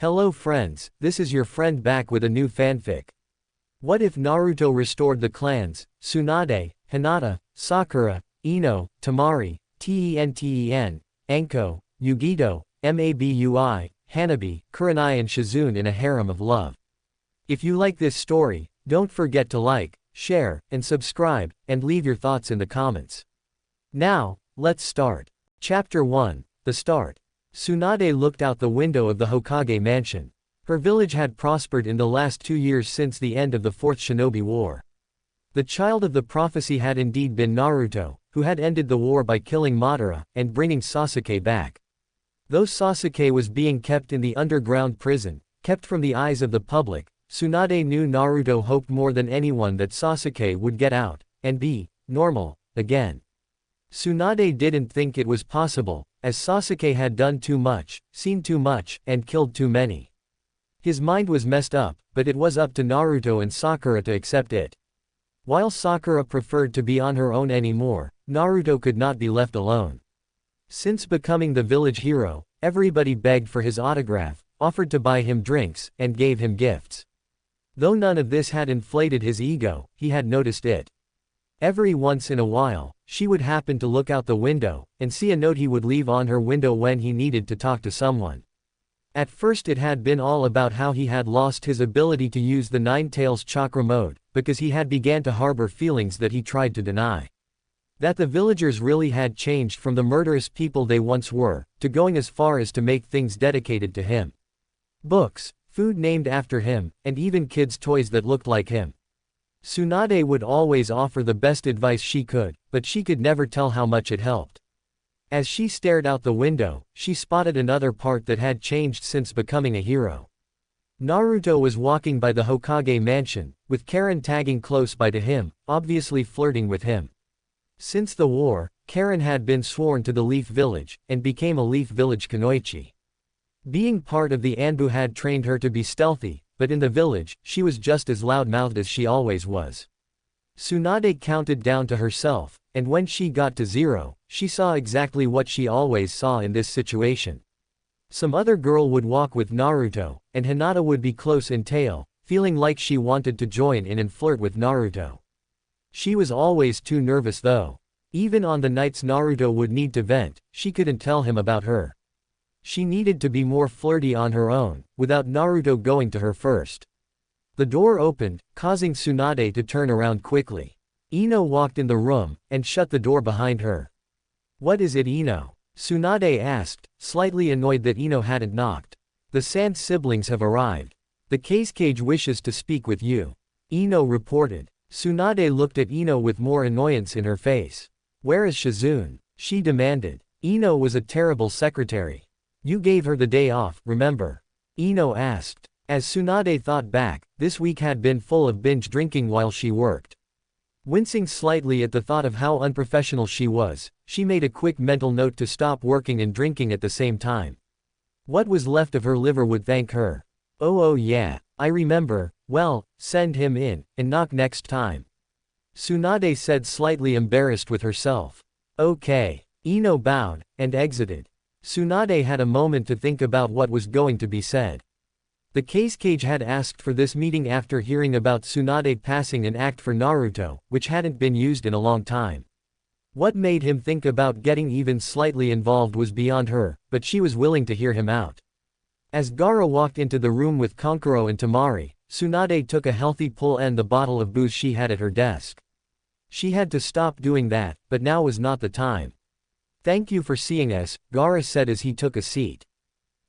Hello friends, this is your friend back with a new fanfic. What if Naruto restored the clans, Tsunade, Hinata, Sakura, Ino, Temari, Ten, Anko, Yugito, Mabui, Hanabi, Kureni and Shizune in a harem of love. If you like this story, don't forget to like, share, and subscribe, and leave your thoughts in the comments. Now, let's start. Chapter 1, The Start. Tsunade looked out the window of the Hokage mansion. Her village had prospered in the last 2 years since the end of the Fourth Shinobi War. The child of the prophecy had indeed been Naruto, who had ended the war by killing Madara, and bringing Sasuke back. Though Sasuke was being kept in the underground prison, kept from the eyes of the public, Tsunade knew Naruto hoped more than anyone that Sasuke would get out, and be normal again. Tsunade didn't think it was possible, as Sasuke had done too much, seen too much, and killed too many. His mind was messed up, but it was up to Naruto and Sakura to accept it. While Sakura preferred to be on her own anymore, Naruto could not be left alone. Since becoming the village hero, everybody begged for his autograph, offered to buy him drinks, and gave him gifts. Though none of this had inflated his ego, he had noticed it. Every once in a while, she would happen to look out the window, and see a note he would leave on her window when he needed to talk to someone. At first it had been all about how he had lost his ability to use the Nine Tails chakra mode, because he had began to harbor feelings that he tried to deny. That the villagers really had changed from the murderous people they once were, to going as far as to make things dedicated to him. Books, food named after him, and even kids' toys that looked like him. Tsunade would always offer the best advice she could, but she could never tell how much it helped. As she stared out the window, she spotted another part that had changed since becoming a hero. Naruto was walking by the Hokage mansion, with Karen tagging close by to him, obviously flirting with him. Since the war, Karen had been sworn to the Leaf Village, and became a Leaf Village kunoichi. Being part of the Anbu had trained her to be stealthy, but in the village, she was just as loud-mouthed as she always was. Tsunade counted down to herself, and when she got to 0, she saw exactly what she always saw in this situation. Some other girl would walk with Naruto, and Hinata would be close in tail, feeling like she wanted to join in and flirt with Naruto. She was always too nervous though. Even on the nights Naruto would need to vent, she couldn't tell him about her. She needed to be more flirty on her own, without Naruto going to her first. The door opened, causing Tsunade to turn around quickly. Ino walked in the room, and shut the door behind her. "What is it, Ino?" Tsunade asked, slightly annoyed that Ino hadn't knocked. "The Sand siblings have arrived. The Cage wishes to speak with you," Ino reported. Tsunade looked at Ino with more annoyance in her face. "Where is Shizune?" she demanded. Ino was a terrible secretary. "You gave her the day off, remember?" Ino asked. As Tsunade thought back, this week had been full of binge drinking while she worked. Wincing slightly at the thought of how unprofessional she was, she made a quick mental note to stop working and drinking at the same time. What was left of her liver would thank her. Oh yeah, I remember. Well, send him in, and knock next time," Tsunade said, slightly embarrassed with herself. "Okay." Ino bowed, and exited. Tsunade had a moment to think about what was going to be said. The Cage had asked for this meeting after hearing about Tsunade passing an act for Naruto, which hadn't been used in a long time. What made him think about getting even slightly involved was beyond her, but she was willing to hear him out. As Gaara walked into the room with Kankuro and Temari, Tsunade took a healthy pull and the bottle of booze she had at her desk. She had to stop doing that, but now was not the time. "Thank you for seeing us," Gaara said as he took a seat.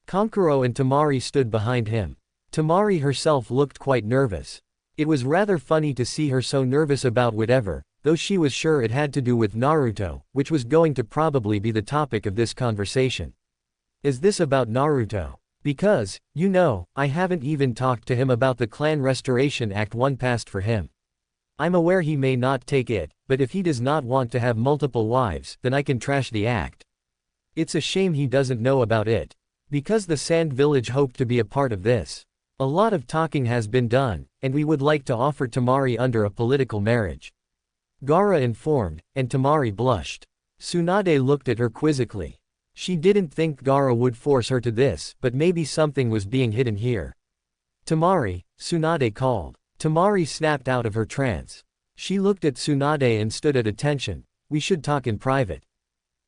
Kankuro and Temari stood behind him. Temari herself looked quite nervous. It was rather funny to see her so nervous about whatever, though she was sure it had to do with Naruto, which was going to probably be the topic of this conversation. "Is this about Naruto? Because, you know, I haven't even talked to him about the Clan Restoration Act 1 passed for him. I'm aware he may not take it, but if he does not want to have multiple wives, then I can trash the act. It's a shame he doesn't know about it. Because the Sand Village hoped to be a part of this. A lot of talking has been done, and we would like to offer Temari under a political marriage," Gaara informed, and Temari blushed. Tsunade looked at her quizzically. She didn't think Gaara would force her to this, but maybe something was being hidden here. Tamari, Tsunade called. Tamari snapped out of her trance. She looked at Tsunade and stood at attention. We should talk in private.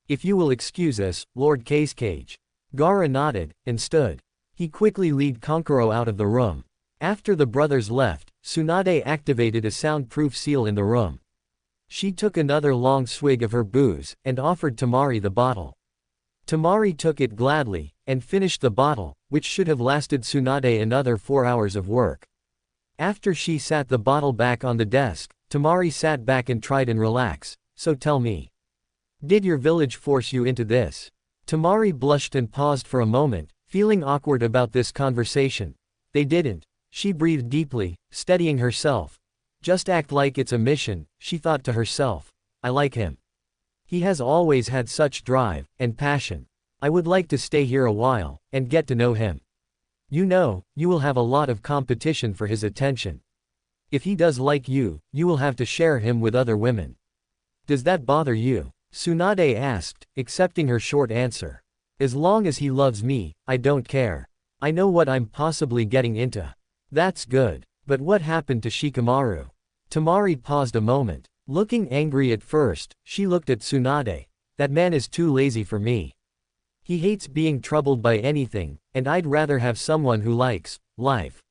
If you will excuse us, Lord Cage. Gaara nodded, and stood. He quickly led Kankuro out of the room. After the brothers left, Tsunade activated a soundproof seal in the room. She took another long swig of her booze, and offered Tamari the bottle. Tamari took it gladly, and finished the bottle, which should have lasted Tsunade another 4 hours of work. After she sat the bottle back on the desk, Tamari sat back and tried and relax. So tell me. Did your village force you into this? Tamari blushed and paused for a moment, feeling awkward about this conversation. They didn't. She breathed deeply, steadying herself. Just act like it's a mission, she thought to herself. I like him. He has always had such drive and passion. I would like to stay here a while, and get to know him. You know, you will have a lot of competition for his attention. If he does like you, you will have to share him with other women. Does that bother you? Tsunade asked, accepting her short answer. As long as he loves me, I don't care. I know what I'm possibly getting into. That's good. But what happened to Shikamaru? Tamari paused a moment. Looking angry at first, she looked at Tsunade. That man is too lazy for me. He hates being troubled by anything, and I'd rather have someone who likes life.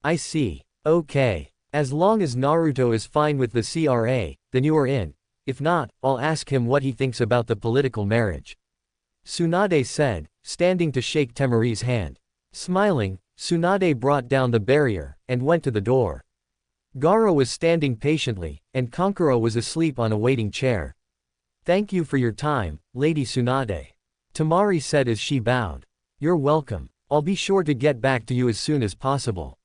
I see. Okay. As long as Naruto is fine with the CRA, then you are in. If not, I'll ask him what he thinks about the political marriage. Tsunade said, standing to shake Temari's hand. Smiling, Tsunade brought down the barrier, and went to the door. Gaara was standing patiently, and Kankuro was asleep on a waiting chair. Thank you for your time, Lady Tsunade. Tamari said as she bowed. You're welcome. I'll be sure to get back to you as soon as possible.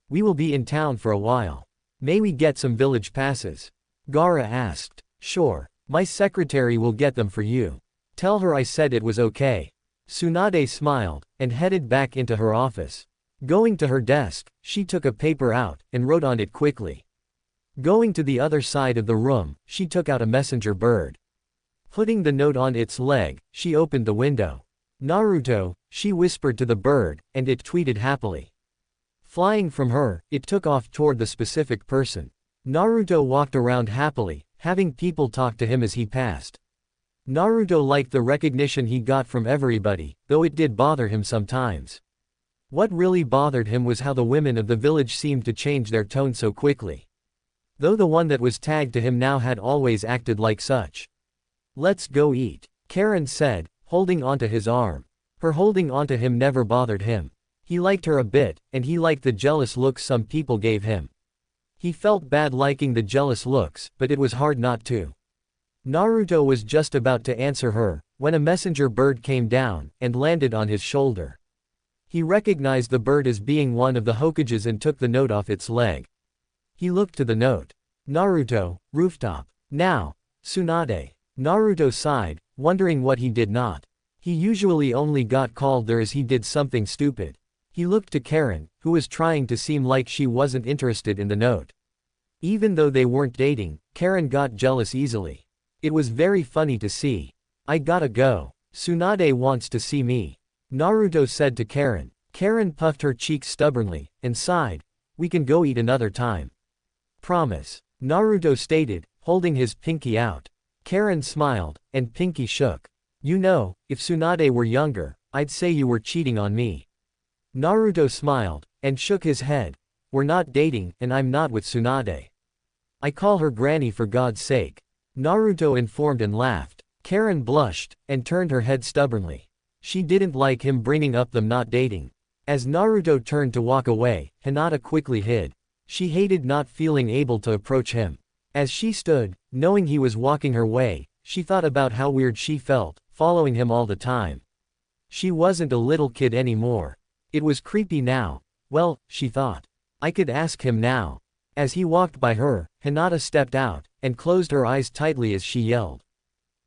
We will be in town for a while. May we get some village passes? Gaara asked. Sure. My secretary will get them for you. Tell her I said it was okay. Tsunade smiled, and headed back into her office. Going to her desk, she took a paper out, and wrote on it quickly. Going to the other side of the room, she took out a messenger bird. Putting the note on its leg, she opened the window. Naruto, she whispered to the bird, and it tweeted happily. Flying from her, it took off toward the specific person. Naruto walked around happily, having people talk to him as he passed. Naruto liked the recognition he got from everybody, though it did bother him sometimes. What really bothered him was how the women of the village seemed to change their tone so quickly. Though the one that was tagged to him now had always acted like such. Let's go eat, Karen said, holding onto his arm. Her holding onto him never bothered him. He liked her a bit, and he liked the jealous looks some people gave him. He felt bad liking the jealous looks, but it was hard not to. Naruto was just about to answer her, when a messenger bird came down, and landed on his shoulder. He recognized the bird as being one of the Hokages and took the note off its leg. He looked to the note. Naruto, rooftop. Now. Tsunade. Naruto sighed, wondering what he did not. He usually only got called there as he did something stupid. He looked to Karen, who was trying to seem like she wasn't interested in the note. Even though they weren't dating, Karen got jealous easily. It was very funny to see. I gotta go. Tsunade wants to see me. Naruto said to Karen. Karen puffed her cheeks stubbornly, and sighed. We can go eat another time. Promise. Naruto stated, holding his pinky out. Karen smiled, and pinky shook. You know, if Tsunade were younger, I'd say you were cheating on me. Naruto smiled, and shook his head. We're not dating, and I'm not with Tsunade. I call her Granny for God's sake. Naruto informed and laughed. Karen blushed, and turned her head stubbornly. She didn't like him bringing up them not dating. As Naruto turned to walk away, Hinata quickly hid. She hated not feeling able to approach him. As she stood, knowing he was walking her way, she thought about how weird she felt, following him all the time. She wasn't a little kid anymore. It was creepy now. Well, she thought. I could ask him now. As he walked by her, Hinata stepped out, and closed her eyes tightly as she yelled.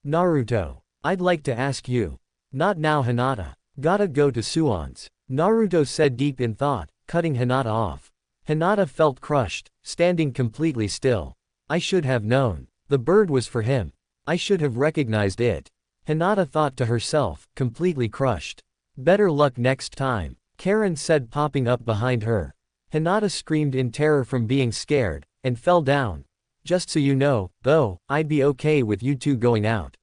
Naruto. I'd like to ask you. Not now, Hinata. Gotta go to Suon's. Naruto said deep in thought, cutting Hinata off. Hinata felt crushed, standing completely still. I should have known. The bird was for him. I should have recognized it. Hinata thought to herself, completely crushed. Better luck next time, Karen said, popping up behind her. Hinata screamed in terror from being scared, and fell down. Just so you know, though, I'd be okay with you two going out.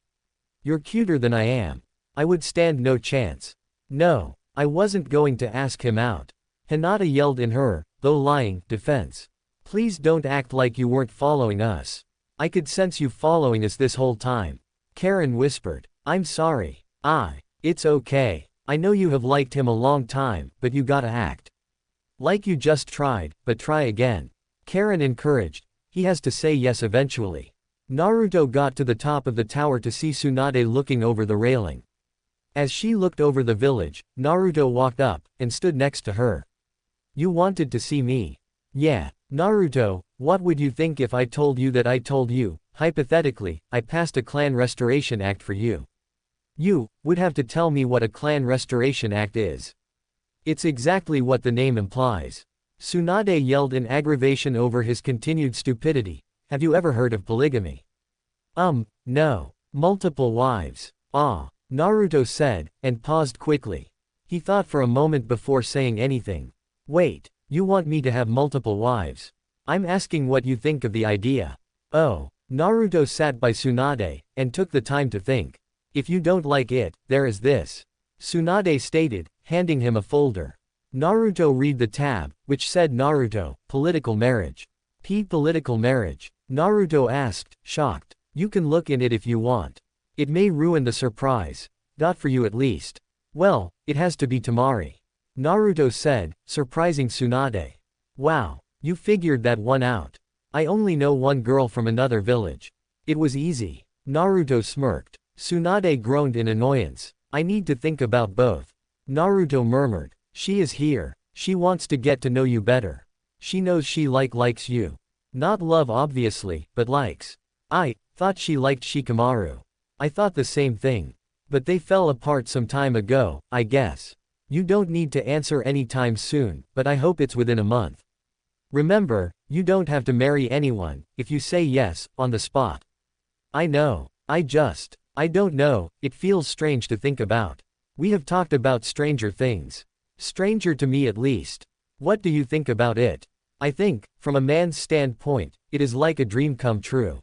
You're cuter than I am. I would stand no chance. No, I wasn't going to ask him out. Hinata yelled in her, though lying, defense. Please don't act like you weren't following us. I could sense you following us this whole time. Karen whispered. I'm sorry. It's okay. I know you have liked him a long time, but you gotta act like you just tried, but try again. Karen encouraged. He has to say yes eventually. Naruto got to the top of the tower to see Tsunade looking over the railing. As she looked over the village, Naruto walked up, and stood next to her. You wanted to see me? Yeah. Naruto, what would you think if I told you that I told you, hypothetically, I passed a clan restoration act for you? You would have to tell me what a clan restoration act is. It's exactly what the name implies. Tsunade yelled in aggravation over his continued stupidity. Have you ever heard of polygamy? No. Multiple wives. Naruto said, and paused quickly. He thought for a moment before saying anything. Wait, you want me to have multiple wives? I'm asking what you think of the idea. Oh. Naruto sat by Tsunade, and took the time to think. If you don't like it, there is this. Tsunade stated, handing him a folder. Naruto read the tab, which said Naruto, political marriage. Political marriage? Naruto asked, shocked. You can look in it if you want. It may ruin the surprise. Not for you at least. Well, it has to be Tamari. Naruto said, surprising Tsunade. Wow, you figured that one out. I only know one girl from another village. It was easy. Naruto smirked. Tsunade groaned in annoyance. I need to think about both. Naruto murmured. She is here. She wants to get to know you better. She knows she likes you. Not love obviously, but likes. I thought she liked Shikamaru. I thought the same thing. But they fell apart some time ago, I guess. You don't need to answer anytime soon, but I hope it's within a month. Remember, you don't have to marry anyone, if you say yes, on the spot. I know. I don't know, it feels strange to think about. We have talked about stranger things. Stranger to me at least. What do you think about it? I think, from a man's standpoint, it is like a dream come true.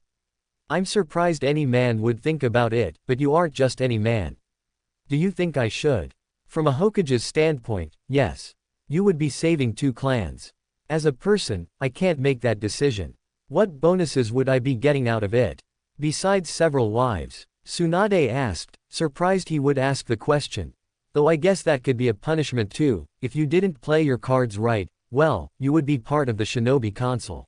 I'm surprised any man would think about it, but you aren't just any man. Do you think I should? From a Hokage's standpoint, yes. You would be saving two clans. As a person, I can't make that decision. What bonuses would I be getting out of it? Besides several wives? Tsunade asked, surprised he would ask the question. Though I guess that could be a punishment too, if you didn't play your cards right, well, you would be part of the shinobi council.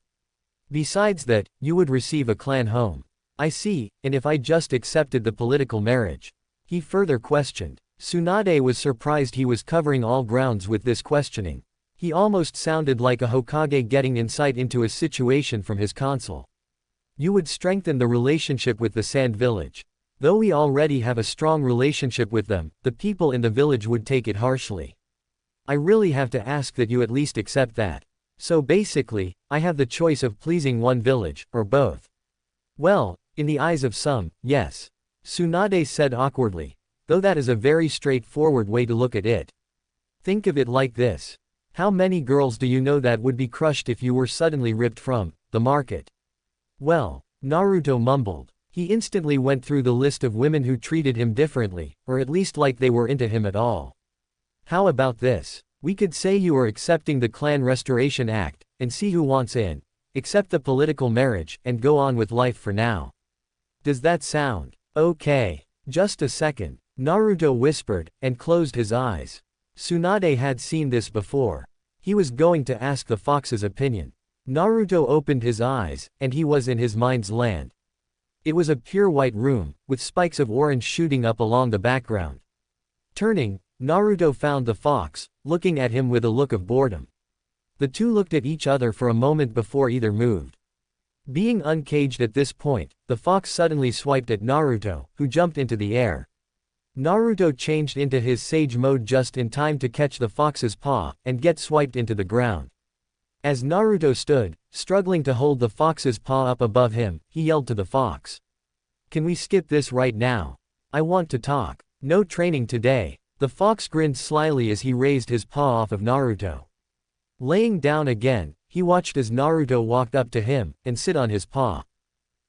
Besides that, you would receive a clan home. I see, and if I just accepted the political marriage? He further questioned. Tsunade was surprised he was covering all grounds with this questioning. He almost sounded like a Hokage getting insight into a situation from his council. You would strengthen the relationship with the Sand Village. Though we already have a strong relationship with them, the people in the village would take it harshly. I really have to ask that you at least accept that. So basically, I have the choice of pleasing one village, or both. Well, in the eyes of some, yes. Tsunade said awkwardly. Though that is a very straightforward way to look at it. Think of it like this. How many girls do you know that would be crushed if you were suddenly ripped from the market? Well, Naruto mumbled. He instantly went through the list of women who treated him differently, or at least like they were into him at all. How about this? We could say you are accepting the Clan Restoration Act, and see who wants in. Accept the political marriage, and go on with life for now. Does that sound okay? Just a second. Naruto whispered, and closed his eyes. Tsunade had seen this before. He was going to ask the fox's opinion. Naruto opened his eyes, and he was in his mind's land. It was a pure white room, with spikes of orange shooting up along the background. Turning, Naruto found the fox, looking at him with a look of boredom. The two looked at each other for a moment before either moved. Being uncaged at this point, the fox suddenly swiped at Naruto, who jumped into the air. Naruto changed into his sage mode just in time to catch the fox's paw, and get swiped into the ground. As Naruto stood, struggling to hold the fox's paw up above him, he yelled to the fox. Can we skip this right now? I want to talk. No training today. The fox grinned slyly as he raised his paw off of Naruto. Laying down again, he watched as Naruto walked up to him and sit on his paw.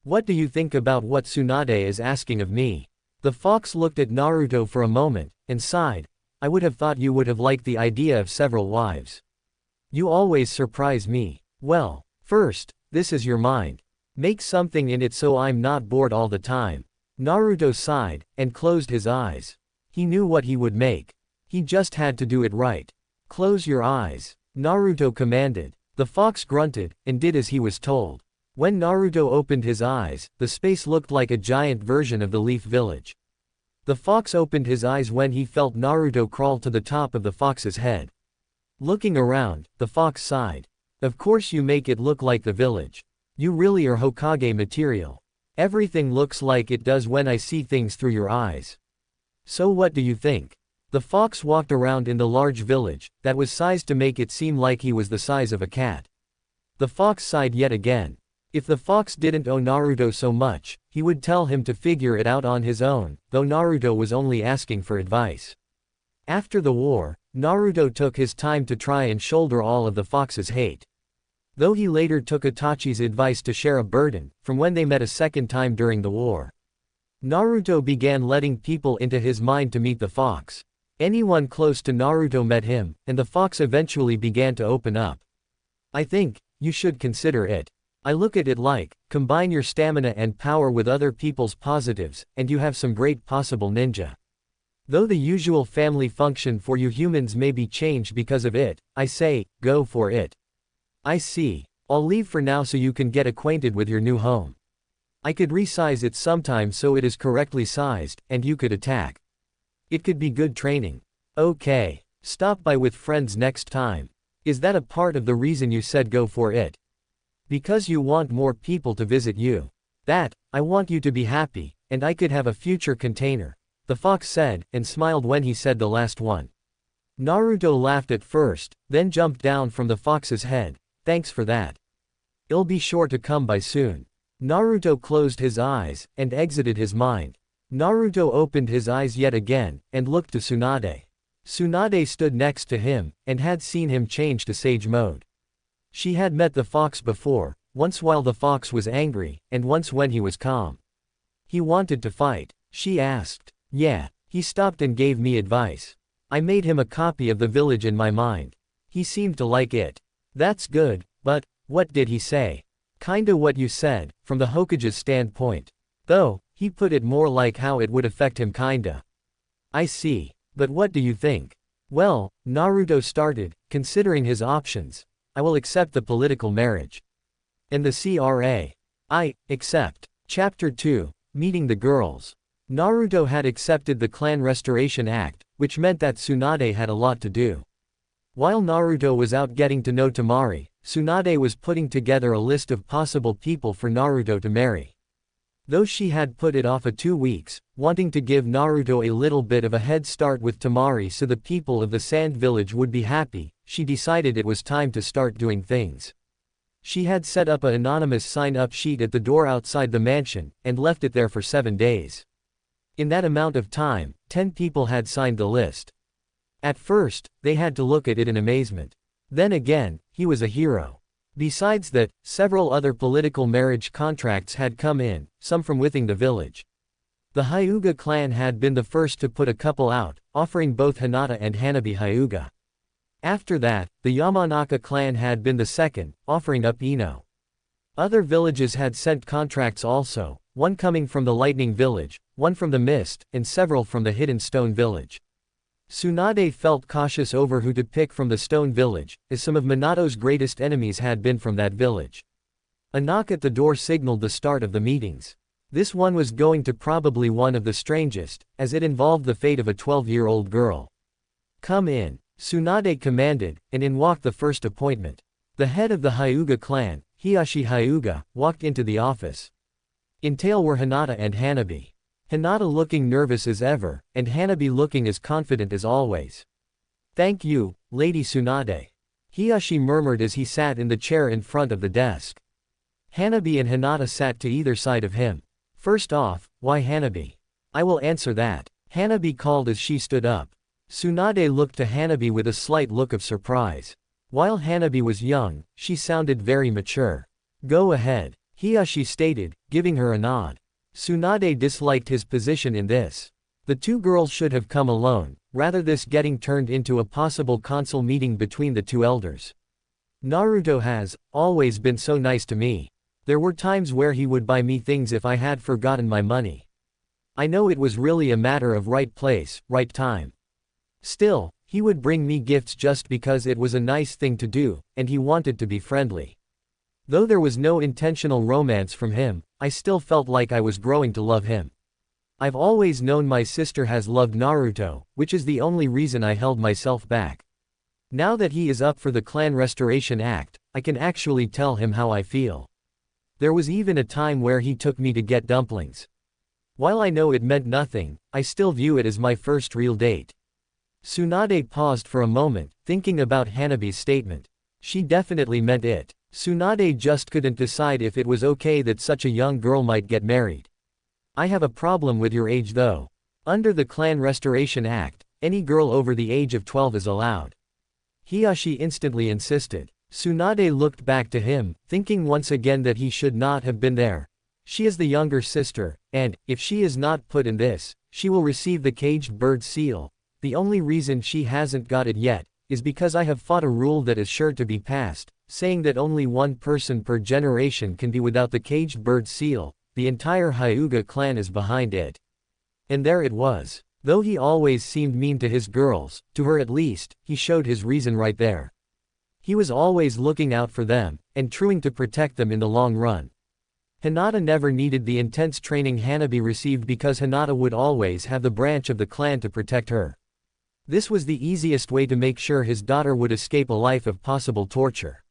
What do you think about what Tsunade is asking of me? The fox looked at Naruto for a moment and sighed. I would have thought you would have liked the idea of several wives. You always surprise me. Well, first, this is your mind. Make something in it so I'm not bored all the time. Naruto sighed and closed his eyes. He knew what he would make. He just had to do it right. Close your eyes, Naruto commanded. The fox grunted and did as he was told. When Naruto opened his eyes, the space looked like a giant version of the Leaf Village. The fox opened his eyes when he felt Naruto crawl to the top of the fox's head. Looking around, the fox sighed. Of course you make it look like the village. You really are Hokage material. Everything looks like it does when I see things through your eyes. So what do you think? The fox walked around in the large village, that was sized to make it seem like he was the size of a cat. The fox sighed yet again. If the fox didn't owe Naruto so much, he would tell him to figure it out on his own, though Naruto was only asking for advice. After the war, Naruto took his time to try and shoulder all of the fox's hate. Though he later took Itachi's advice to share a burden, from when they met a second time during the war. Naruto began letting people into his mind to meet the fox. Anyone close to Naruto met him, and the fox eventually began to open up. I think you should consider it. I look at it like, combine your stamina and power with other people's positives, and you have some great possible ninja. Though the usual family function for you humans may be changed because of it, I say, go for it. I see. I'll leave for now so you can get acquainted with your new home. I could resize it sometime so it is correctly sized, and you could attack. It could be good training. Okay. Stop by with friends next time. Is that a part of the reason you said go for it? Because you want more people to visit you. I want you to be happy, and I could have a future container, the fox said, and smiled when he said the last one. Naruto laughed at first, then jumped down from the fox's head. Thanks for that. I'll be sure to come by soon. Naruto closed his eyes, and exited his mind. Naruto opened his eyes yet again, and looked to Tsunade. Tsunade stood next to him, and had seen him change to sage mode. She had met the fox before, once while the fox was angry, and once when he was calm. He wanted to fight, she asked. Yeah, he stopped and gave me advice. I made him a copy of the village in my mind. He seemed to like it. That's good, but what did he say? Kinda what you said, from the Hokage's standpoint. Though, he put it more like how it would affect him kinda. I see. But what do you think? Well, Naruto started, considering his options. I will accept the political marriage. And the CRA. I accept. Chapter 2, Meeting the Girls. Naruto had accepted the Clan Restoration Act, which meant that Tsunade had a lot to do. While Naruto was out getting to know Temari, Tsunade was putting together a list of possible people for Naruto to marry. Though she had put it off 2 weeks, wanting to give Naruto a little bit of a head start with Temari so the people of the Sand Village would be happy, she decided it was time to start doing things. She had set up an anonymous sign-up sheet at the door outside the mansion, and left it there for 7 days. In that amount of time, 10 people had signed the list. At first, they had to look at it in amazement. Then again, he was a hero. Besides that, several other political marriage contracts had come in, some from within the village. The Hyuga clan had been the first to put a couple out, offering both Hinata and Hanabi Hyuga. After that, the Yamanaka clan had been the second, offering up Ino. Other villages had sent contracts also, one coming from the Lightning Village, one from the Mist, and several from the Hidden Stone Village. Tsunade felt cautious over who to pick from the Stone Village, as some of Minato's greatest enemies had been from that village. A knock at the door signaled the start of the meetings. This one was going to probably one of the strangest, as it involved the fate of a 12-year-old girl. Come in, Tsunade commanded, and in walked the first appointment. The head of the Hyuga clan, Hiyashi Hyuga, walked into the office. In tail were Hinata and Hanabi. Hinata looking nervous as ever, and Hanabi looking as confident as always. Thank you, Lady Tsunade. Hiyashi murmured as he sat in the chair in front of the desk. Hanabi and Hinata sat to either side of him. First off, why Hanabi? I will answer that, Hanabi called as she stood up. Tsunade looked to Hanabi with a slight look of surprise. While Hanabi was young, she sounded very mature. Go ahead, Hiyashi stated, giving her a nod. Tsunade disliked his position in this. The two girls should have come alone, rather this getting turned into a possible council meeting between the two elders. Naruto has always been so nice to me. There were times where he would buy me things if I had forgotten my money. I know it was really a matter of right place, right time. Still, he would bring me gifts just because it was a nice thing to do, and he wanted to be friendly. Though there was no intentional romance from him, I still felt like I was growing to love him. I've always known my sister has loved Naruto, which is the only reason I held myself back. Now that he is up for the Clan Restoration Act, I can actually tell him how I feel. There was even a time where he took me to get dumplings. While I know it meant nothing, I still view it as my first real date. Tsunade paused for a moment, thinking about Hanabi's statement. She definitely meant it. Tsunade just couldn't decide if it was okay that such a young girl might get married. I have a problem with your age though. Under the Clan Restoration Act, any girl over the age of 12 is allowed. Hiyashi instantly insisted. Tsunade looked back to him, thinking once again that he should not have been there. She is the younger sister, and, if she is not put in this, she will receive the caged bird seal. The only reason she hasn't got it yet, is because I have fought a rule that is sure to be passed, saying that only one person per generation can be without the caged bird seal. The entire Hyuga clan is behind it. And there it was. Though he always seemed mean to his girls, to her at least, he showed his reason right there. He was always looking out for them, and trying to protect them in the long run. Hinata never needed the intense training Hanabi received because Hinata would always have the branch of the clan to protect her. This was the easiest way to make sure his daughter would escape a life of possible torture.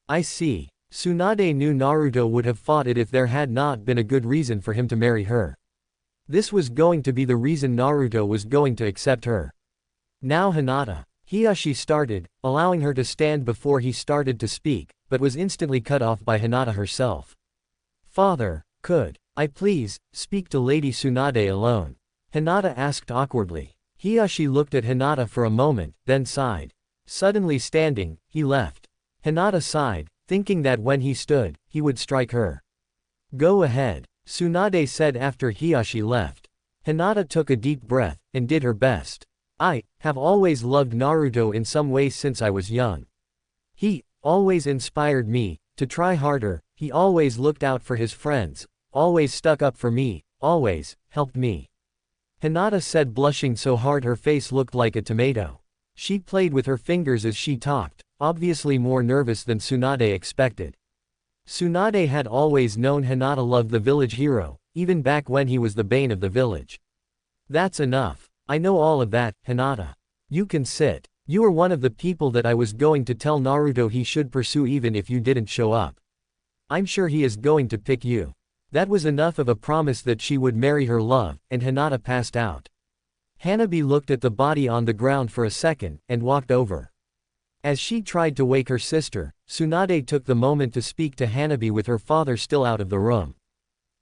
I see. Tsunade knew Naruto would have fought it if there had not been a good reason for him to marry her. This was going to be the reason Naruto was going to accept her. Now Hinata. Hiyashi started, allowing her to stand before he started to speak, but was instantly cut off by Hinata herself. Father, could I please speak to Lady Tsunade alone? Hinata asked awkwardly. Hiyashi looked at Hinata for a moment, then sighed. Suddenly standing, he left. Hinata sighed, thinking that when he stood, he would strike her. Go ahead, Tsunade said after Hiyashi left. Hinata took a deep breath, and did her best. I have always loved Naruto in some way since I was young. He always inspired me to try harder, he always looked out for his friends, always stuck up for me, always helped me. Hinata said, blushing so hard her face looked like a tomato. She played with her fingers as she talked, obviously more nervous than Tsunade expected. Tsunade had always known Hinata loved the village hero, even back when he was the bane of the village. That's enough. I know all of that, Hinata. You can sit. You are one of the people that I was going to tell Naruto he should pursue even if you didn't show up. I'm sure he is going to pick you. That was enough of a promise that she would marry her love, and Hinata passed out. Hanabi looked at the body on the ground for a second, and walked over. As she tried to wake her sister, Tsunade took the moment to speak to Hanabi with her father still out of the room.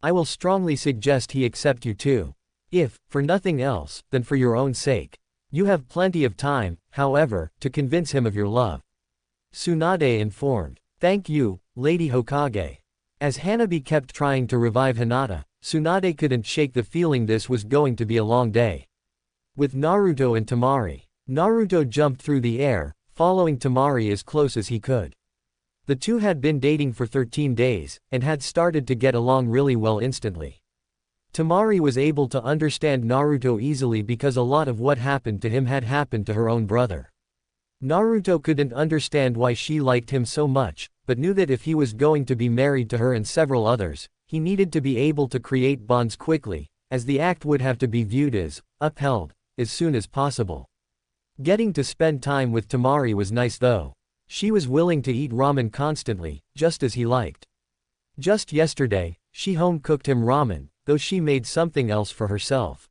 I will strongly suggest he accept you too. If, for nothing else, then for your own sake. You have plenty of time, however, to convince him of your love. Tsunade informed. Thank you, Lady Hokage. As Hanabi kept trying to revive Hinata, Tsunade couldn't shake the feeling this was going to be a long day. With Naruto and Temari, Naruto jumped through the air, following Temari as close as he could. The two had been dating for 13 days, and had started to get along really well instantly. Temari was able to understand Naruto easily because a lot of what happened to him had happened to her own brother. Naruto couldn't understand why she liked him so much, but knew that if he was going to be married to her and several others, he needed to be able to create bonds quickly, as the act would have to be viewed as upheld as soon as possible. Getting to spend time with Temari was nice though. She was willing to eat ramen constantly, just as he liked. Just yesterday, she home cooked him ramen, though she made something else for herself.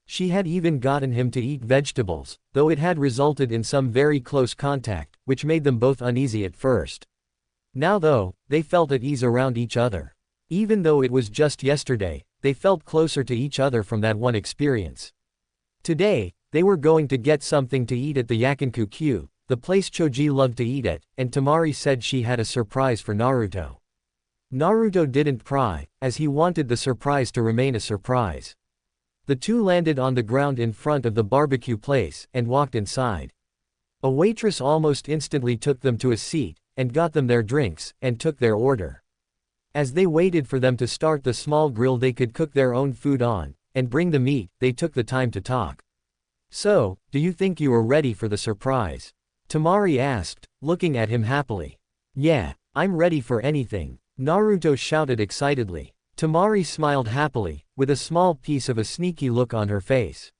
She had even gotten him to eat vegetables, though it had resulted in some very close contact, which made them both uneasy at first. Now though, they felt at ease around each other. Even though it was just yesterday, they felt closer to each other from that one experience. Today, they were going to get something to eat at the Yakinku-Q, the place Choji loved to eat at, and Temari said she had a surprise for Naruto. Naruto didn't pry, as he wanted the surprise to remain a surprise. The two landed on the ground in front of the barbecue place, and walked inside. A waitress almost instantly took them to a seat, and got them their drinks, and took their order. As they waited for them to start the small grill they could cook their own food on, and bring the meat, they took the time to talk. "So, do you think you are ready for the surprise?" Temari asked, looking at him happily. "Yeah, I'm ready for anything," Naruto shouted excitedly. Temari smiled happily, with a small piece of a sneaky look on her face.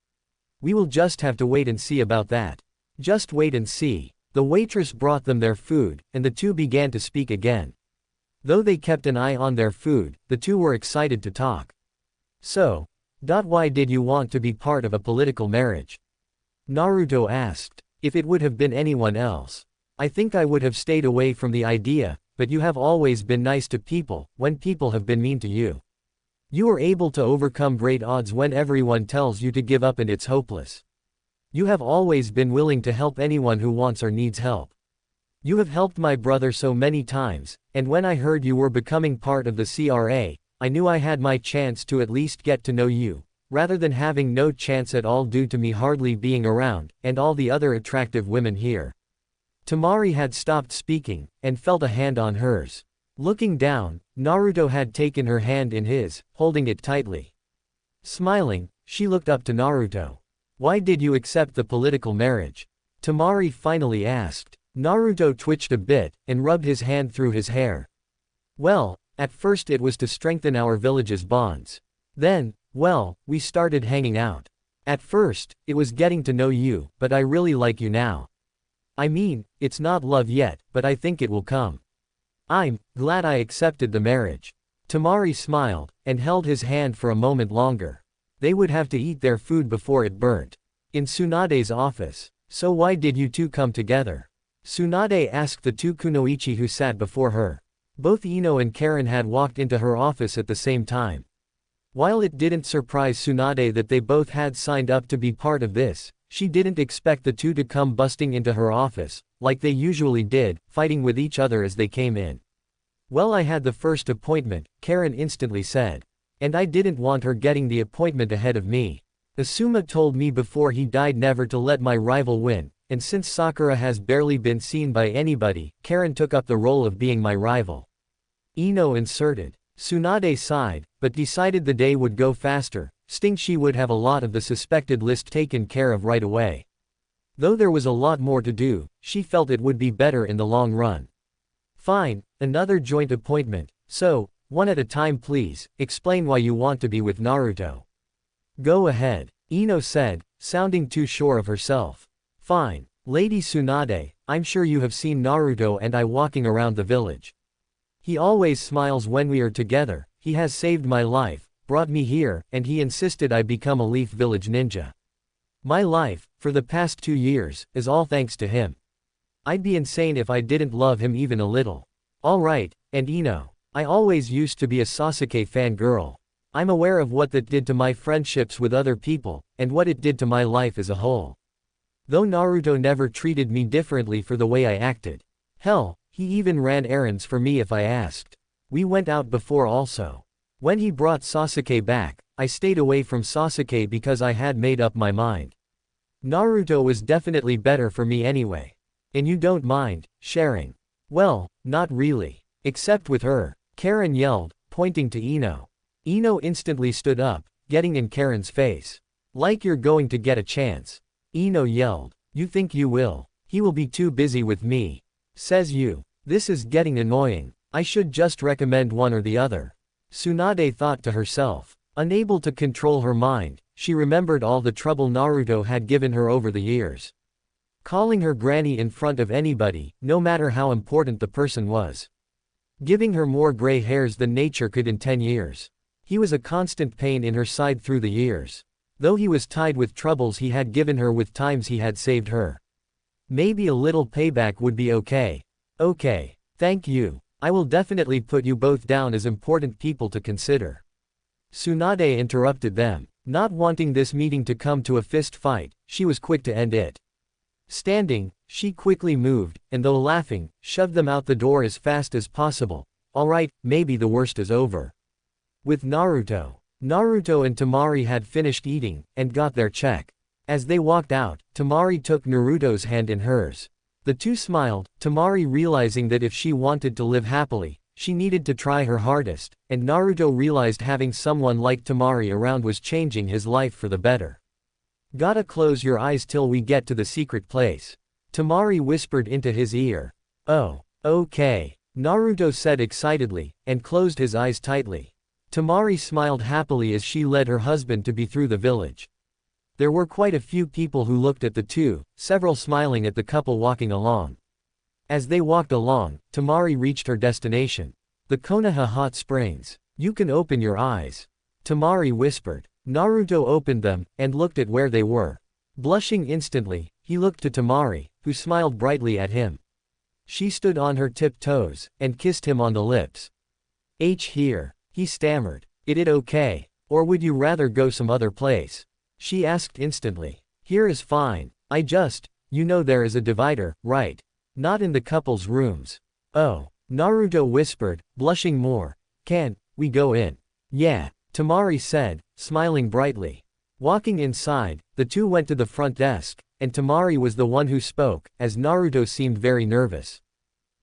"We will just have to wait and see about that. Just wait and see." The waitress brought them their food, and the two began to speak again. Though they kept an eye on their food, the two were excited to talk. "So, why did you want to be part of a political marriage?" Naruto asked. "If it would have been anyone else, I think I would have stayed away from the idea, but you have always been nice to people, when people have been mean to you. You are able to overcome great odds when everyone tells you to give up and it's hopeless. You have always been willing to help anyone who wants or needs help. You have helped my brother so many times, and when I heard you were becoming part of the CRA, I knew I had my chance to at least get to know you, rather than having no chance at all due to me hardly being around, and all the other attractive women here." Temari had stopped speaking, and felt a hand on hers. Looking down, Naruto had taken her hand in his, holding it tightly. Smiling, she looked up to Naruto. "Why did you accept the political marriage?" Temari finally asked. Naruto twitched a bit, and rubbed his hand through his hair. "Well, at first it was to strengthen our village's bonds. Then, well, we started hanging out. At first, it was getting to know you, but I really like you now. I mean, it's not love yet, but I think it will come. I'm glad I accepted the marriage." Temari smiled, and held his hand for a moment longer. They would have to eat their food before it burnt. In Tsunade's office. "So why did you two come together?" Tsunade asked the two kunoichi who sat before her. Both Ino and Karen had walked into her office at the same time. While it didn't surprise Tsunade that they both had signed up to be part of this, she didn't expect the two to come busting into her office, like they usually did, fighting with each other as they came in. "Well, I had the first appointment," Karen instantly said. "And I didn't want her getting the appointment ahead of me. Asuma told me before he died never to let my rival win, and since Sakura has barely been seen by anybody, Karen took up the role of being my rival." Ino inserted. Tsunade sighed, but decided the day would go faster, since she would have a lot of the suspected list taken care of right away. Though there was a lot more to do, she felt it would be better in the long run. "Fine, another joint appointment, so, one at a time please, explain why you want to be with Naruto." "Go ahead," Ino said, sounding too sure of herself. "Fine, Lady Tsunade, I'm sure you have seen Naruto and I walking around the village. He always smiles when we are together, he has saved my life, brought me here, and he insisted I become a Leaf Village ninja. My life, for the past 2 years, is all thanks to him. I'd be insane if I didn't love him even a little. Alright, and Ino, I always used to be a Sasuke fangirl. I'm aware of what that did to my friendships with other people, and what it did to my life as a whole. Though Naruto never treated me differently for the way I acted. Hell, he even ran errands for me if I asked. We went out before also. When he brought Sasuke back, I stayed away from Sasuke because I had made up my mind. Naruto was definitely better for me anyway. And you don't mind sharing?" "Well, not really. Except with her," Karen yelled, pointing to Ino. Ino instantly stood up, getting in Karen's face. "Like you're going to get a chance." Ino yelled. "You think you will? He will be too busy with me. Says you. This is getting annoying. I should just recommend one or the other." Tsunade thought to herself. Unable to control her mind, she remembered all the trouble Naruto had given her over the years. Calling her granny in front of anybody, no matter how important the person was. Giving her more gray hairs than nature could in 10 years. He was a constant pain in her side through the years. Though he was tied with troubles he had given her with times he had saved her. Maybe a little payback would be okay. Okay. Thank you. I will definitely put you both down as important people to consider. Tsunade interrupted them. Not wanting this meeting to come to a fist fight, she was quick to end it. Standing, she quickly moved, and though laughing, shoved them out the door as fast as possible. Alright, maybe the worst is over. With Naruto. Naruto and Temari had finished eating, and got their check. As they walked out, Temari took Naruto's hand in hers. The two smiled, Temari realizing that if she wanted to live happily, she needed to try her hardest, and Naruto realized having someone like Temari around was changing his life for the better. Gotta close your eyes till we get to the secret place. Temari whispered into his ear. Oh, okay, Naruto said excitedly, and closed his eyes tightly. Temari smiled happily as she led her husband to be through the village. There were quite a few people who looked at the two, several smiling at the couple walking along. As they walked along, Temari reached her destination. The Konoha hot springs. You can open your eyes. Temari whispered. Naruto opened them, and looked at where they were. Blushing instantly, he looked to Temari, who smiled brightly at him. She stood on her tiptoes, and kissed him on the lips. Here, he stammered. Is it okay? Or would you rather go some other place? She asked instantly. Here is fine, you know there is a divider, right? Not in the couple's rooms. Oh, Naruto whispered, blushing more. Can we go in? Yeah, Temari said, smiling brightly. Walking inside, the two went to the front desk, and Temari was the one who spoke, as Naruto seemed very nervous.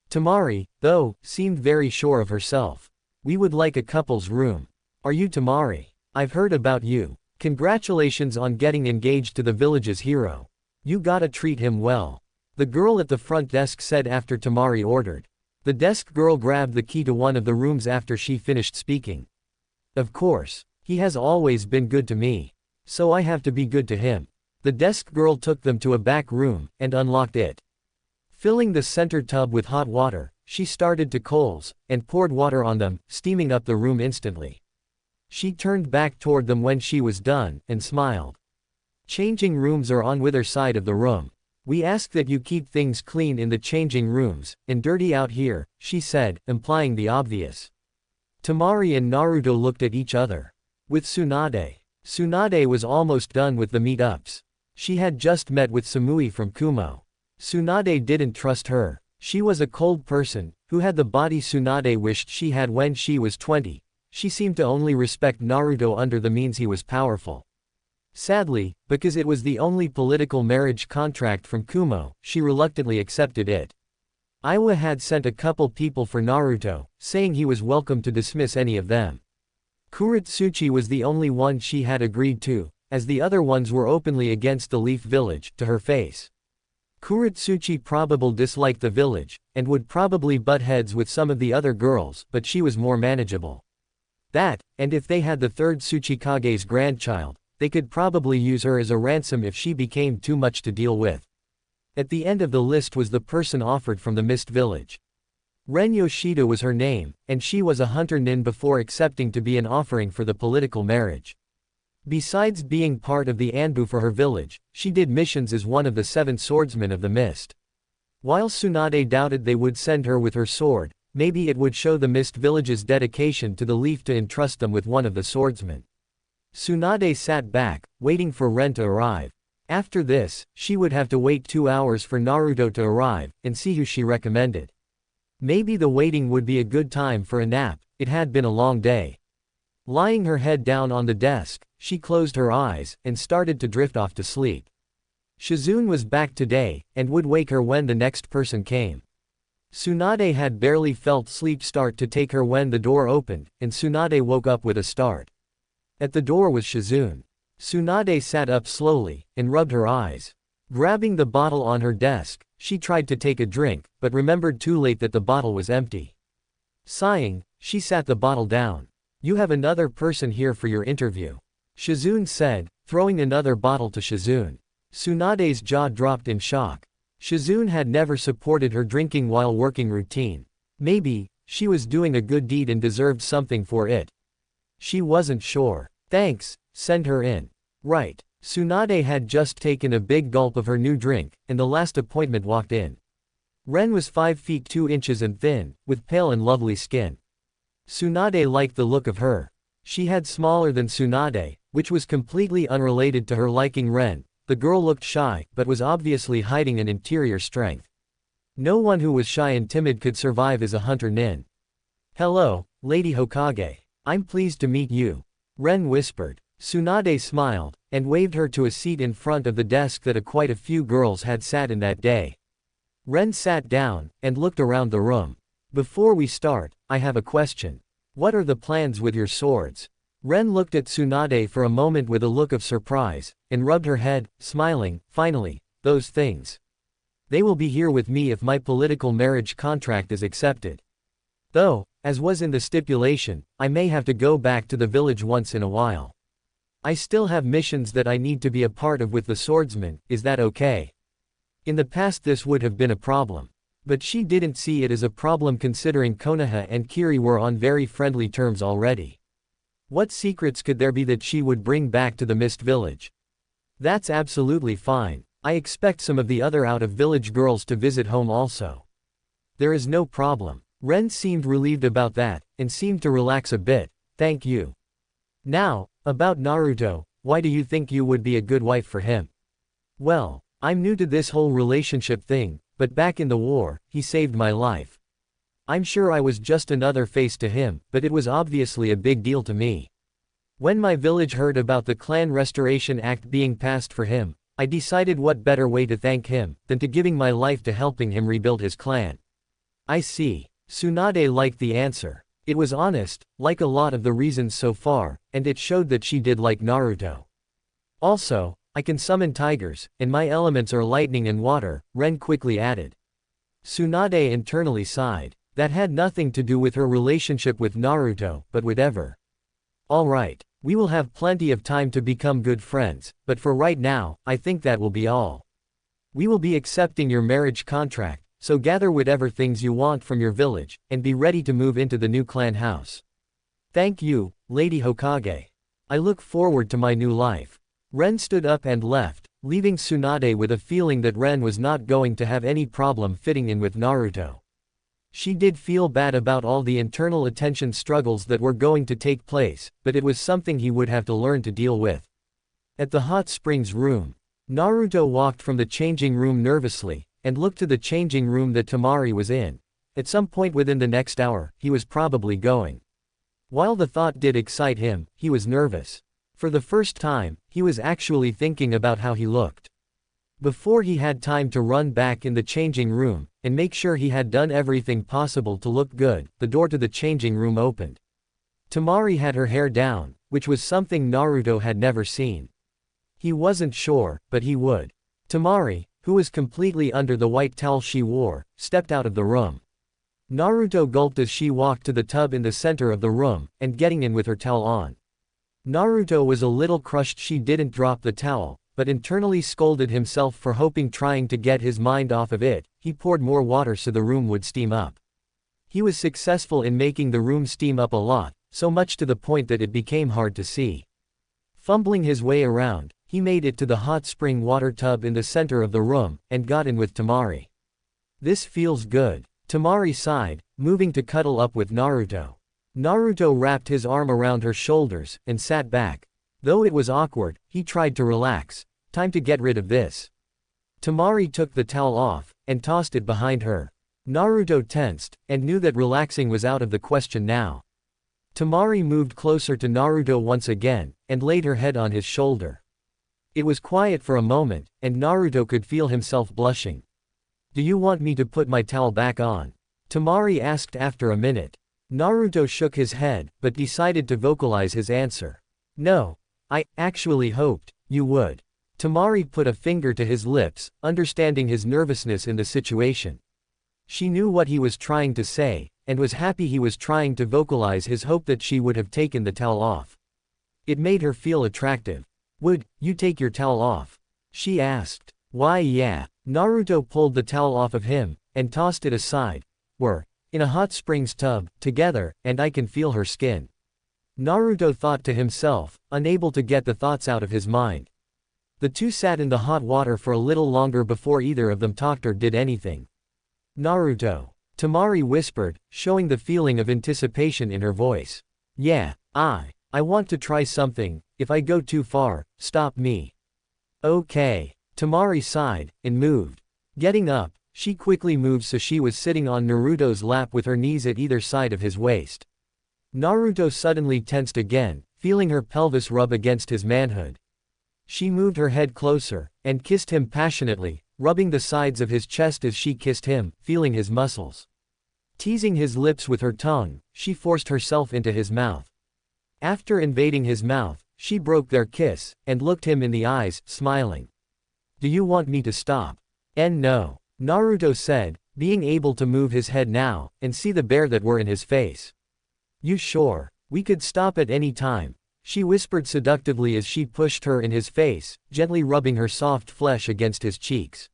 Temari, though, seemed very sure of herself. We would like a couple's room. Are you Temari? I've heard about you. Congratulations on getting engaged to the village's hero. You gotta treat him well. The girl at the front desk said after Temari ordered. The desk girl grabbed the key to one of the rooms after she finished speaking. Of course, he has always been good to me. So I have to be good to him. The desk girl took them to a back room, and unlocked it. Filling the center tub with hot water, she started to coals, and poured water on them, steaming up the room instantly. She turned back toward them when she was done, and smiled. Changing rooms are on either side of the room. We ask that you keep things clean in the changing rooms, and dirty out here, she said, implying the obvious. Temari and Naruto looked at each other. With Tsunade. Tsunade was almost done with the meetups. She had just met with Samui from Kumo. Tsunade didn't trust her. She was a cold person, who had the body Tsunade wished she had when she was 20. She seemed to only respect Naruto under the means he was powerful. Sadly, because it was the only political marriage contract from Kumo, she reluctantly accepted it. Iwa had sent a couple people for Naruto, saying he was welcome to dismiss any of them. Kuretsuchi was the only one she had agreed to, as the other ones were openly against the Leaf Village, to her face. Kuretsuchi probably disliked the village, and would probably butt heads with some of the other girls, but she was more manageable. That, and if they had the third Tsuchikage's grandchild, they could probably use her as a ransom if she became too much to deal with. At the end of the list was the person offered from the Mist Village. Ren Yoshida was her name, and she was a hunter nin before accepting to be an offering for the political marriage. Besides being part of the Anbu for her village, she did missions as one of the 7 swordsmen of the Mist. While Tsunade doubted they would send her with her sword, maybe it would show the Mist Village's dedication to the Leaf to entrust them with one of the swordsmen. Tsunade sat back, waiting for Ren to arrive. After this, she would have to wait 2 hours for Naruto to arrive, and see who she recommended. Maybe the waiting would be a good time for a nap, it had been a long day. Lying her head down on the desk, she closed her eyes, and started to drift off to sleep. Shizune was back today, and would wake her when the next person came. Tsunade had barely felt sleep start to take her when the door opened, and Tsunade woke up with a start. At the door was Shizune. Tsunade sat up slowly, and rubbed her eyes. Grabbing the bottle on her desk, she tried to take a drink, but remembered too late that the bottle was empty. Sighing, she sat the bottle down. You have another person here for your interview. Shizune said, throwing another bottle to Shizune. Tsunade's jaw dropped in shock. Shizune had never supported her drinking while working routine. Maybe, she was doing a good deed and deserved something for it. She wasn't sure. Thanks, send her in. Right. Tsunade had just taken a big gulp of her new drink, and the last appointment walked in. Ren was 5 feet 2 inches and thin, with pale and lovely skin. Tsunade liked the look of her. She had smaller than Tsunade, which was completely unrelated to her liking Ren. The girl looked shy, but was obviously hiding an interior strength. No one who was shy and timid could survive as a hunter nin. Hello, Lady Hokage. I'm pleased to meet you. Ren whispered. Tsunade smiled, and waved her to a seat in front of the desk that quite a few girls had sat in that day. Ren sat down, and looked around the room. Before we start, I have a question. What are the plans with your swords? Ren looked at Tsunade for a moment with a look of surprise, and rubbed her head, smiling. Finally, those things. They will be here with me if my political marriage contract is accepted. Though, as was in the stipulation, I may have to go back to the village once in a while. I still have missions that I need to be a part of with the swordsman. Is that okay? In the past this would have been a problem. But she didn't see it as a problem considering Konoha and Kiri were on very friendly terms already. What secrets could there be that she would bring back to the Mist Village? That's absolutely fine. I expect some of the other out-of-village girls to visit home also. There is no problem. Ren seemed relieved about that, and seemed to relax a bit. Thank you. Now, about Naruto, why do you think you would be a good wife for him? Well, I'm new to this whole relationship thing, but back in the war, he saved my life. I'm sure I was just another face to him, but it was obviously a big deal to me. When my village heard about the Clan Restoration Act being passed for him, I decided what better way to thank him, than to giving my life to helping him rebuild his clan. I see. Tsunade liked the answer. It was honest, like a lot of the reasons so far, and it showed that she did like Naruto. Also, I can summon tigers, and my elements are lightning and water, Ren quickly added. Tsunade internally sighed. That had nothing to do with her relationship with Naruto, but whatever. Alright, we will have plenty of time to become good friends, but for right now, I think that will be all. We will be accepting your marriage contract, so gather whatever things you want from your village, and be ready to move into the new clan house. Thank you, Lady Hokage. I look forward to my new life. Ren stood up and left, leaving Tsunade with a feeling that Ren was not going to have any problem fitting in with Naruto. She did feel bad about all the internal attention struggles that were going to take place, but it was something he would have to learn to deal with. At the hot springs room, Naruto walked from the changing room nervously, and looked to the changing room that Temari was in. At some point within the next hour, he was probably going. While the thought did excite him, he was nervous. For the first time, he was actually thinking about how he looked. Before he had time to run back in the changing room, and make sure he had done everything possible to look good, the door to the changing room opened. Temari had her hair down, which was something Naruto had never seen. He wasn't sure, but he would. Temari, who was completely under the white towel she wore, stepped out of the room. Naruto gulped as she walked to the tub in the center of the room, and getting in with her towel on. Naruto was a little crushed she didn't drop the towel, but internally scolded himself for trying to get his mind off of it. He poured more water so the room would steam up. He was successful in making the room steam up a lot, so much to the point that it became hard to see. Fumbling his way around, he made it to the hot spring water tub in the center of the room, and got in with Temari. This feels good. Temari sighed, moving to cuddle up with Naruto. Naruto wrapped his arm around her shoulders, and sat back. Though it was awkward, he tried to relax. Time to get rid of this. Temari took the towel off, and tossed it behind her. Naruto tensed, and knew that relaxing was out of the question now. Temari moved closer to Naruto once again, and laid her head on his shoulder. It was quiet for a moment, and Naruto could feel himself blushing. Do you want me to put my towel back on? Temari asked after a minute. Naruto shook his head, but decided to vocalize his answer. No. I actually hoped you would. Temari put a finger to his lips, understanding his nervousness in the situation. She knew what he was trying to say, and was happy he was trying to vocalize his hope that she would have taken the towel off. It made her feel attractive. Would you take your towel off? She asked. Why yeah. Naruto pulled the towel off of him, and tossed it aside. We're in a hot springs tub, together, and I can feel her skin. Naruto thought to himself, unable to get the thoughts out of his mind. The two sat in the hot water for a little longer before either of them talked or did anything. Naruto. Temari whispered, showing the feeling of anticipation in her voice. Yeah, I want to try something, if I go too far, stop me. Okay. Temari sighed, and moved. Getting up, she quickly moved so she was sitting on Naruto's lap with her knees at either side of his waist. Naruto suddenly tensed again, feeling her pelvis rub against his manhood. She moved her head closer, and kissed him passionately, rubbing the sides of his chest as she kissed him, feeling his muscles. Teasing his lips with her tongue, she forced herself into his mouth. After invading his mouth, she broke their kiss, and looked him in the eyes, smiling. Do you want me to stop? No. Naruto said, being able to move his head now, and see the bear that were in his face. You sure? We could stop at any time, she whispered seductively as she pushed her in his face, gently rubbing her soft flesh against his cheeks.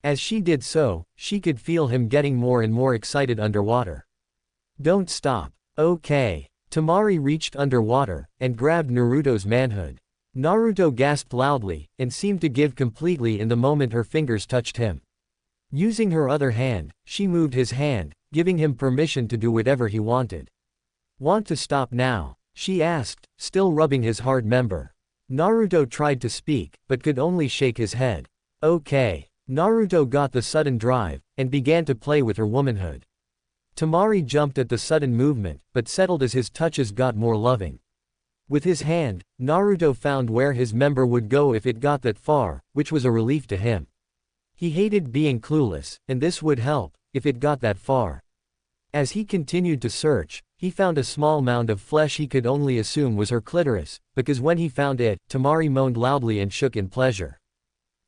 As she did so, she could feel him getting more and more excited underwater. Don't stop. Okay. Temari reached underwater, and grabbed Naruto's manhood. Naruto gasped loudly, and seemed to give completely in the moment her fingers touched him. Using her other hand, she moved his hand, giving him permission to do whatever he wanted. Want to stop now? She asked, still rubbing his hard member. Naruto tried to speak, but could only shake his head. Okay. Naruto got the sudden drive, and began to play with her womanhood. Temari jumped at the sudden movement, but settled as his touches got more loving. With his hand, Naruto found where his member would go if it got that far, which was a relief to him. He hated being clueless, and this would help, if it got that far. As he continued to search, he found a small mound of flesh he could only assume was her clitoris, because when he found it, Temari moaned loudly and shook in pleasure.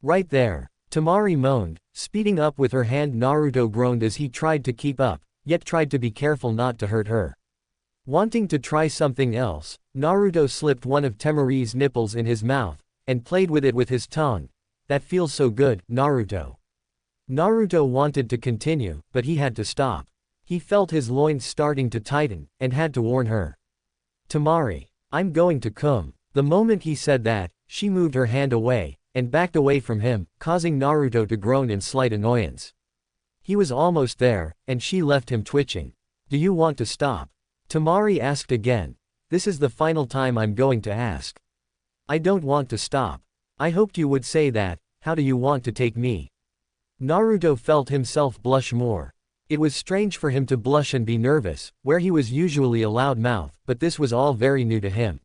Right there. Temari moaned, speeding up with her hand. Naruto groaned as he tried to keep up, yet tried to be careful not to hurt her. Wanting to try something else, Naruto slipped one of Temari's nipples in his mouth, and played with it with his tongue. That feels so good, Naruto. Naruto wanted to continue, but he had to stop. He felt his loins starting to tighten, and had to warn her. Temari, I'm going to come. The moment he said that, she moved her hand away, and backed away from him, causing Naruto to groan in slight annoyance. He was almost there, and she left him twitching. Do you want to stop? Temari asked again. This is the final time I'm going to ask. I don't want to stop. I hoped you would say that. How do you want to take me? Naruto felt himself blush more. It was strange for him to blush and be nervous, where he was usually a loud mouth, but this was all very new to him.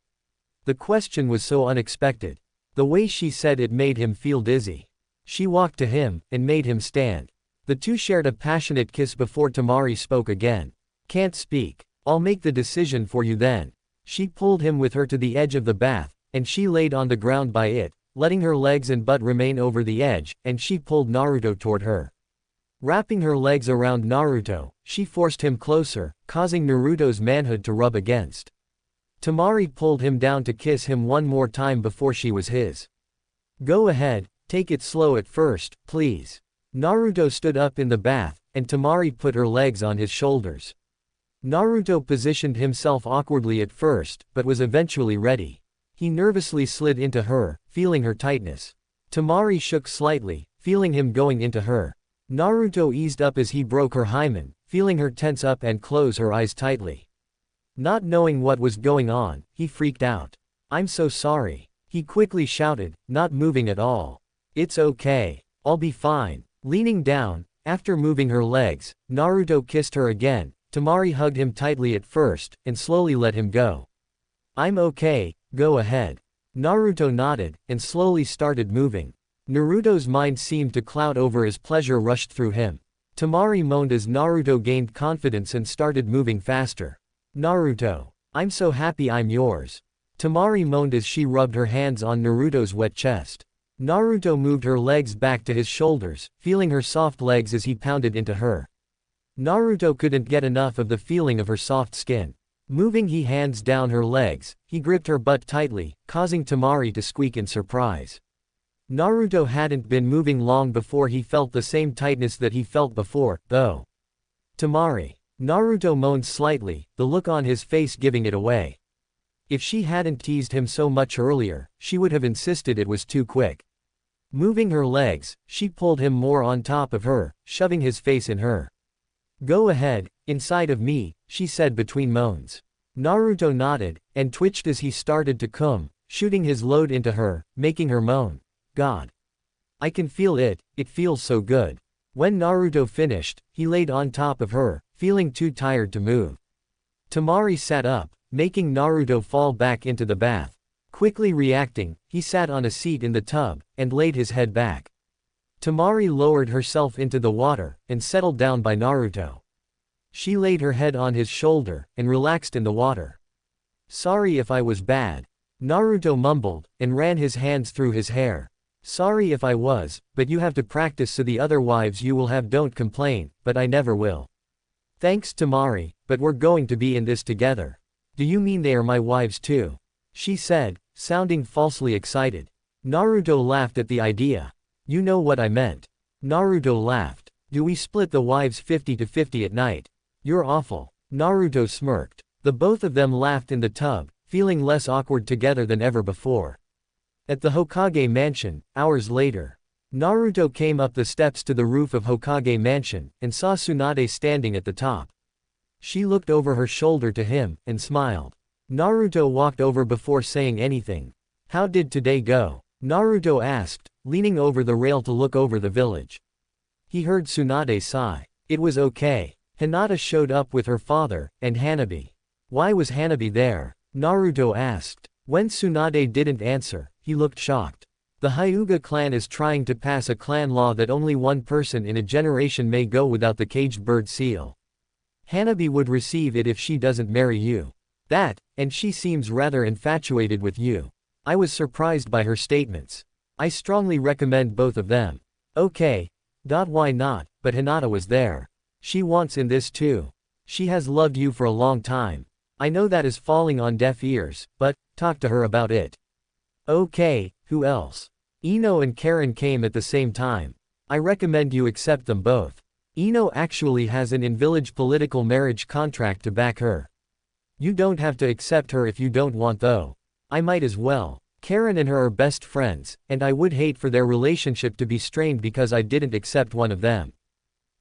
The question was so unexpected. The way she said it made him feel dizzy. She walked to him, and made him stand. The two shared a passionate kiss before Temari spoke again. Can't speak. I'll make the decision for you then. She pulled him with her to the edge of the bath, and she laid on the ground by it, letting her legs and butt remain over the edge, and she pulled Naruto toward her. Wrapping her legs around Naruto, she forced him closer, causing Naruto's manhood to rub against. Temari pulled him down to kiss him one more time before she was his. Go ahead, take it slow at first, please. Naruto stood up in the bath, and Temari put her legs on his shoulders. Naruto positioned himself awkwardly at first, but was eventually ready. He nervously slid into her, feeling her tightness. Temari shook slightly, feeling him going into her. Naruto eased up as he broke her hymen, feeling her tense up and close her eyes tightly. Not knowing what was going on, he freaked out. I'm so sorry. He quickly shouted, not moving at all. It's okay. I'll be fine. Leaning down, after moving her legs, Naruto kissed her again. Temari hugged him tightly at first, and slowly let him go. I'm okay, go ahead. Naruto nodded, and slowly started moving. Naruto's mind seemed to cloud over as pleasure rushed through him. Temari moaned as Naruto gained confidence and started moving faster. Naruto, I'm so happy I'm yours. Temari moaned as she rubbed her hands on Naruto's wet chest. Naruto moved her legs back to his shoulders, feeling her soft legs as he pounded into her. Naruto couldn't get enough of the feeling of her soft skin. Moving his hands down her legs, he gripped her butt tightly, causing Temari to squeak in surprise. Naruto hadn't been moving long before he felt the same tightness that he felt before, though. Temari. Naruto moaned slightly, the look on his face giving it away. If she hadn't teased him so much earlier, she would have insisted it was too quick. Moving her legs, she pulled him more on top of her, shoving his face in her. Go ahead, inside of me, she said between moans. Naruto nodded, and twitched as he started to come, shooting his load into her, making her moan. God. I can feel it, it feels so good. When Naruto finished, he laid on top of her, feeling too tired to move. Temari sat up, making Naruto fall back into the bath. Quickly reacting, he sat on a seat in the tub, and laid his head back. Temari lowered herself into the water, and settled down by Naruto. She laid her head on his shoulder, and relaxed in the water. Sorry if I was bad. Naruto mumbled, and ran his hands through his hair. Sorry if I was, but you have to practice so the other wives you will have don't complain, but I never will. Thanks Temari, but we're going to be in this together. Do you mean they are my wives too? She said, sounding falsely excited. Naruto laughed at the idea. You know what I meant. Naruto laughed. Do we split the wives 50-50 at night? You're awful. Naruto smirked. The both of them laughed in the tub, feeling less awkward together than ever before. At the Hokage mansion, hours later, Naruto came up the steps to the roof of Hokage mansion, and saw Tsunade standing at the top. She looked over her shoulder to him, and smiled. Naruto walked over before saying anything. How did today go? Naruto asked, leaning over the rail to look over the village. He heard Tsunade sigh. It was okay. Hinata showed up with her father, and Hanabi. Why was Hanabi there? Naruto asked. When Tsunade didn't answer, he looked shocked. The Hyuga clan is trying to pass a clan law that only one person in a generation may go without the caged bird seal. Hanabi would receive it if she doesn't marry you. That, and she seems rather infatuated with you. I was surprised by her statements. I strongly recommend both of them. Okay. Why not, but Hinata was there. She wants in this too. She has loved you for a long time. I know that is falling on deaf ears, but, talk to her about it. Okay, who else? Ino and Karen came at the same time. I recommend you accept them both. Ino actually has an in-village political marriage contract to back her. You don't have to accept her if you don't want though. I might as well. Karen and her are best friends, and I would hate for their relationship to be strained because I didn't accept one of them.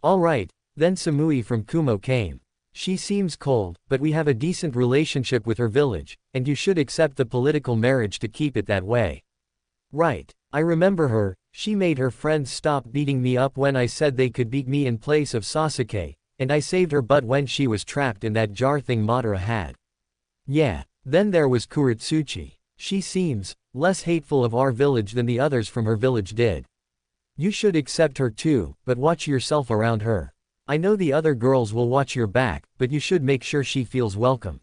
Alright, then Samui from Kumo came. She seems cold, but we have a decent relationship with her village, and you should accept the political marriage to keep it that way. Right. I remember her. She made her friends stop beating me up when I said they could beat me in place of Sasuke, and I saved her butt when she was trapped in that jar thing Madara had. Yeah. Then there was Kuretsuchi. She seems less hateful of our village than the others from her village did. You should accept her too, but watch yourself around her. I know the other girls will watch your back, but you should make sure she feels welcome.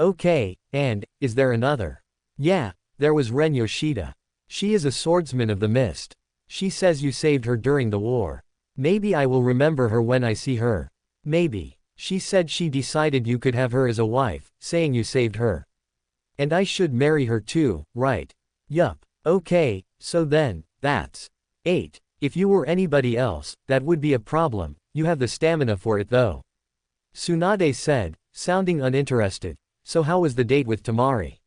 Okay, and, is there another? Yeah, there was Ren Yoshida. She is a swordsman of the mist. She says you saved her during the war. Maybe I will remember her when I see her. Maybe. She said she decided you could have her as a wife, saying you saved her. And I should marry her too, right? Yup. Okay, so then, that's 8. If you were anybody else, that would be a problem. You have the stamina for it though. Tsunade said, sounding uninterested. So how was the date with Temari?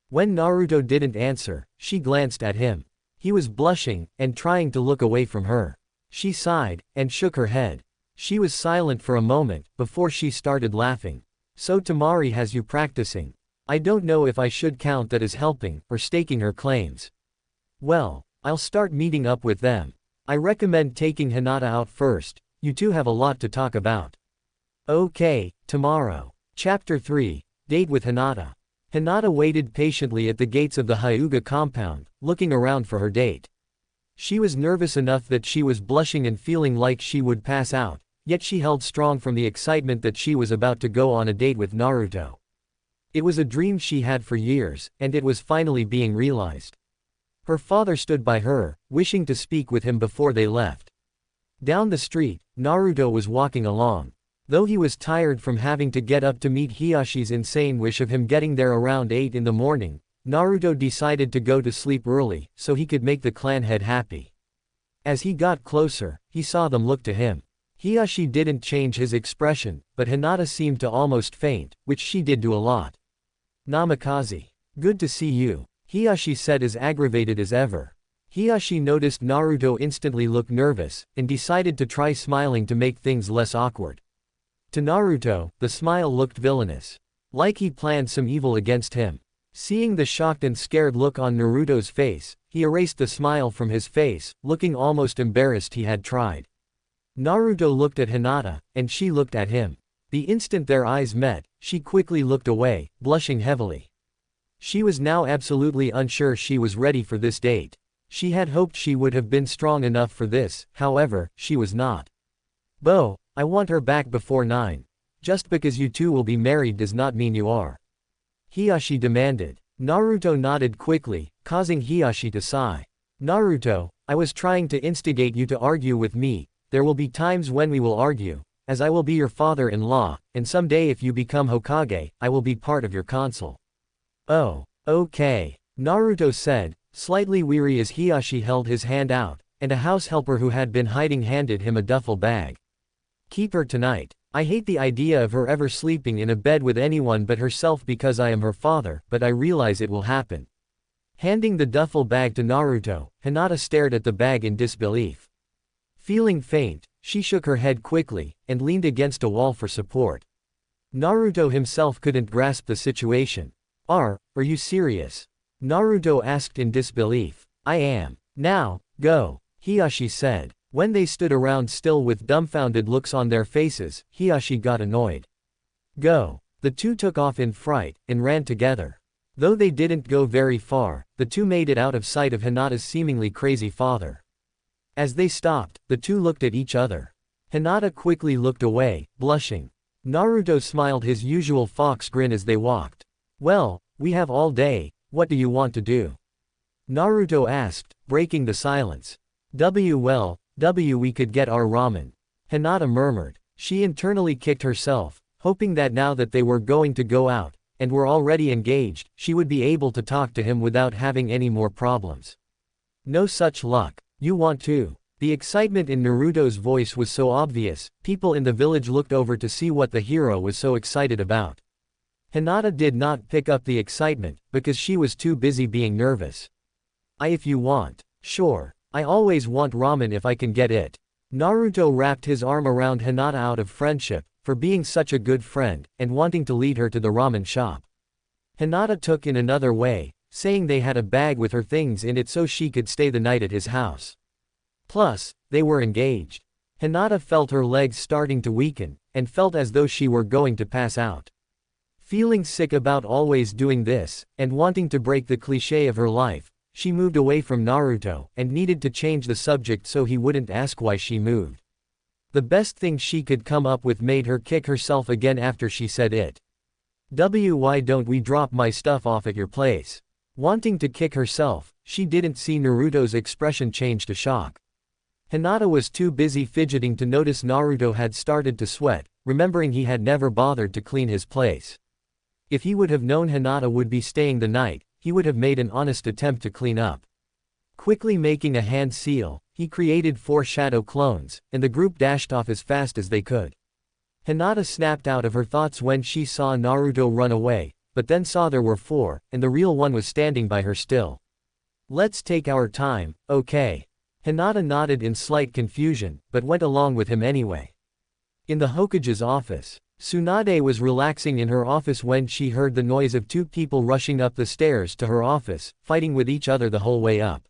When Naruto didn't answer, she glanced at him. He was blushing, and trying to look away from her. She sighed, and shook her head. She was silent for a moment, before she started laughing. So Temari has you practicing. I don't know if I should count that as helping, or staking her claims. Well, I'll start meeting up with them. I recommend taking Hinata out first. You two have a lot to talk about. Okay, tomorrow. Chapter 3, Date with Hinata. Hinata waited patiently at the gates of the Hyuga compound, looking around for her date. She was nervous enough that she was blushing and feeling like she would pass out, yet she held strong from the excitement that she was about to go on a date with Naruto. It was a dream she had for years, and it was finally being realized. Her father stood by her, wishing to speak with him before they left. Down the street, Naruto was walking along. Though he was tired from having to get up to meet Hiyashi's insane wish of him getting there around 8 in the morning, Naruto decided to go to sleep early, so he could make the clan head happy. As he got closer, he saw them look to him. Hiyashi didn't change his expression, but Hinata seemed to almost faint, which she did do a lot. Namikaze. Good to see you, Hiyashi said as aggravated as ever. Hiyashi noticed Naruto instantly look nervous, and decided to try smiling to make things less awkward. To Naruto, the smile looked villainous. Like he planned some evil against him. Seeing the shocked and scared look on Naruto's face, he erased the smile from his face, looking almost embarrassed he had tried. Naruto looked at Hinata, and she looked at him. The instant their eyes met, she quickly looked away, blushing heavily. She was now absolutely unsure she was ready for this date. She had hoped she would have been strong enough for this, however, she was not. "Bo, I want her back before 9. Just because you two will be married does not mean you are," Hiyashi demanded. Naruto nodded quickly, causing Hiyashi to sigh. "Naruto, I was trying to instigate you to argue with me. There will be times when we will argue, as I will be your father-in-law, and someday if you become Hokage, I will be part of your council." "Oh, okay," Naruto said, slightly weary as Hiyashi held his hand out, and a house helper who had been hiding handed him a duffel bag. "Keep her tonight. I hate the idea of her ever sleeping in a bed with anyone but herself because I am her father, but I realize it will happen." Handing the duffel bag to Naruto, Hinata stared at the bag in disbelief. Feeling faint, she shook her head quickly, and leaned against a wall for support. Naruto himself couldn't grasp the situation. Are you serious?" Naruto asked in disbelief. "I am. Now, go," Hiyashi said. When they stood around still with dumbfounded looks on their faces, Hiyashi got annoyed. "Go." The two took off in fright, and ran together. Though they didn't go very far, the two made it out of sight of Hinata's seemingly crazy father. As they stopped, the two looked at each other. Hinata quickly looked away, blushing. Naruto smiled his usual fox grin as they walked. "Well, we have all day, what do you want to do?" Naruto asked, breaking the silence. We could get our ramen," Hinata murmured. She internally kicked herself, hoping that now that they were going to go out, and were already engaged, she would be able to talk to him without having any more problems. "No such luck. You want to?" The excitement in Naruto's voice was so obvious, people in the village looked over to see what the hero was so excited about. Hinata did not pick up the excitement, because she was too busy being nervous. If you want. Sure. I always want ramen if I can get it." Naruto wrapped his arm around Hinata out of friendship, for being such a good friend, and wanting to lead her to the ramen shop. Hinata took in another way, saying they had a bag with her things in it so she could stay the night at his house. Plus, they were engaged. Hinata felt her legs starting to weaken, and felt as though she were going to pass out. Feeling sick about always doing this, and wanting to break the cliché of her life, she moved away from Naruto, and needed to change the subject so he wouldn't ask why she moved. The best thing she could come up with made her kick herself again after she said it. Why don't we drop my stuff off at your place?" Wanting to kick herself, she didn't see Naruto's expression change to shock. Hinata was too busy fidgeting to notice Naruto had started to sweat, remembering he had never bothered to clean his place. If he would have known Hinata would be staying the night, he would have made an honest attempt to clean up. Quickly making a hand seal, he created 4 shadow clones, and the group dashed off as fast as they could. Hinata snapped out of her thoughts when she saw Naruto run away, but then saw there were 4, and the real one was standing by her still. "Let's take our time, okay?" Hinata nodded in slight confusion, but went along with him anyway. In the Hokage's office, Tsunade was relaxing in her office when she heard the noise of 2 people rushing up the stairs to her office, fighting with each other the whole way up.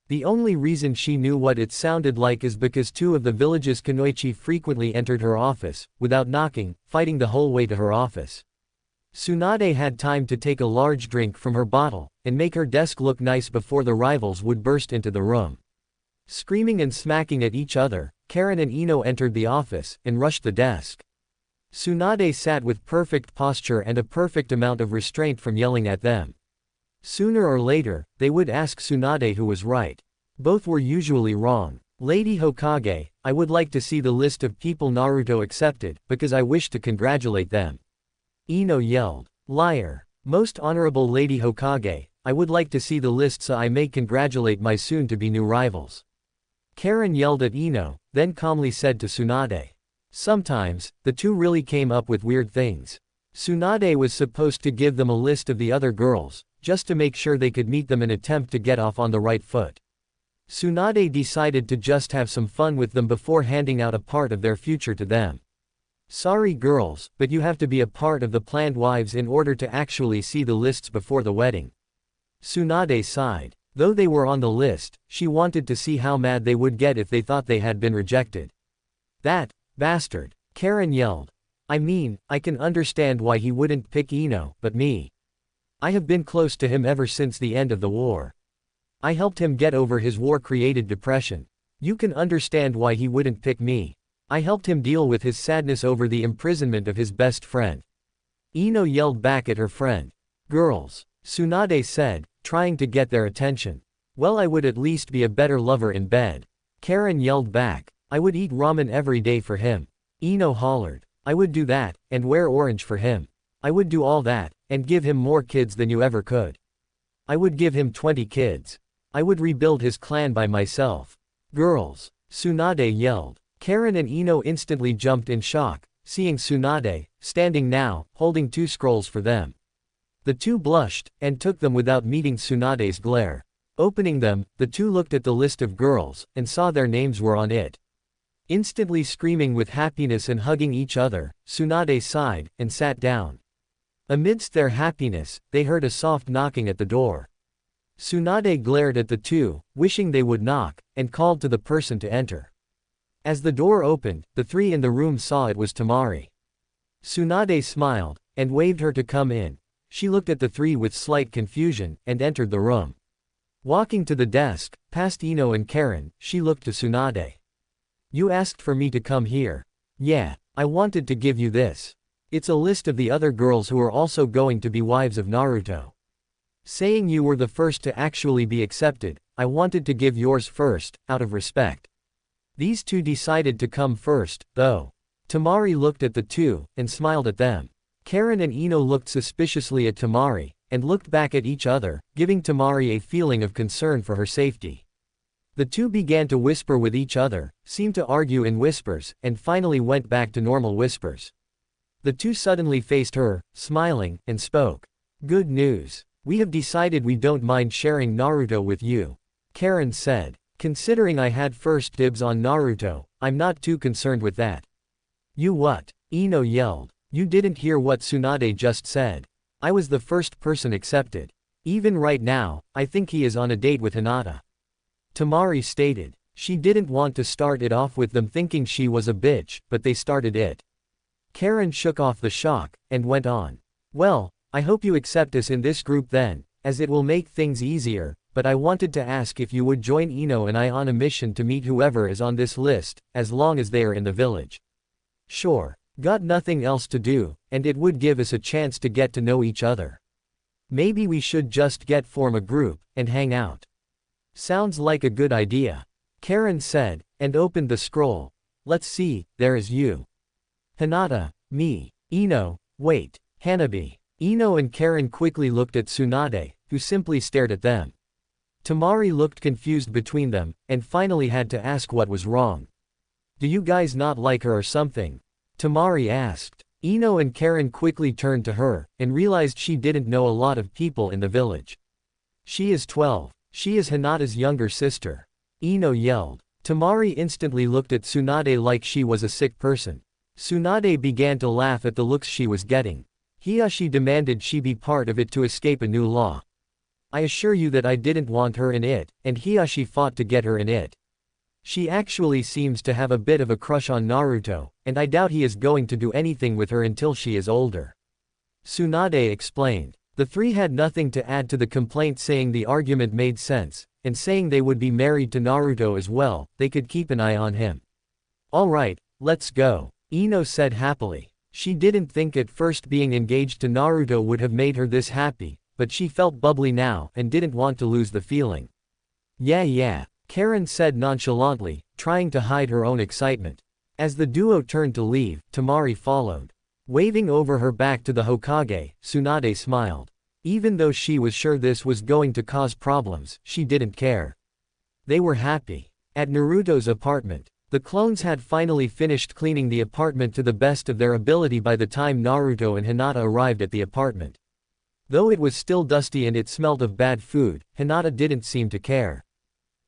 The only reason she knew what it sounded like is because 2 of the village's kunoichi frequently entered her office, without knocking, fighting the whole way to her office. Tsunade had time to take a large drink from her bottle, and make her desk look nice before the rivals would burst into the room. Screaming and smacking at each other, Karen and Ino entered the office, and rushed the desk. Tsunade sat with perfect posture and a perfect amount of restraint from yelling at them. Sooner or later, they would ask Tsunade who was right. Both were usually wrong. "Lady Hokage, I would like to see the list of people Naruto accepted, because I wish to congratulate them." Ino yelled. "Liar. Most honorable Lady Hokage, I would like to see the list so I may congratulate my soon-to-be new rivals." Karen yelled at Ino, then calmly said to Tsunade. Sometimes, the two really came up with weird things. Tsunade was supposed to give them a list of the other girls, just to make sure they could meet them and attempt to get off on the right foot. Tsunade decided to just have some fun with them before handing out a part of their future to them. Sorry girls, but you have to be a part of the planned wives in order to actually see the lists before the wedding. Tsunade sighed. Though they were on the list, she wanted to see how mad they would get if they thought they had been rejected. That bastard! Karen yelled. I mean, I can understand why he wouldn't pick Ino, but me. I have been close to him ever since the end of the war. I helped him get over his war-created depression. You can understand why he wouldn't pick me. I helped him deal with his sadness over the imprisonment of his best friend. Ino yelled back at her friend. Girls, Tsunade said, trying to get their attention. Well, I would at least be a better lover in bed. Karen yelled back. I would eat ramen every day for him. Ino hollered. I would do that, and wear orange for him. I would do all that, and give him more kids than you ever could. I would give him 20 kids. I would rebuild his clan by myself. Girls, Tsunade yelled. Karen and Ino instantly jumped in shock, seeing Tsunade, standing now, holding 2 scrolls for them. The 2 blushed, and took them without meeting Tsunade's glare. Opening them, the 2 looked at the list of girls, and saw their names were on it. Instantly screaming with happiness and hugging each other, Tsunade sighed, and sat down. Amidst their happiness, they heard a soft knocking at the door. Tsunade glared at the 2, wishing they would knock, and called to the person to enter. As the door opened, the 3 in the room saw it was Temari. Tsunade smiled, and waved her to come in. She looked at the 3 with slight confusion, and entered the room. Walking to the desk, past Ino and Karen, she looked to Tsunade. You asked for me to come here. Yeah, I wanted to give you this. It's a list of the other girls who are also going to be wives of Naruto. Saying you were the first to actually be accepted, I wanted to give yours first, out of respect. These 2 decided to come first, though. Temari looked at the 2, and smiled at them. Karen and Ino looked suspiciously at Temari, and looked back at each other, giving Temari a feeling of concern for her safety. The 2 began to whisper with each other, seemed to argue in whispers, and finally went back to normal whispers. The 2 suddenly faced her, smiling, and spoke. Good news. We have decided we don't mind sharing Naruto with you. Karen said. Considering I had first dibs on Naruto, I'm not too concerned with that. You what? Ino yelled. You didn't hear what Tsunade just said. I was the first person accepted. Even right now, I think he is on a date with Hinata. Temari stated. She didn't want to start it off with them thinking she was a bitch, but they started it. Karen shook off the shock, and went on. Well, I hope you accept us in this group then, as it will make things easier, but I wanted to ask if you would join Ino and I on a mission to meet whoever is on this list, as long as they are in the village. Sure. Got nothing else to do, and it would give us a chance to get to know each other. Maybe we should just form a group, and hang out. Sounds like a good idea. Karen said, and opened the scroll. Let's see, there is you. Hinata, me, Ino, wait, Hanabi. Ino and Karen quickly looked at Tsunade, who simply stared at them. Temari looked confused between them, and finally had to ask what was wrong. Do you guys not like her or something? Temari asked. Ino and Karen quickly turned to her, and realized she didn't know a lot of people in the village. She is 12. She is Hinata's younger sister. Ino yelled. Temari instantly looked at Tsunade like she was a sick person. Tsunade began to laugh at the looks she was getting. Hiyashi demanded she be part of it to escape a new law. I assure you that I didn't want her in it, and Hiyashi fought to get her in it. She actually seems to have a bit of a crush on Naruto, and I doubt he is going to do anything with her until she is older. Tsunade explained. The 3 had nothing to add to the complaint, saying the argument made sense, and saying they would be married to Naruto as well, they could keep an eye on him. Alright, let's go. Ino said happily. She didn't think at first being engaged to Naruto would have made her this happy, but she felt bubbly now and didn't want to lose the feeling. Yeah, Karen said nonchalantly, trying to hide her own excitement. As the duo turned to leave, Temari followed. Waving over her back to the Hokage, Tsunade smiled. Even though she was sure this was going to cause problems, she didn't care. They were happy. At Naruto's apartment, the clones had finally finished cleaning the apartment to the best of their ability by the time Naruto and Hinata arrived at the apartment. Though it was still dusty and it smelled of bad food, Hinata didn't seem to care.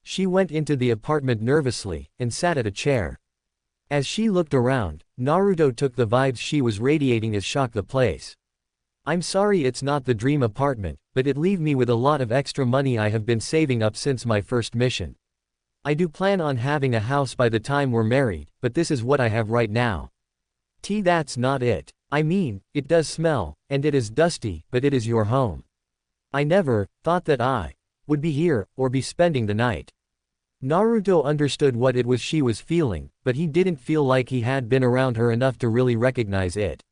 She went into the apartment nervously, and sat at a chair. As she looked around, Naruto took the vibes she was radiating as shock the place. I'm sorry it's not the dream apartment, but it leave me with a lot of extra money I have been saving up since my first mission. I do plan on having a house by the time we're married, but this is what I have right now. That's not it. I mean, it does smell, and it is dusty, but it is your home. I never thought that I would be here, or be spending the night. Naruto understood what it was she was feeling, but he didn't feel like he had been around her enough to really recognize it.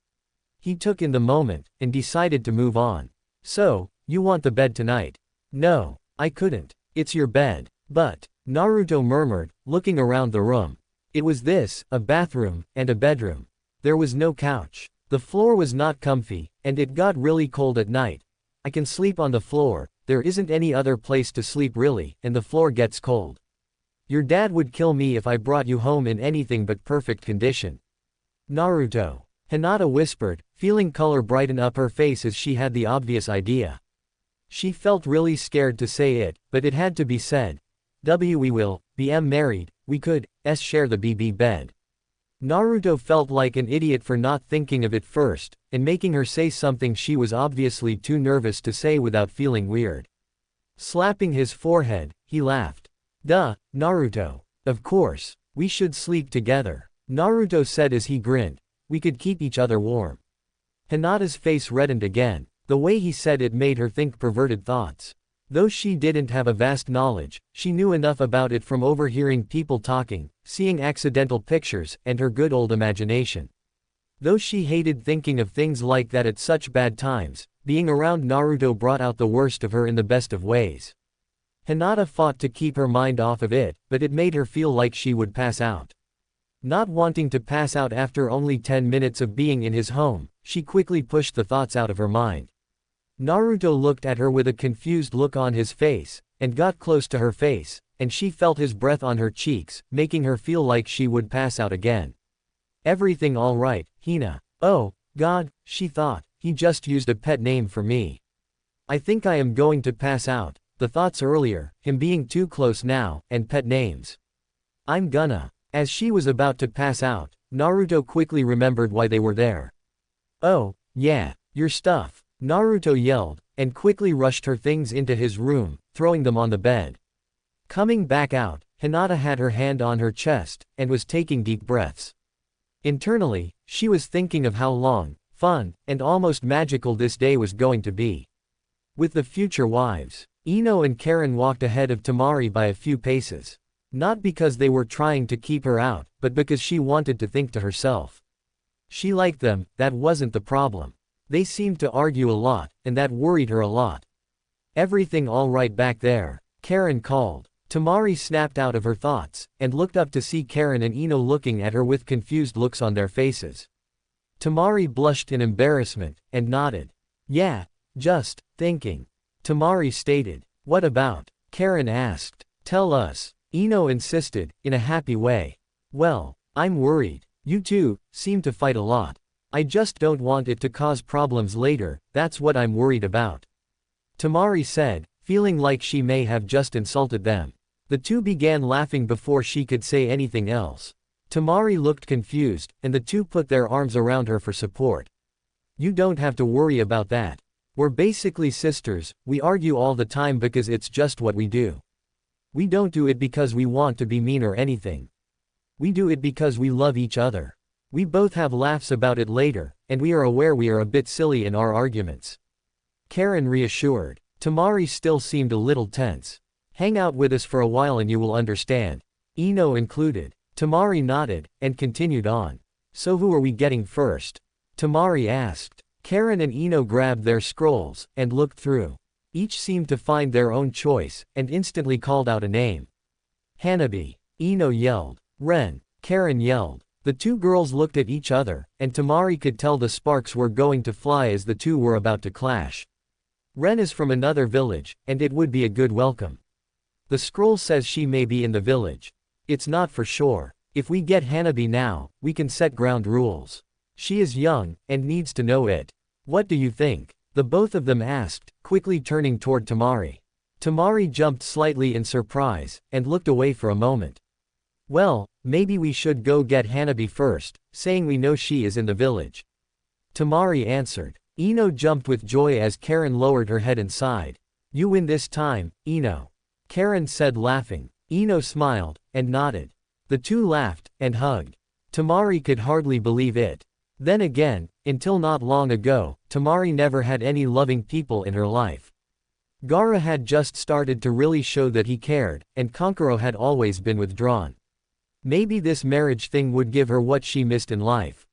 He took in the moment, and decided to move on. So, you want the bed tonight? No, I couldn't. It's your bed. But, Naruto murmured, looking around the room. It was this, a bathroom, and a bedroom. There was no couch. The floor was not comfy, and it got really cold at night. I can sleep on the floor, there isn't any other place to sleep really, and the floor gets cold. Your dad would kill me if I brought you home in anything but perfect condition. Naruto. Hinata whispered, feeling color brighten up her face as she had the obvious idea. She felt really scared to say it, but it had to be said. We will, married, we could, share the BB bed. Naruto felt like an idiot for not thinking of it first, and making her say something she was obviously too nervous to say without feeling weird. Slapping his forehead, he laughed. Duh, Naruto. Of course, we should sleep together, Naruto said as he grinned. We could keep each other warm. Hinata's face reddened again. The way he said it made her think perverted thoughts. Though she didn't have a vast knowledge, she knew enough about it from overhearing people talking, seeing accidental pictures, and her good old imagination. Though she hated thinking of things like that at such bad times, being around Naruto brought out the worst of her in the best of ways. Hinata fought to keep her mind off of it, but it made her feel like she would pass out. Not wanting to pass out after only 10 minutes of being in his home, she quickly pushed the thoughts out of her mind. Naruto looked at her with a confused look on his face, and got close to her face, and she felt his breath on her cheeks, making her feel like she would pass out again. Everything all right, Hina? Oh, God, she thought, he just used a pet name for me. I think I am going to pass out. The thoughts earlier, him being too close now, and pet names. I'm gonna. As she was about to pass out, Naruto quickly remembered why they were there. Oh, yeah, your stuff, Naruto yelled, and quickly rushed her things into his room, throwing them on the bed. Coming back out, Hinata had her hand on her chest, and was taking deep breaths. Internally, she was thinking of how long, fun, and almost magical this day was going to be. With the future wives, Ino and Karen walked ahead of Temari by a few paces. Not because they were trying to keep her out, but because she wanted to think to herself. She liked them, that wasn't the problem. They seemed to argue a lot, and that worried her a lot. Everything all right back there? Karen called. Temari snapped out of her thoughts, and looked up to see Karen and Ino looking at her with confused looks on their faces. Temari blushed in embarrassment, and nodded. Yeah, just thinking. Temari stated. What about? Karen asked. Tell us. Ino insisted, in a happy way. Well, I'm worried. You two seem to fight a lot. I just don't want it to cause problems later, that's what I'm worried about. Temari said, feeling like she may have just insulted them. The two began laughing before she could say anything else. Temari looked confused, and the two put their arms around her for support. You don't have to worry about that. We're basically sisters, we argue all the time because it's just what we do. We don't do it because we want to be mean or anything. We do it because we love each other. We both have laughs about it later, and we are aware we are a bit silly in our arguments. Karen reassured. Temari still seemed a little tense. Hang out with us for a while and you will understand. Ino included. Temari nodded, and continued on. So who are we getting first? Temari asked. Karen and Ino grabbed their scrolls, and looked through. Each seemed to find their own choice, and instantly called out a name. Hanabi. Ino yelled. Ren. Karen yelled. The two girls looked at each other, and Temari could tell the sparks were going to fly as the two were about to clash. Ren is from another village, and it would be a good welcome. The scroll says she may be in the village. It's not for sure. If we get Hanabi now, we can set ground rules. She is young, and needs to know it. What do you think? The both of them asked, quickly turning toward Temari. Temari jumped slightly in surprise, and looked away for a moment. Well, Maybe we should go get Hanabi first, saying we know she is in the village. Tamari answered. Ino jumped with joy as Karen lowered her head and sighed. You win this time, Ino. Karen said laughing. Ino smiled, and nodded. The two laughed, and hugged. Tamari could hardly believe it. Then again, until not long ago, Tamari never had any loving people in her life. Gaara had just started to really show that he cared, and Kankuro had always been withdrawn. Maybe this marriage thing would give her what she missed in life.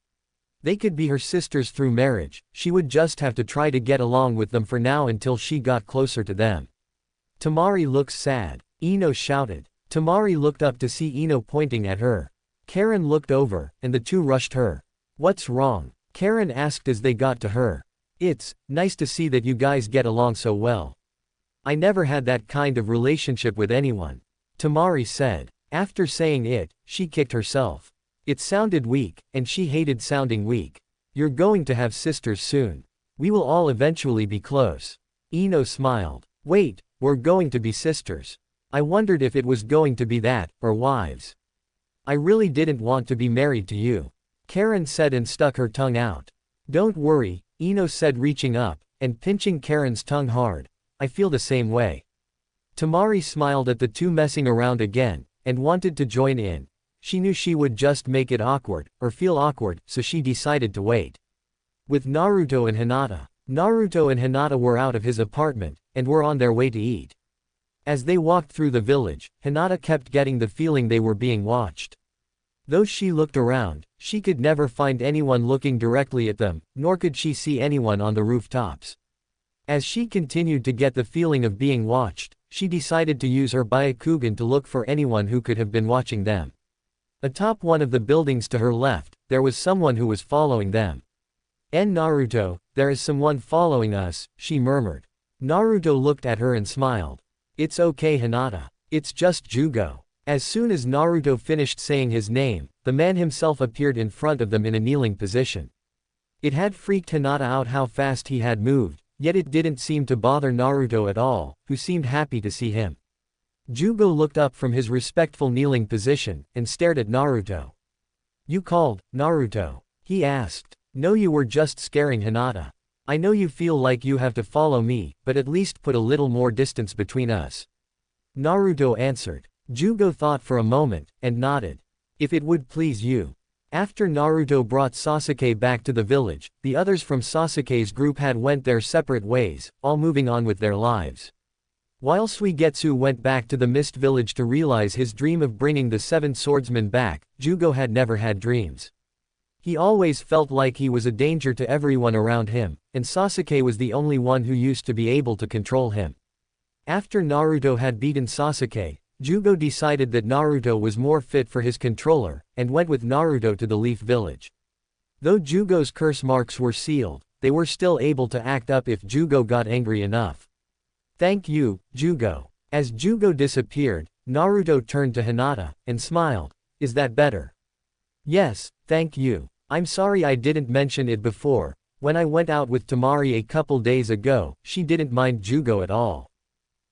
They could be her sisters through marriage, she would just have to try to get along with them for now until she got closer to them. Tamari looks sad, Ino shouted. Tamari looked up to see Ino pointing at her. Karen looked over, and the two rushed her. What's wrong? Karen asked as they got to her. It's nice to see that you guys get along so well. I never had that kind of relationship with anyone. Tamari said. After saying it, she kicked herself. It sounded weak, and she hated sounding weak. You're going to have sisters soon. We will all eventually be close. Ino smiled. Wait, we're going to be sisters. I wondered if it was going to be that, or wives. I really didn't want to be married to you. Karen said and stuck her tongue out. Don't worry, Ino said reaching up, and pinching Karen's tongue hard. I feel the same way. Tamari smiled at the two messing around again, and wanted to join in. She knew she would just make it awkward, or feel awkward, so she decided to wait. With Naruto and Hinata. Naruto and Hinata were out of his apartment, and were on their way to eat. As they walked through the village, Hinata kept getting the feeling they were being watched. Though she looked around, she could never find anyone looking directly at them, nor could she see anyone on the rooftops. As she continued to get the feeling of being watched, she decided to use her Byakugan to look for anyone who could have been watching them. Atop one of the buildings to her left, there was someone who was following them. Naruto, there is someone following us, she murmured. Naruto looked at her and smiled. It's okay Hinata. It's just Jugo. As soon as Naruto finished saying his name, the man himself appeared in front of them in a kneeling position. It had freaked Hinata out how fast he had moved, yet it didn't seem to bother Naruto at all, who seemed happy to see him. Jugo looked up from his respectful kneeling position, and stared at Naruto. You called, Naruto? He asked. No, you were just scaring Hinata. I know you feel like you have to follow me, but at least put a little more distance between us. Naruto answered. Jugo thought for a moment, and nodded. If it would please you. After Naruto brought Sasuke back to the village, the others from Sasuke's group had went their separate ways, all moving on with their lives. While Suigetsu went back to the Mist Village to realize his dream of bringing the seven swordsmen back, Jugo had never had dreams. He always felt like he was a danger to everyone around him, and Sasuke was the only one who used to be able to control him. After Naruto had beaten Sasuke, Jugo decided that Naruto was more fit for his controller, and went with Naruto to the Leaf Village. Though Jugo's curse marks were sealed, they were still able to act up if Jugo got angry enough. Thank you, Jugo. As Jugo disappeared, Naruto turned to Hinata, and smiled. Is that better? Yes, thank you. I'm sorry I didn't mention it before. When I went out with Tamari a couple days ago, she didn't mind Jugo at all.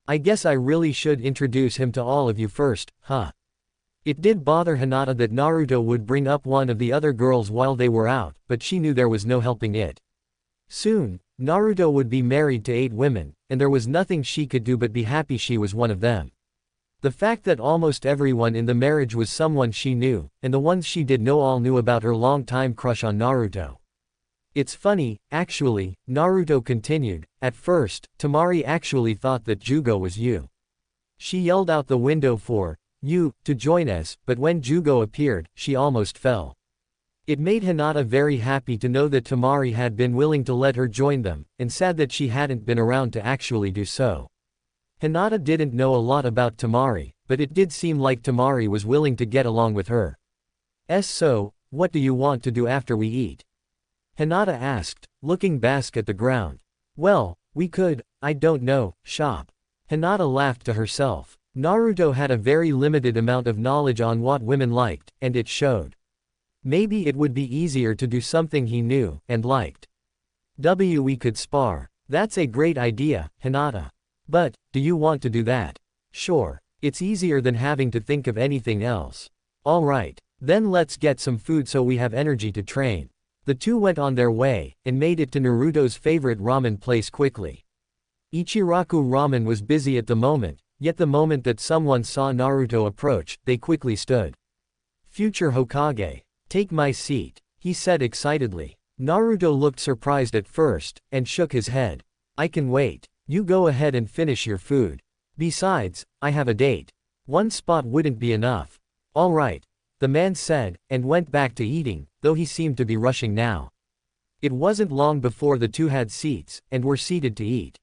I guess I really should introduce him to all of you first, huh? It did bother Hinata that Naruto would bring up one of the other girls while they were out, but she knew there was no helping it. Soon, Naruto would be married to 8 women, and there was nothing she could do but be happy she was one of them. The fact that almost everyone in the marriage was someone she knew, and the ones she did know all knew about her long-time crush on Naruto. It's funny, actually, Naruto continued. At first, Tamari actually thought that Jugo was you. She yelled out the window for you to join us, but when Jugo appeared, she almost fell. It made Hinata very happy to know that Tamari had been willing to let her join them, and sad that she hadn't been around to actually do so. Hinata didn't know a lot about Tamari, but it did seem like Tamari was willing to get along with her. So, what do you want to do after we eat? Hinata asked, looking back at the ground. Well, we could, I don't know, shop. Hinata laughed to herself. Naruto had a very limited amount of knowledge on what women liked, and it showed. Maybe it would be easier to do something he knew and liked. We could spar. That's a great idea, Hinata. But, do you want to do that? Sure. It's easier than having to think of anything else. Alright. Then let's get some food so we have energy to train. The two went on their way, and made it to Naruto's favorite ramen place quickly. Ichiraku Ramen was busy at the moment, yet the moment that someone saw Naruto approach, they quickly stood. Future Hokage. Take my seat, he said excitedly. Naruto looked surprised at first, and shook his head. I can wait. You go ahead and finish your food. Besides, I have a date. One spot wouldn't be enough. Alright, the man said, and went back to eating, though he seemed to be rushing now. It wasn't long before the two had seats, and were seated to eat.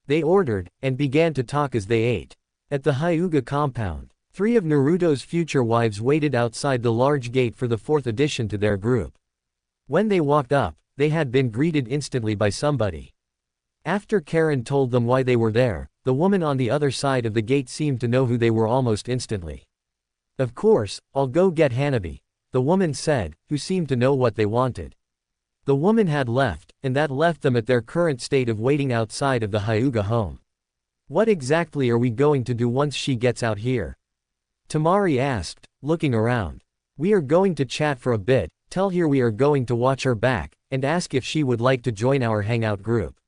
They ordered, and began to talk as they ate. At the Hyuga compound, 3 of Naruto's future wives waited outside the large gate for the 4th addition to their group. When they walked up, they had been greeted instantly by somebody. After Karen told them why they were there, the woman on the other side of the gate seemed to know who they were almost instantly. Of course, I'll go get Hanabi, the woman said, who seemed to know what they wanted. The woman had left, and that left them at their current state of waiting outside of the Hyuga home. What exactly are we going to do once she gets out here? Tamari asked, looking around. We are going to chat for a bit, tell her we are going to watch her back, and ask if she would like to join our hangout group.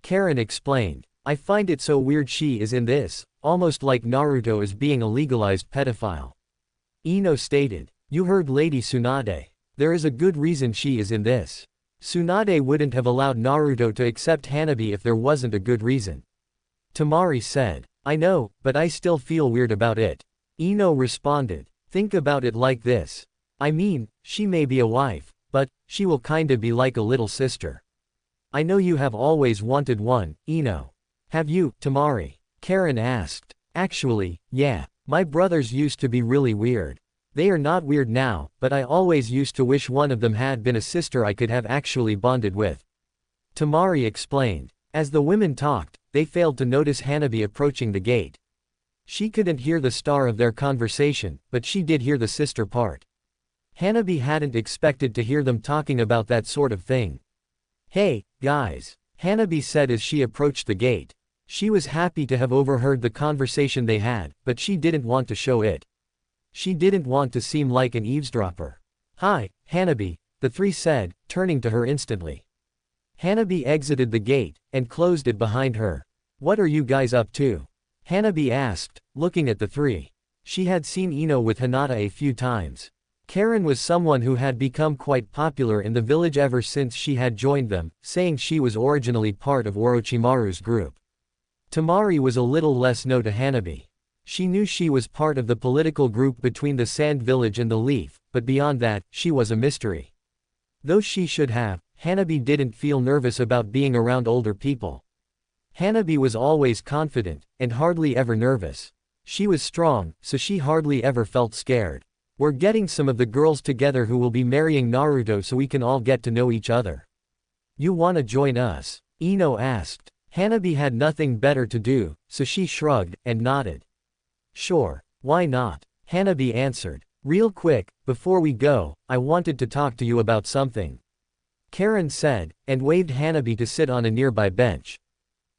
Karen explained. I find it so weird she is in this, almost like Naruto is being a legalized pedophile. Ino stated. You heard Lady Tsunade. There is a good reason she is in this. Tsunade wouldn't have allowed Naruto to accept Hanabi if there wasn't a good reason. Tamari said. I know, but I still feel weird about it. Ino responded. Think about it like this. I mean, she may be a wife, but she will kinda be like a little sister. I know you have always wanted one, Ino. Have you, Tamari? Karen asked. Actually, yeah. My brothers used to be really weird. They are not weird now, but I always used to wish one of them had been a sister I could have actually bonded with. Tamari explained. As the women talked, they failed to notice Hanabi approaching the gate. She couldn't hear the star of their conversation, but she did hear the sister part. Hanabi hadn't expected to hear them talking about that sort of thing. Hey, guys, Hanabi said as she approached the gate. She was happy to have overheard the conversation they had, but she didn't want to show it. She didn't want to seem like an eavesdropper. Hi, Hanabi, the 3 said, turning to her instantly. Hanabi exited the gate, and closed it behind her. What are you guys up to? Hanabi asked, looking at the 3. She had seen Ino with Hinata a few times. Karen was someone who had become quite popular in the village ever since she had joined them, saying she was originally part of Orochimaru's group. Tamari was a little less known to Hanabi. She knew she was part of the political group between the Sand Village and the Leaf, but beyond that, she was a mystery. Though she should have, Hanabi didn't feel nervous about being around older people. Hanabi was always confident, and hardly ever nervous. She was strong, so she hardly ever felt scared. We're getting some of the girls together who will be marrying Naruto so we can all get to know each other. You wanna join us? Ino asked. Hanabi had nothing better to do, so she shrugged, and nodded. Sure, why not? Hanabi answered. Real quick, before we go, I wanted to talk to you about something. Karen said, and waved Hanabi to sit on a nearby bench.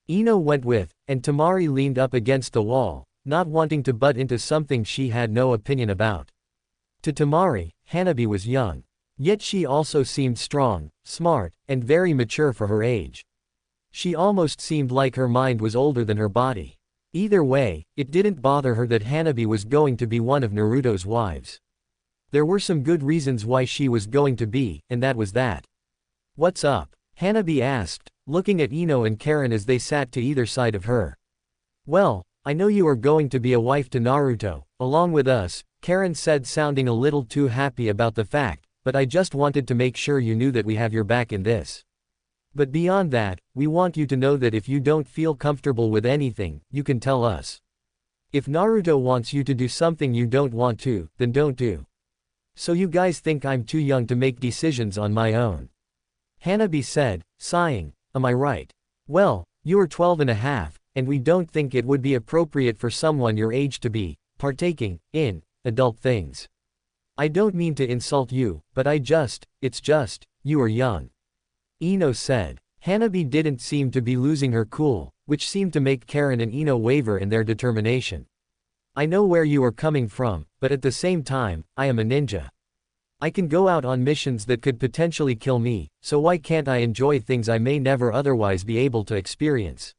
Ino went with, and Tamari leaned up against the wall, not wanting to butt into something she had no opinion about. To Tamari, Hanabi was young. Yet she also seemed strong, smart, and very mature for her age. She almost seemed like her mind was older than her body. Either way, it didn't bother her that Hanabi was going to be one of Naruto's wives. There were some good reasons why she was going to be, and that was that. What's up? Hanabi asked, looking at Ino and Karen as they sat to either side of her. Well, I know you are going to be a wife to Naruto, along with us, Karen said, sounding a little too happy about the fact, but I just wanted to make sure you knew that we have your back in this. But beyond that, we want you to know that if you don't feel comfortable with anything, you can tell us. If Naruto wants you to do something you don't want to, then don't do. So you guys think I'm too young to make decisions on my own? Hanabi said, sighing, am I right? Well, you are 12 and a half, and we don't think it would be appropriate for someone your age to be partaking in adult things. I don't mean to insult you, but it's just, you are young. Ino said. Hanabi didn't seem to be losing her cool, which seemed to make Karen and Ino waver in their determination. I know where you are coming from, but at the same time, I am a ninja. I can go out on missions that could potentially kill me, so why can't I enjoy things I may never otherwise be able to experience?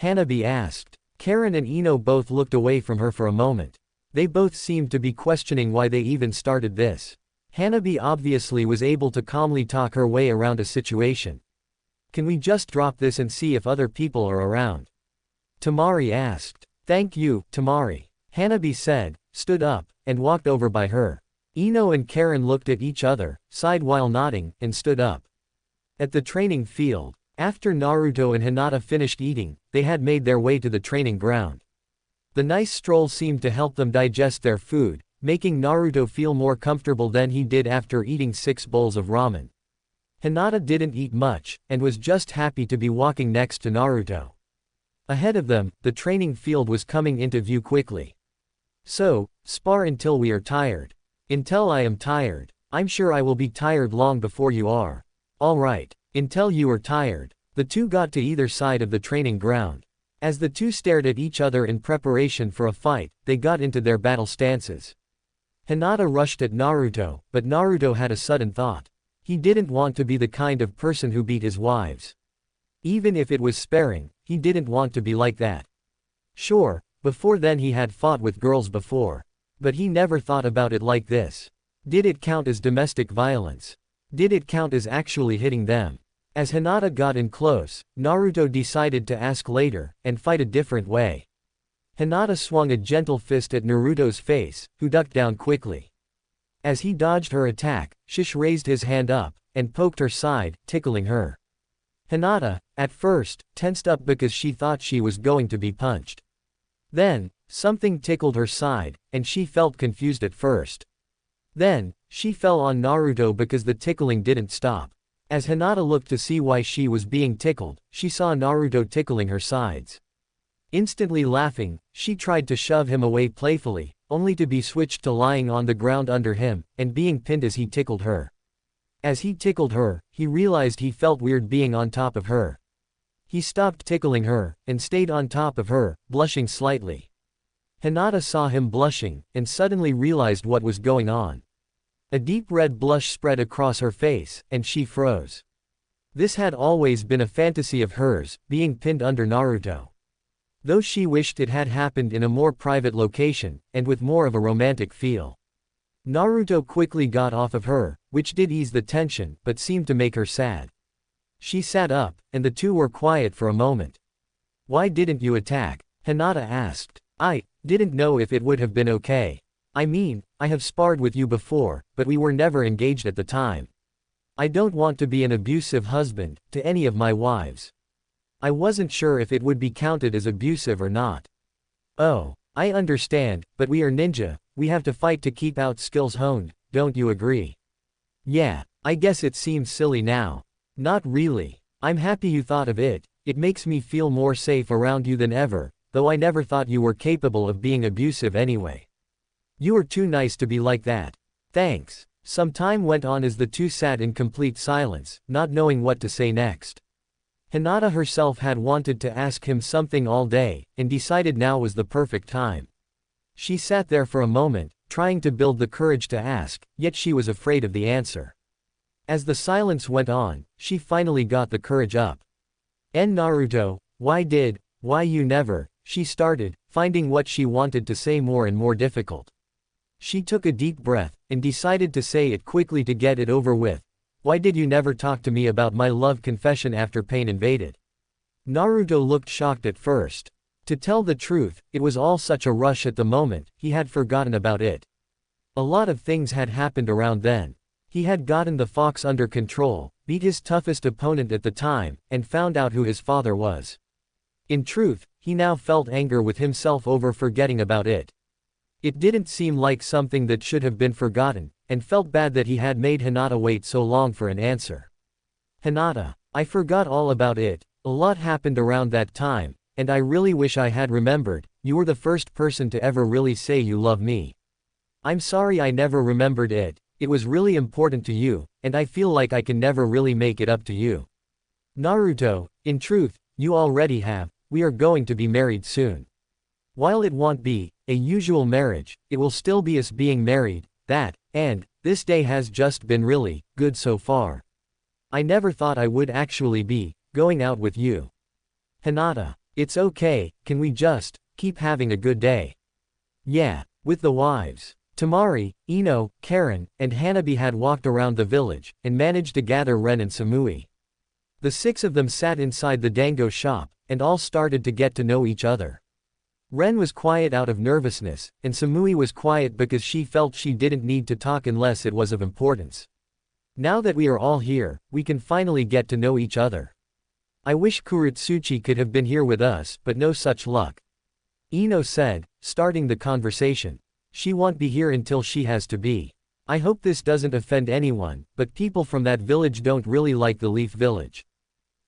Hanabi asked. Karen and Ino both looked away from her for a moment. They both seemed to be questioning why they even started this. Hanabi obviously was able to calmly talk her way around a situation. Can we just drop this and see if other people are around? Tamari asked. Thank you, Tamari. Hanabi said, stood up, and walked over by her. Ino and Karen looked at each other, sighed while nodding, and stood up. At the training field, after Naruto and Hinata finished eating, they had made their way to the training ground. The nice stroll seemed to help them digest their food, making Naruto feel more comfortable than he did after eating 6 bowls of ramen. Hinata didn't eat much, and was just happy to be walking next to Naruto. Ahead of them, the training field was coming into view quickly. So, spar until we are tired. Until I am tired. I'm sure I will be tired long before you are. Alright. Until you are tired. The two got to either side of the training ground. As the two stared at each other in preparation for a fight, they got into their battle stances. Hinata rushed at Naruto, but Naruto had a sudden thought. He didn't want to be the kind of person who beat his wives. Even if it was sparing, he didn't want to be like that. Sure, before then he had fought with girls before. But he never thought about it like this. Did it count as domestic violence? Did it count as actually hitting them? As Hinata got in close, Naruto decided to ask later, and fight a different way. Hinata swung a gentle fist at Naruto's face, who ducked down quickly. As he dodged her attack, Shish raised his hand up, and poked her side, tickling her. Hinata, at first, tensed up because she thought she was going to be punched. Then, something tickled her side, and she felt confused at first. Then, she fell on Naruto because the tickling didn't stop. As Hinata looked to see why she was being tickled, she saw Naruto tickling her sides. Instantly laughing, she tried to shove him away playfully, only to be switched to lying on the ground under him, and being pinned as he tickled her. As he tickled her, he realized he felt weird being on top of her. He stopped tickling her, and stayed on top of her, blushing slightly. Hinata saw him blushing, and suddenly realized what was going on. A deep red blush spread across her face, and she froze. This had always been a fantasy of hers, being pinned under Naruto. Though she wished it had happened in a more private location, and with more of a romantic feel. Naruto quickly got off of her, which did ease the tension, but seemed to make her sad. She sat up, and the two were quiet for a moment. Why didn't you attack? Hinata asked. I didn't know if it would have been okay. I mean, I have sparred with you before, but we were never engaged at the time. I don't want to be an abusive husband to any of my wives. I wasn't sure if it would be counted as abusive or not. Oh, I understand, but we are ninja, we have to fight to keep our skills honed, don't you agree? Yeah, I guess it seems silly now. Not really. I'm happy you thought of it, it makes me feel more safe around you than ever, though I never thought you were capable of being abusive anyway. You are too nice to be like that. Thanks. Some time went on as the two sat in complete silence, not knowing what to say next. Hinata herself had wanted to ask him something all day, and decided now was the perfect time. She sat there for a moment, trying to build the courage to ask, yet she was afraid of the answer. As the silence went on, she finally got the courage up. Naruto, why you never, she started, finding what she wanted to say more and more difficult. She took a deep breath, and decided to say it quickly to get it over with. Why did you never talk to me about my love confession after pain invaded? Naruto looked shocked at first. To tell the truth, it was all such a rush at the moment, he had forgotten about it. A lot of things had happened around then. He had gotten the fox under control, beat his toughest opponent at the time, and found out who his father was. In truth, he now felt anger with himself over forgetting about it. It didn't seem like something that should have been forgotten, and felt bad that he had made Hinata wait so long for an answer. Hinata, I forgot all about it, a lot happened around that time, and I really wish I had remembered, you were the first person to ever really say you love me. I'm sorry I never remembered it, it was really important to you, and I feel like I can never really make it up to you. Naruto, in truth, you already have, we are going to be married soon. While it won't be a usual marriage, it will still be us being married, and this day has just been really good so far. I never thought I would actually be going out with you. Hinata. It's okay, can we just keep having a good day? Yeah. With the wives. Temari, Ino, Karen, and Hanabi had walked around the village, and managed to gather Ren and Samui. The 6 of them sat inside the dango shop, and all started to get to know each other. Ren was quiet out of nervousness, and Samui was quiet because she felt she didn't need to talk unless it was of importance. Now that we are all here, we can finally get to know each other. I wish Kuretsuchi could have been here with us, but no such luck. Ino said, starting the conversation. She won't be here until she has to be. I hope this doesn't offend anyone, but people from that village don't really like the Leaf Village.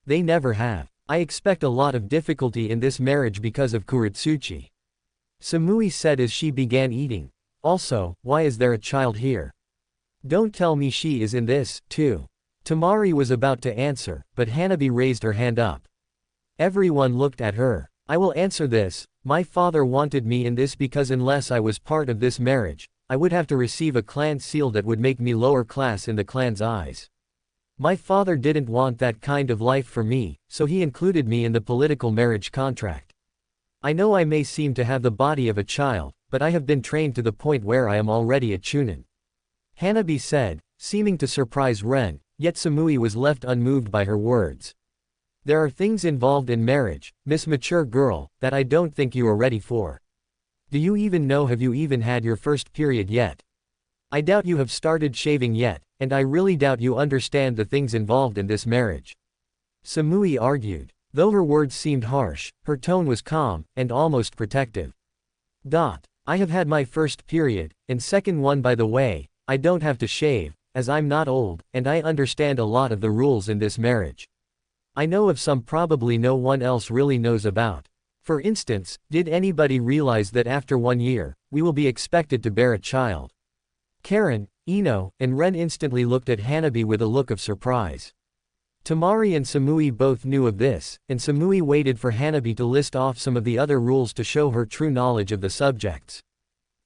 They never have. I expect a lot of difficulty in this marriage because of Kuretsuchi. Samui said as she began eating. Also, why is there a child here? Don't tell me she is in this, too. Temari was about to answer, but Hanabi raised her hand up. Everyone looked at her. I will answer this. My father wanted me in this because unless I was part of this marriage, I would have to receive a clan seal that would make me lower class in the clan's eyes. My father didn't want that kind of life for me, so he included me in the political marriage contract. I know I may seem to have the body of a child, but I have been trained to the point where I am already a chunin. Hanabi said, seeming to surprise Ren, yet Samui was left unmoved by her words. There are things involved in marriage, Miss Mature Girl, that I don't think you are ready for. Do you even know, have you even had your first period yet? I doubt you have started shaving yet, and I really doubt you understand the things involved in this marriage. Samui argued. Though her words seemed harsh, her tone was calm, and almost protective. I have had my first period, and second one by the way, I don't have to shave, as I'm not old, and I understand a lot of the rules in this marriage. I know of some probably no one else really knows about. For instance, did anybody realize that after 1 year, we will be expected to bear a child? Karen, Ino, and Ren instantly looked at Hanabi with a look of surprise. Temari and Samui both knew of this, and Samui waited for Hanabi to list off some of the other rules to show her true knowledge of the subjects.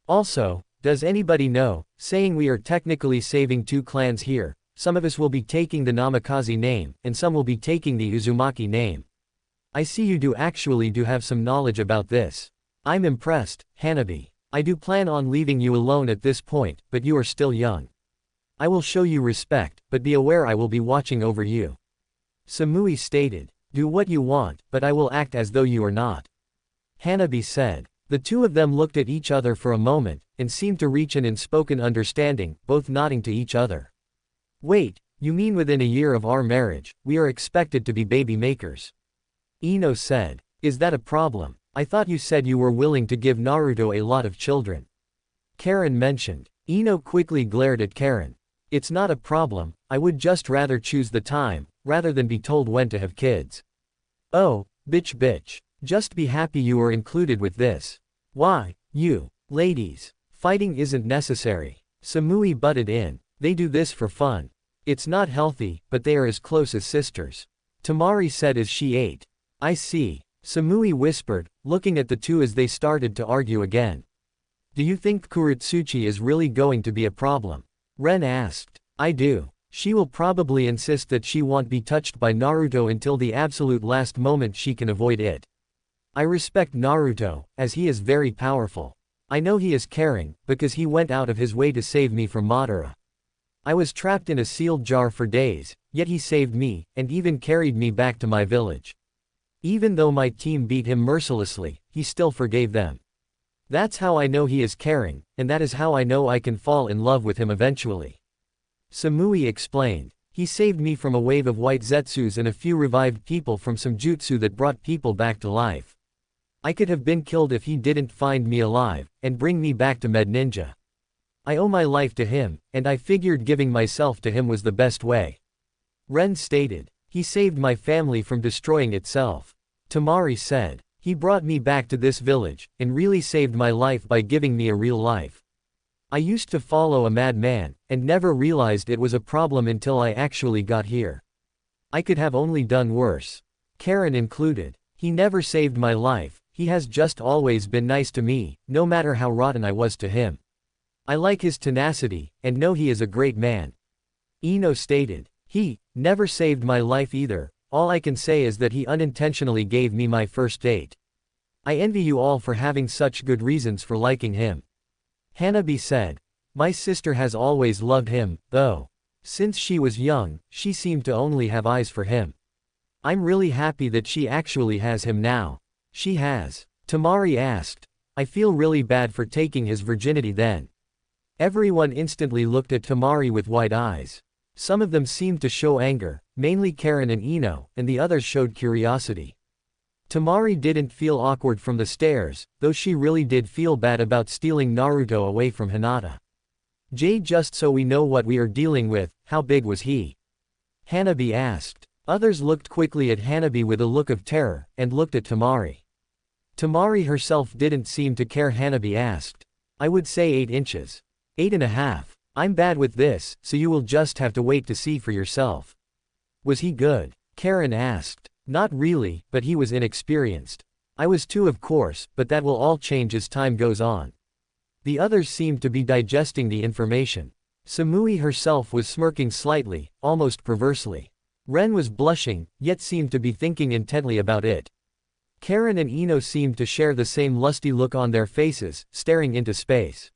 Also, does anybody know, saying we are technically saving 2 clans here, some of us will be taking the Namikaze name, and some will be taking the Uzumaki name. I see you do actually have some knowledge about this. I'm impressed, Hanabi. I do plan on leaving you alone at this point, but you are still young. I will show you respect, but be aware I will be watching over you. Samui stated. Do what you want, but I will act as though you are not. Hanabi said. The 2 of them looked at each other for a moment, and seemed to reach an unspoken understanding, both nodding to each other. Wait, you mean within a year of our marriage, we are expected to be baby makers? Ino said. Is that a problem? I thought you said you were willing to give Naruto a lot of children. Karen mentioned. Ino quickly glared at Karen. It's not a problem, I would just rather choose the time, rather than be told when to have kids. Oh, bitch. Just be happy you were included with this. Why, you, ladies, fighting isn't necessary. Samui butted in. They do this for fun. It's not healthy, but they are as close as sisters. Temari said as she ate. I see. Samui whispered, looking at the 2 as they started to argue again. Do you think Kuretsuchi is really going to be a problem? Ren asked. I do. She will probably insist that she won't be touched by Naruto until the absolute last moment she can avoid it. I respect Naruto, as he is very powerful. I know he is caring, because he went out of his way to save me from Madara. I was trapped in a sealed jar for days, yet he saved me, and even carried me back to my village. Even though my team beat him mercilessly, he still forgave them. That's how I know he is caring, and that is how I know I can fall in love with him eventually. Samui explained. He saved me from a wave of white zetsus and a few revived people from some jutsu that brought people back to life. I could have been killed if he didn't find me alive, and bring me back to Med Ninja. I owe my life to him, and I figured giving myself to him was the best way. Ren stated. He saved my family from destroying itself. Temari said. He brought me back to this village, and really saved my life by giving me a real life. I used to follow a madman, and never realized it was a problem until I actually got here. I could have only done worse. Karen included. He never saved my life, he has just always been nice to me, no matter how rotten I was to him. I like his tenacity, and know he is a great man. Ino stated. He never saved my life either, all I can say is that he unintentionally gave me my first date. I envy you all for having such good reasons for liking him. Hanabi said. My sister has always loved him, though. Since she was young, she seemed to only have eyes for him. I'm really happy that she actually has him now. She has. Tamari asked. I feel really bad for taking his virginity then. Everyone instantly looked at Tamari with wide eyes. Some of them seemed to show anger, mainly Karen and Ino, and the others showed curiosity. Tamari didn't feel awkward from the stares, though she really did feel bad about stealing Naruto away from Hinata. Jay, just so we know what we are dealing with, how big was he? Hanabi asked. Others looked quickly at Hanabi with a look of terror, and looked at Tamari. Tamari herself didn't seem to care. Hanabi asked. I would say 8 inches. 8.5. I'm bad with this, so you will just have to wait to see for yourself. Was he good? Karen asked. Not really, but he was inexperienced. I was too, of course, but that will all change as time goes on. The others seemed to be digesting the information. Samui herself was smirking slightly, almost perversely. Ren was blushing, yet seemed to be thinking intently about it. Karen and Ino seemed to share the same lusty look on their faces, staring into space.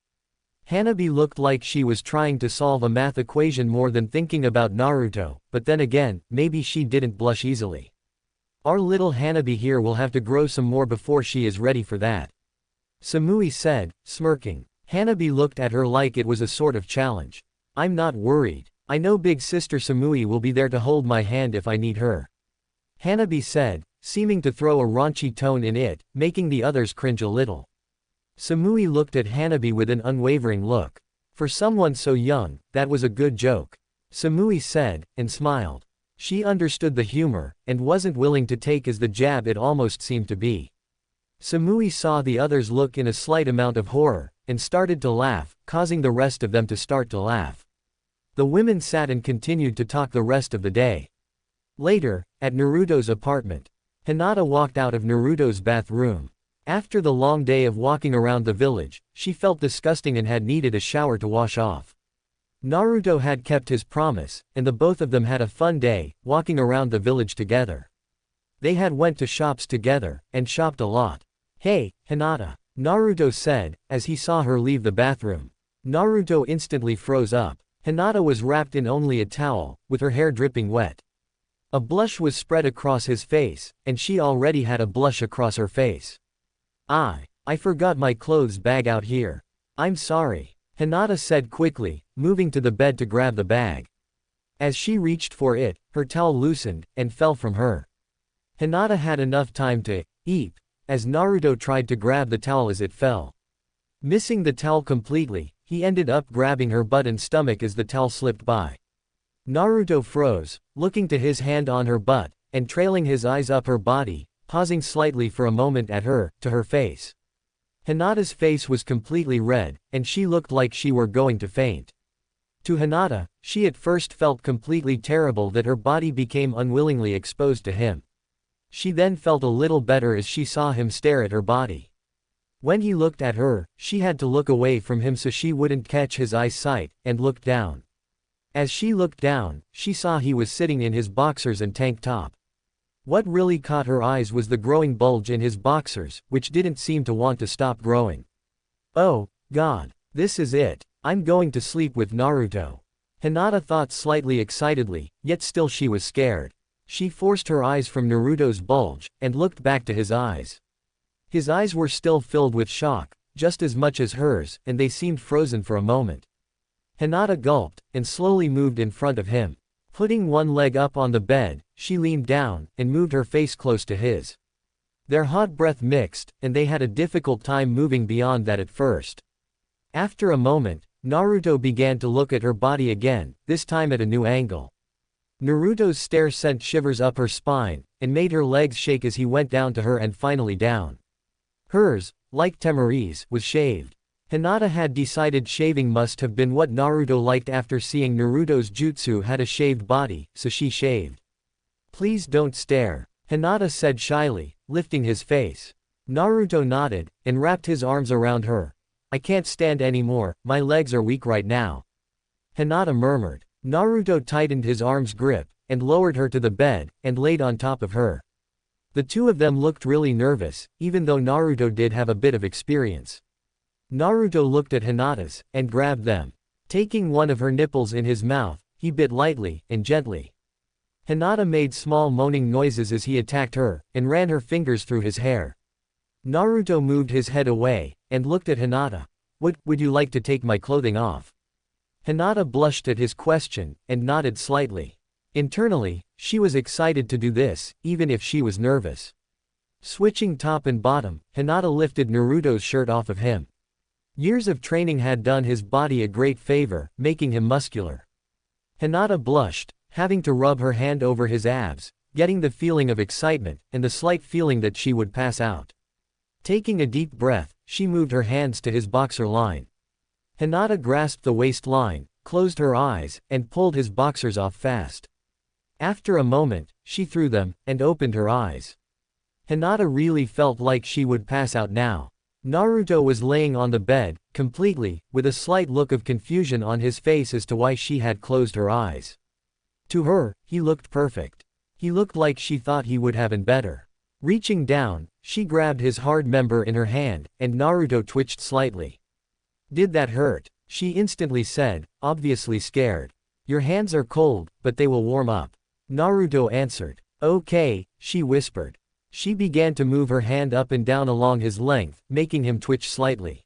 Hanabi looked like she was trying to solve a math equation more than thinking about Naruto, but then again, maybe she didn't blush easily. Our little Hanabi here will have to grow some more before she is ready for that. Samui said, smirking. Hanabi looked at her like it was a sort of challenge. I'm not worried. I know big sister Samui will be there to hold my hand if I need her. Hanabi said, seeming to throw a raunchy tone in it, making the others cringe a little. Samui looked at Hanabi with an unwavering look. For someone so young, that was a good joke. Samui said, and smiled. She understood the humor, and wasn't willing to take as the jab it almost seemed to be. Samui saw the others look in a slight amount of horror, and started to laugh, causing the rest of them to start to laugh. The women sat and continued to talk the rest of the day. Later, at Naruto's apartment, Hinata walked out of Naruto's bathroom. After the long day of walking around the village, she felt disgusting and had needed a shower to wash off. Naruto had kept his promise, and the both of them had a fun day, walking around the village together. They had went to shops together, and shopped a lot. Hey, Hinata, Naruto said, as he saw her leave the bathroom. Naruto instantly froze up. Hinata was wrapped in only a towel, with her hair dripping wet. A blush was spread across his face, and she already had a blush across her face. I forgot my clothes bag out here. I'm sorry, Hinata said quickly, moving to the bed to grab the bag. As she reached for it, her towel loosened, and fell from her. Hinata had enough time to eep, as Naruto tried to grab the towel as it fell. Missing the towel completely, he ended up grabbing her butt and stomach as the towel slipped by. Naruto froze, looking to his hand on her butt, and trailing his eyes up her body, pausing slightly for a moment at her, to her face. Hinata's face was completely red, and she looked like she were going to faint. To Hinata, she at first felt completely terrible that her body became unwillingly exposed to him. She then felt a little better as she saw him stare at her body. When he looked at her, she had to look away from him so she wouldn't catch his eyesight, and looked down. As she looked down, she saw he was sitting in his boxers and tank top. What really caught her eyes was the growing bulge in his boxers, which didn't seem to want to stop growing. Oh, God. This is it. I'm going to sleep with Naruto. Hinata thought slightly excitedly, yet still she was scared. She forced her eyes from Naruto's bulge, and looked back to his eyes. His eyes were still filled with shock, just as much as hers, and they seemed frozen for a moment. Hinata gulped, and slowly moved in front of him. Putting one leg up on the bed, she leaned down, and moved her face close to his. Their hot breath mixed, and they had a difficult time moving beyond that at first. After a moment, Naruto began to look at her body again, this time at a new angle. Naruto's stare sent shivers up her spine, and made her legs shake as he went down to her and finally down. Hers, like Temari's, was shaved. Hinata had decided shaving must have been what Naruto liked after seeing Naruto's jutsu had a shaved body, so she shaved. Please don't stare, Hinata said shyly, lifting his face. Naruto nodded, and wrapped his arms around her. I can't stand anymore, my legs are weak right now. Hinata murmured. Naruto tightened his arm's grip, and lowered her to the bed, and laid on top of her. The two of them looked really nervous, even though Naruto did have a bit of experience. Naruto looked at Hinata's, and grabbed them. Taking one of her nipples in his mouth, he bit lightly, and gently. Hinata made small moaning noises as he attacked her, and ran her fingers through his hair. Naruto moved his head away, and looked at Hinata. Would you like to take my clothing off? Hinata blushed at his question, and nodded slightly. Internally, she was excited to do this, even if she was nervous. Switching top and bottom, Hinata lifted Naruto's shirt off of him. Years of training had done his body a great favor, making him muscular. Hinata blushed, having to rub her hand over his abs, getting the feeling of excitement, and the slight feeling that she would pass out. Taking a deep breath, she moved her hands to his boxer line. Hinata grasped the waistline, closed her eyes, and pulled his boxers off fast. After a moment, she threw them, and opened her eyes. Hinata really felt like she would pass out now. Naruto was laying on the bed, completely, with a slight look of confusion on his face as to why she had closed her eyes. To her, he looked perfect. He looked like she thought he would have been better. Reaching down, she grabbed his hard member in her hand, and Naruto twitched slightly. Did that hurt? She instantly said, obviously scared. Your hands are cold, but they will warm up. Naruto answered. Okay, she whispered. She began to move her hand up and down along his length, making him twitch slightly.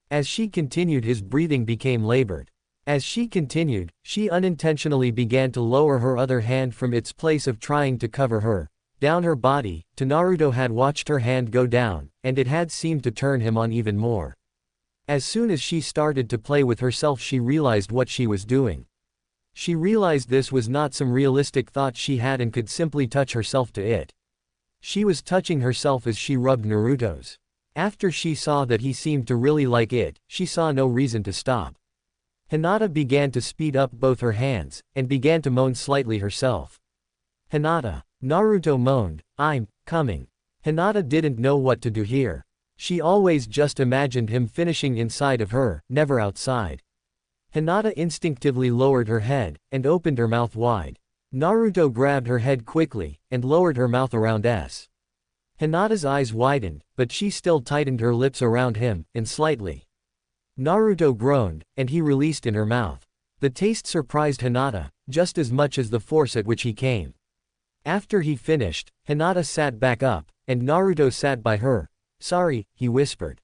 As she continued, his breathing became labored. As she continued, she unintentionally began to lower her other hand from its place of trying to cover her, down her body, to Naruto had watched her hand go down, and it had seemed to turn him on even more. As soon as she started to play with herself, she realized what she was doing. She realized this was not some realistic thought she had and could simply touch herself to it. She was touching herself as she rubbed Naruto's. After she saw that he seemed to really like it, she saw no reason to stop. Hinata began to speed up both her hands, and began to moan slightly herself. Hinata. Naruto moaned, I'm coming. Hinata didn't know what to do here. She always just imagined him finishing inside of her, never outside. Hinata instinctively lowered her head, and opened her mouth wide. Naruto grabbed her head quickly, and lowered her mouth around S. Hinata's eyes widened, but she still tightened her lips around him, and slightly. Naruto groaned, and he released in her mouth. The taste surprised Hinata, just as much as the force at which he came. After he finished, Hinata sat back up, and Naruto sat by her. Sorry, he whispered.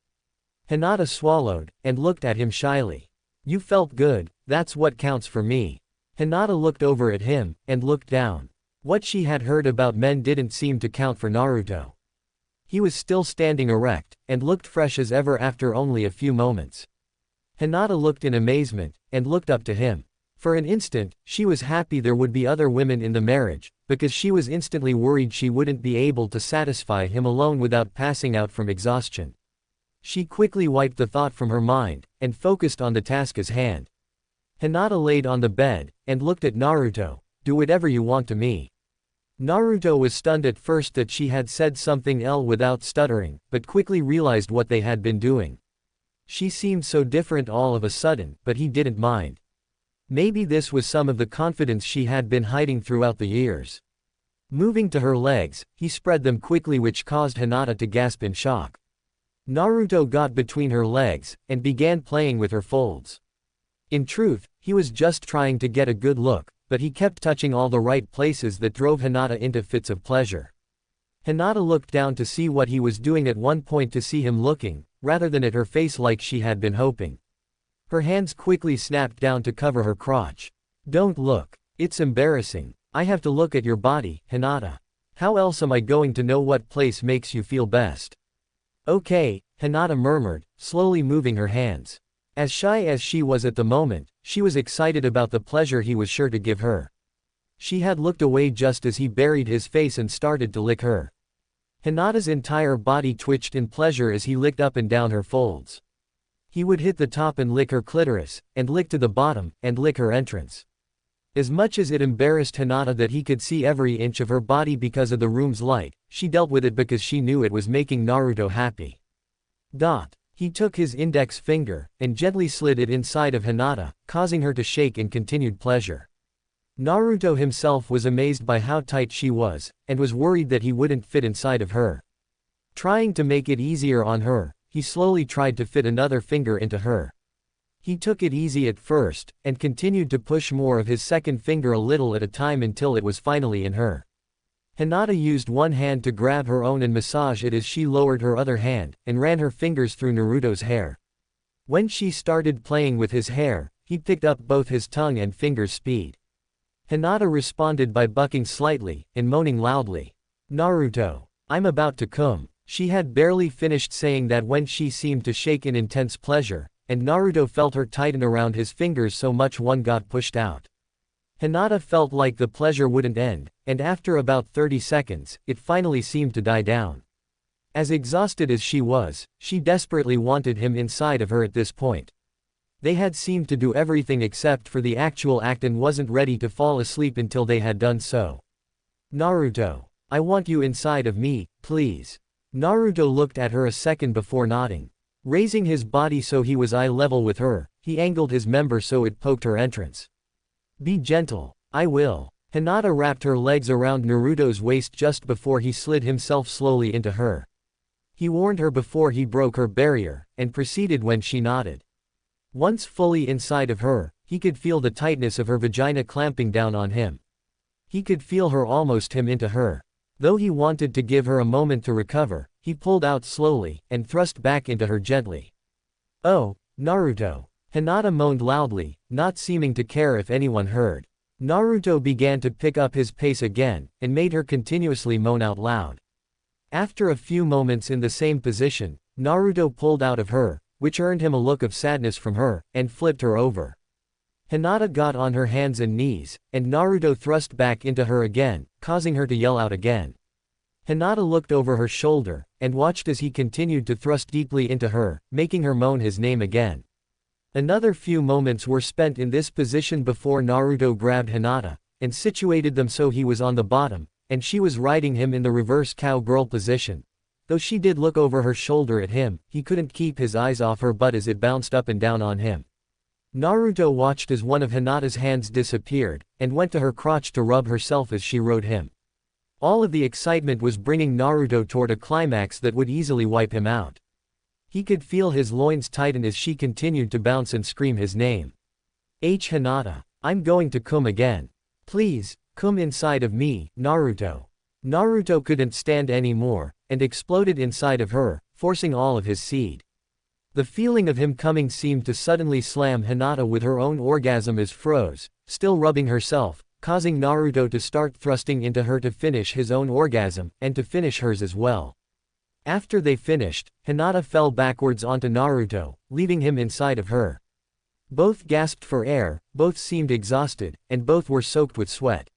Hinata swallowed, and looked at him shyly. You felt good, that's what counts for me. Hinata looked over at him, and looked down. What she had heard about men didn't seem to count for Naruto. He was still standing erect, and looked fresh as ever after only a few moments. Hinata looked in amazement, and looked up to him. For an instant, she was happy there would be other women in the marriage, because she was instantly worried she wouldn't be able to satisfy him alone without passing out from exhaustion. She quickly wiped the thought from her mind, and focused on the task at hand. Hinata laid on the bed, and looked at Naruto. Do whatever you want to me. Naruto was stunned at first that she had said something without stuttering, but quickly realized what they had been doing. She seemed so different all of a sudden, but he didn't mind. Maybe this was some of the confidence she had been hiding throughout the years. Moving to her legs, he spread them quickly, which caused Hinata to gasp in shock. Naruto got between her legs, and began playing with her folds. In truth, he was just trying to get a good look, but he kept touching all the right places that drove Hinata into fits of pleasure. Hinata looked down to see what he was doing, at one point to see him looking, rather than at her face like she had been hoping. Her hands quickly snapped down to cover her crotch. Don't look. It's embarrassing. I have to look at your body, Hinata. How else am I going to know what place makes you feel best? Okay, Hinata murmured, slowly moving her hands. As shy as she was at the moment, she was excited about the pleasure he was sure to give her. She had looked away just as he buried his face and started to lick her. Hinata's entire body twitched in pleasure as he licked up and down her folds. He would hit the top and lick her clitoris, and lick to the bottom, and lick her entrance. As much as it embarrassed Hinata that he could see every inch of her body because of the room's light, she dealt with it because she knew it was making Naruto happy. He took his index finger, and gently slid it inside of Hinata, causing her to shake in continued pleasure. Naruto himself was amazed by how tight she was, and was worried that he wouldn't fit inside of her. Trying to make it easier on her, he slowly tried to fit another finger into her. He took it easy at first, and continued to push more of his second finger a little at a time until it was finally in her. Hinata used one hand to grab her own and massage it as she lowered her other hand, and ran her fingers through Naruto's hair. When she started playing with his hair, he picked up both his tongue and fingers' speed. Hinata responded by bucking slightly, and moaning loudly. "Naruto, I'm about to come." She had barely finished saying that when she seemed to shake in intense pleasure, and Naruto felt her tighten around his fingers so much one got pushed out. Hinata felt like the pleasure wouldn't end, and after about 30 seconds, it finally seemed to die down. As exhausted as she was, she desperately wanted him inside of her at this point. They had seemed to do everything except for the actual act and wasn't ready to fall asleep until they had done so. "Naruto, I want you inside of me, please." Naruto looked at her a second before nodding. Raising his body so he was eye level with her, he angled his member so it poked her entrance. "Be gentle, I will." Hinata wrapped her legs around Naruto's waist just before he slid himself slowly into her. He warned her before he broke her barrier, and proceeded when she nodded. Once fully inside of her, he could feel the tightness of her vagina clamping down on him. He could feel her almost him into her. Though he wanted to give her a moment to recover, he pulled out slowly, and thrust back into her gently. "Oh, Naruto." Hinata moaned loudly, not seeming to care if anyone heard. Naruto began to pick up his pace again, and made her continuously moan out loud. After a few moments in the same position, Naruto pulled out of her, which earned him a look of sadness from her, and flipped her over. Hinata got on her hands and knees, and Naruto thrust back into her again, causing her to yell out again. Hinata looked over her shoulder, and watched as he continued to thrust deeply into her, making her moan his name again. Another few moments were spent in this position before Naruto grabbed Hinata, and situated them so he was on the bottom, and she was riding him in the reverse cowgirl position. Though she did look over her shoulder at him, he couldn't keep his eyes off her butt as it bounced up and down on him. Naruto watched as one of Hinata's hands disappeared, and went to her crotch to rub herself as she rode him. All of the excitement was bringing Naruto toward a climax that would easily wipe him out. He could feel his loins tighten as she continued to bounce and scream his name. Hinata, I'm going to come again. Please, come inside of me, Naruto." Naruto couldn't stand anymore, and exploded inside of her, forcing all of his seed. The feeling of him coming seemed to suddenly slam Hinata with her own orgasm as froze, still rubbing herself, causing Naruto to start thrusting into her to finish his own orgasm, and to finish hers as well. After they finished, Hinata fell backwards onto Naruto, leaving him inside of her. Both gasped for air, both seemed exhausted, and both were soaked with sweat.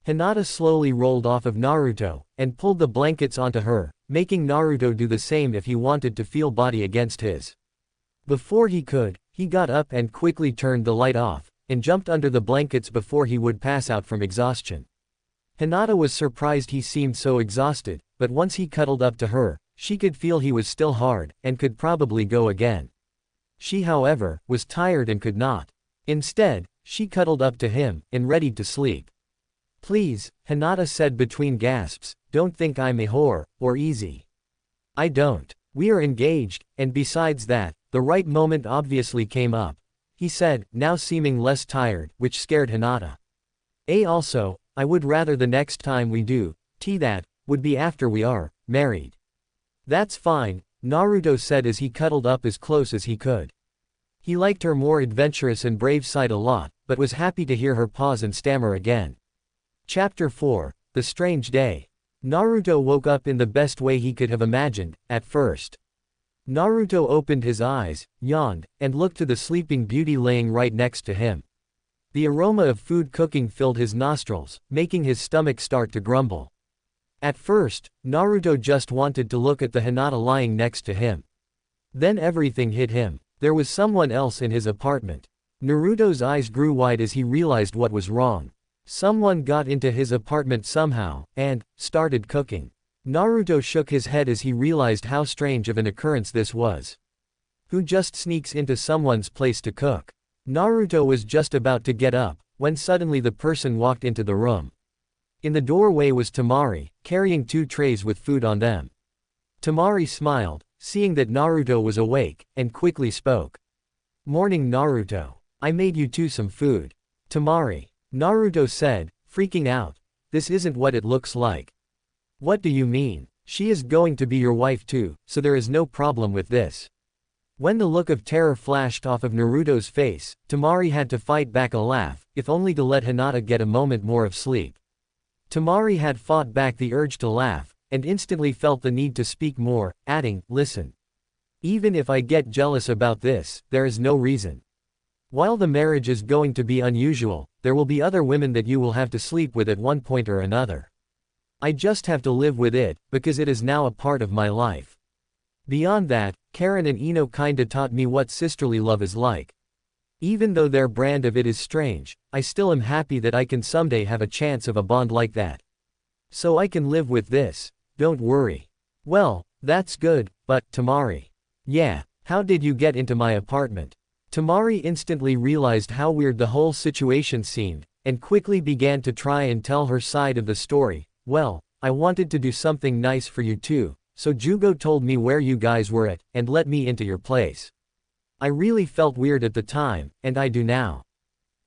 Hinata slowly rolled off of Naruto, and pulled the blankets onto her, making Naruto do the same if he wanted to feel body against his. Before he could, he got up and quickly turned the light off, and jumped under the blankets before he would pass out from exhaustion. Hinata was surprised he seemed so exhausted, but once he cuddled up to her, she could feel he was still hard, and could probably go again. She, however, was tired and could not. Instead, she cuddled up to him, and readied to sleep. "Please," Hinata said between gasps, "don't think I'm a whore, or easy. I don't. We are engaged, and besides that, the right moment obviously came up," he said, now seeming less tired, which scared Hinata. Also, I would rather the next time we do that would be after we are married." "That's fine," Naruto said as he cuddled up as close as he could. He liked her more adventurous and brave side a lot, but was happy to hear her pause and stammer again. Chapter 4, The Strange Day. Naruto woke up in the best way he could have imagined, at first. Naruto opened his eyes, yawned, and looked to the sleeping beauty laying right next to him. The aroma of food cooking filled his nostrils, making his stomach start to grumble. At first, Naruto just wanted to look at the Hinata lying next to him. Then everything hit him. There was someone else in his apartment. Naruto's eyes grew wide as he realized what was wrong. Someone got into his apartment somehow, and started cooking. Naruto shook his head as he realized how strange of an occurrence this was. Who just sneaks into someone's place to cook? Naruto was just about to get up, when suddenly the person walked into the room. In the doorway was Temari, carrying 2 trays with food on them. Temari smiled, seeing that Naruto was awake, and quickly spoke. "Morning Naruto. I made you 2 some food." "Temari," Naruto said, freaking out. "This isn't what it looks like." "What do you mean? She is going to be your wife too, so there is no problem with this." When the look of terror flashed off of Naruto's face, Temari had to fight back a laugh, if only to let Hinata get a moment more of sleep. Temari had fought back the urge to laugh, and instantly felt the need to speak more, adding, "Listen. Even if I get jealous about this, there is no reason. While the marriage is going to be unusual, there will be other women that you will have to sleep with at one point or another. I just have to live with it, because it is now a part of my life. Beyond that, Karen and Ino kinda taught me what sisterly love is like. Even though their brand of it is strange, I still am happy that I can someday have a chance of a bond like that. So I can live with this, don't worry." "Well, that's good, but, Temari. Yeah, how did you get into my apartment?" Temari instantly realized how weird the whole situation seemed, and quickly began to try and tell her side of the story. "Well, I wanted to do something nice for you too, so Jugo told me where you guys were at, and let me into your place. I really felt weird at the time, and I do now.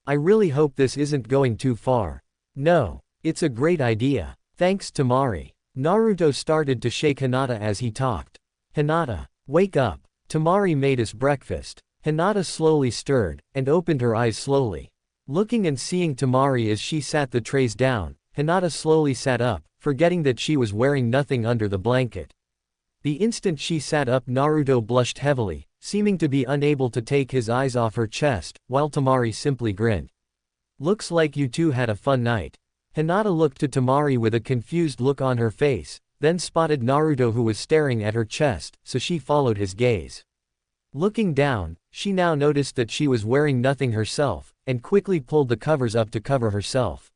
I really hope this isn't going too far." "No, it's a great idea. Thanks Temari." Naruto started to shake Hinata as he talked. "Hinata, wake up. Temari made us breakfast." Hinata slowly stirred, and opened her eyes slowly. Looking and seeing Temari as she sat the trays down, Hinata slowly sat up, forgetting that she was wearing nothing under the blanket. The instant she sat up, Naruto blushed heavily, seeming to be unable to take his eyes off her chest, while Temari simply grinned. "Looks like you two had a fun night." Hinata looked to Temari with a confused look on her face, then spotted Naruto who was staring at her chest, so she followed his gaze. Looking down, she now noticed that she was wearing nothing herself, and quickly pulled the covers up to cover herself.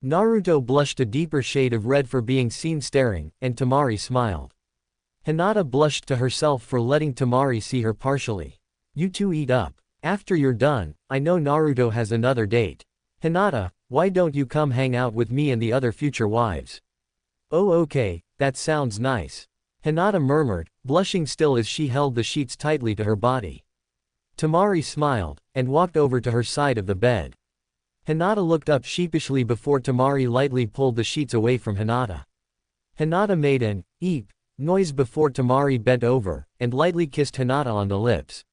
Naruto blushed a deeper shade of red for being seen staring, and Temari smiled. Hinata blushed to herself for letting Temari see her partially. "You two eat up. After you're done, I know Naruto has another date. Hinata, why don't you come hang out with me and the other future wives?" "Oh okay, that sounds nice," Hinata murmured, blushing still as she held the sheets tightly to her body. Temari smiled, and walked over to her side of the bed. Hinata looked up sheepishly before Temari lightly pulled the sheets away from Hinata. Hinata made an eep noise before Temari bent over, and lightly kissed Hinata on the lips.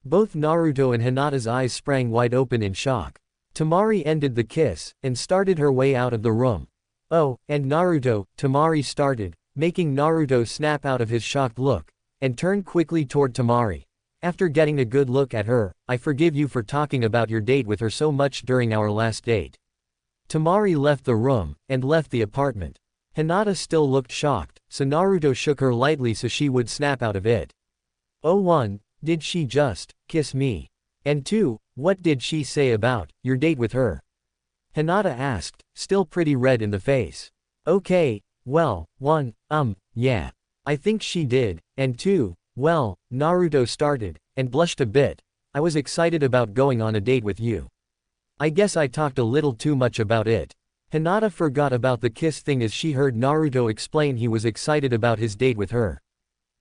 Both Naruto and Hinata's eyes sprang wide open in shock. Temari ended the kiss, and started her way out of the room. "Oh, and Naruto," Temari started, making Naruto snap out of his shocked look, and turned quickly toward Temari. "After getting a good look at her, I forgive you for talking about your date with her so much during our last date." Temari left the room, and left the apartment. Hinata still looked shocked, so Naruto shook her lightly so she would snap out of it. "Oh 1, did she just kiss me? And 2, what did she say about your date with her?" Hinata asked, still pretty red in the face. "Okay, well, 1, yeah. I think she did, and 2, well," Naruto started, and blushed a bit. "I was excited about going on a date with you. I guess I talked a little too much about it." Hinata forgot about the kiss thing as she heard Naruto explain he was excited about his date with her.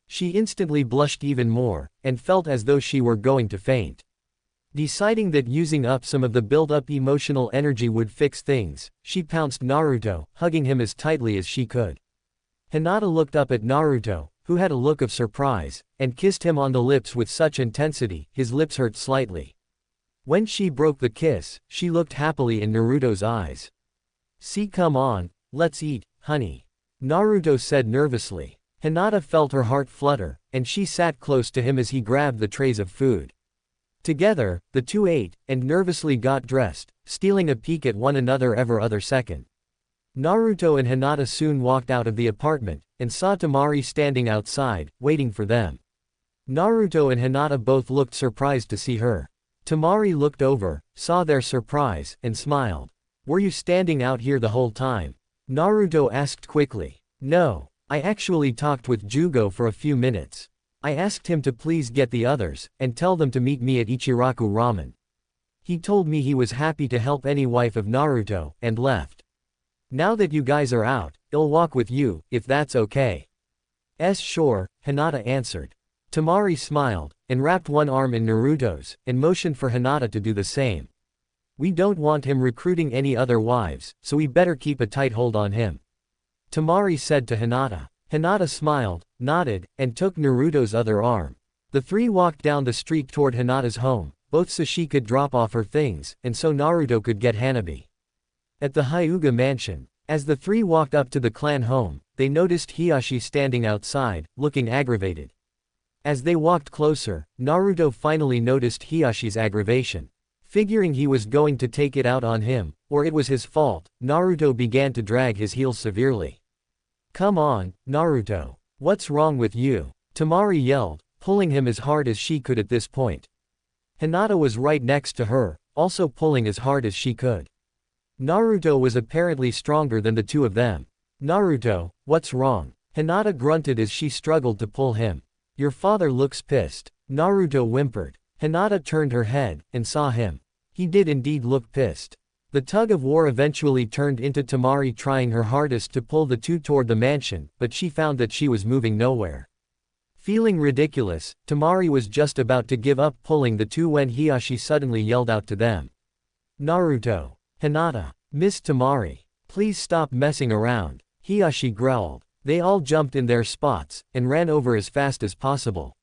She instantly blushed even more, and felt as though she were going to faint. Deciding that using up some of the built-up emotional energy would fix things, she pounced Naruto, hugging him as tightly as she could. Hinata looked up at Naruto, who had a look of surprise, and kissed him on the lips with such intensity, his lips hurt slightly. When she broke the kiss, she looked happily in Naruto's eyes. "See, come on, let's eat, honey," Naruto said nervously. Hinata felt her heart flutter, and she sat close to him as he grabbed the trays of food. Together, the two ate, and nervously got dressed, stealing a peek at one another every other second. Naruto and Hinata soon walked out of the apartment, and saw Temari standing outside, waiting for them. Naruto and Hinata both looked surprised to see her. Temari looked over, saw their surprise, and smiled. Were you standing out here the whole time? Naruto asked quickly. No, I actually talked with Jugo for a few minutes. I asked him to please get the others, and tell them to meet me at Ichiraku Ramen. He told me he was happy to help any wife of Naruto, and left. Now that you guys are out, I'll walk with you, if that's okay. Sure, Hinata answered. Temari smiled, and wrapped one arm in Naruto's, and motioned for Hinata to do the same. We don't want him recruiting any other wives, so we better keep a tight hold on him. Temari said to Hinata. Hinata smiled, nodded, and took Naruto's other arm. The three walked down the street toward Hinata's home, both so she could drop off her things, and so Naruto could get Hanabi. At the Hyuga mansion, as the three walked up to the clan home, they noticed Hiashi standing outside, looking aggravated. As they walked closer, Naruto finally noticed Hiashi's aggravation. Figuring he was going to take it out on him, or it was his fault, Naruto began to drag his heels severely. Come on, Naruto. What's wrong with you? Temari yelled, pulling him as hard as she could at this point. Hinata was right next to her, also pulling as hard as she could. Naruto was apparently stronger than the two of them. Naruto, what's wrong? Hinata grunted as she struggled to pull him. Your father looks pissed. Naruto whimpered. Hinata turned her head, and saw him. He did indeed look pissed. The tug-of-war eventually turned into Temari trying her hardest to pull the two toward the mansion, but she found that she was moving nowhere. Feeling ridiculous, Temari was just about to give up pulling the two when Hiashi suddenly yelled out to them. Naruto. Hinata. Miss Temari. Please stop messing around. Hiashi growled. They all jumped in their spots, and ran over as fast as possible.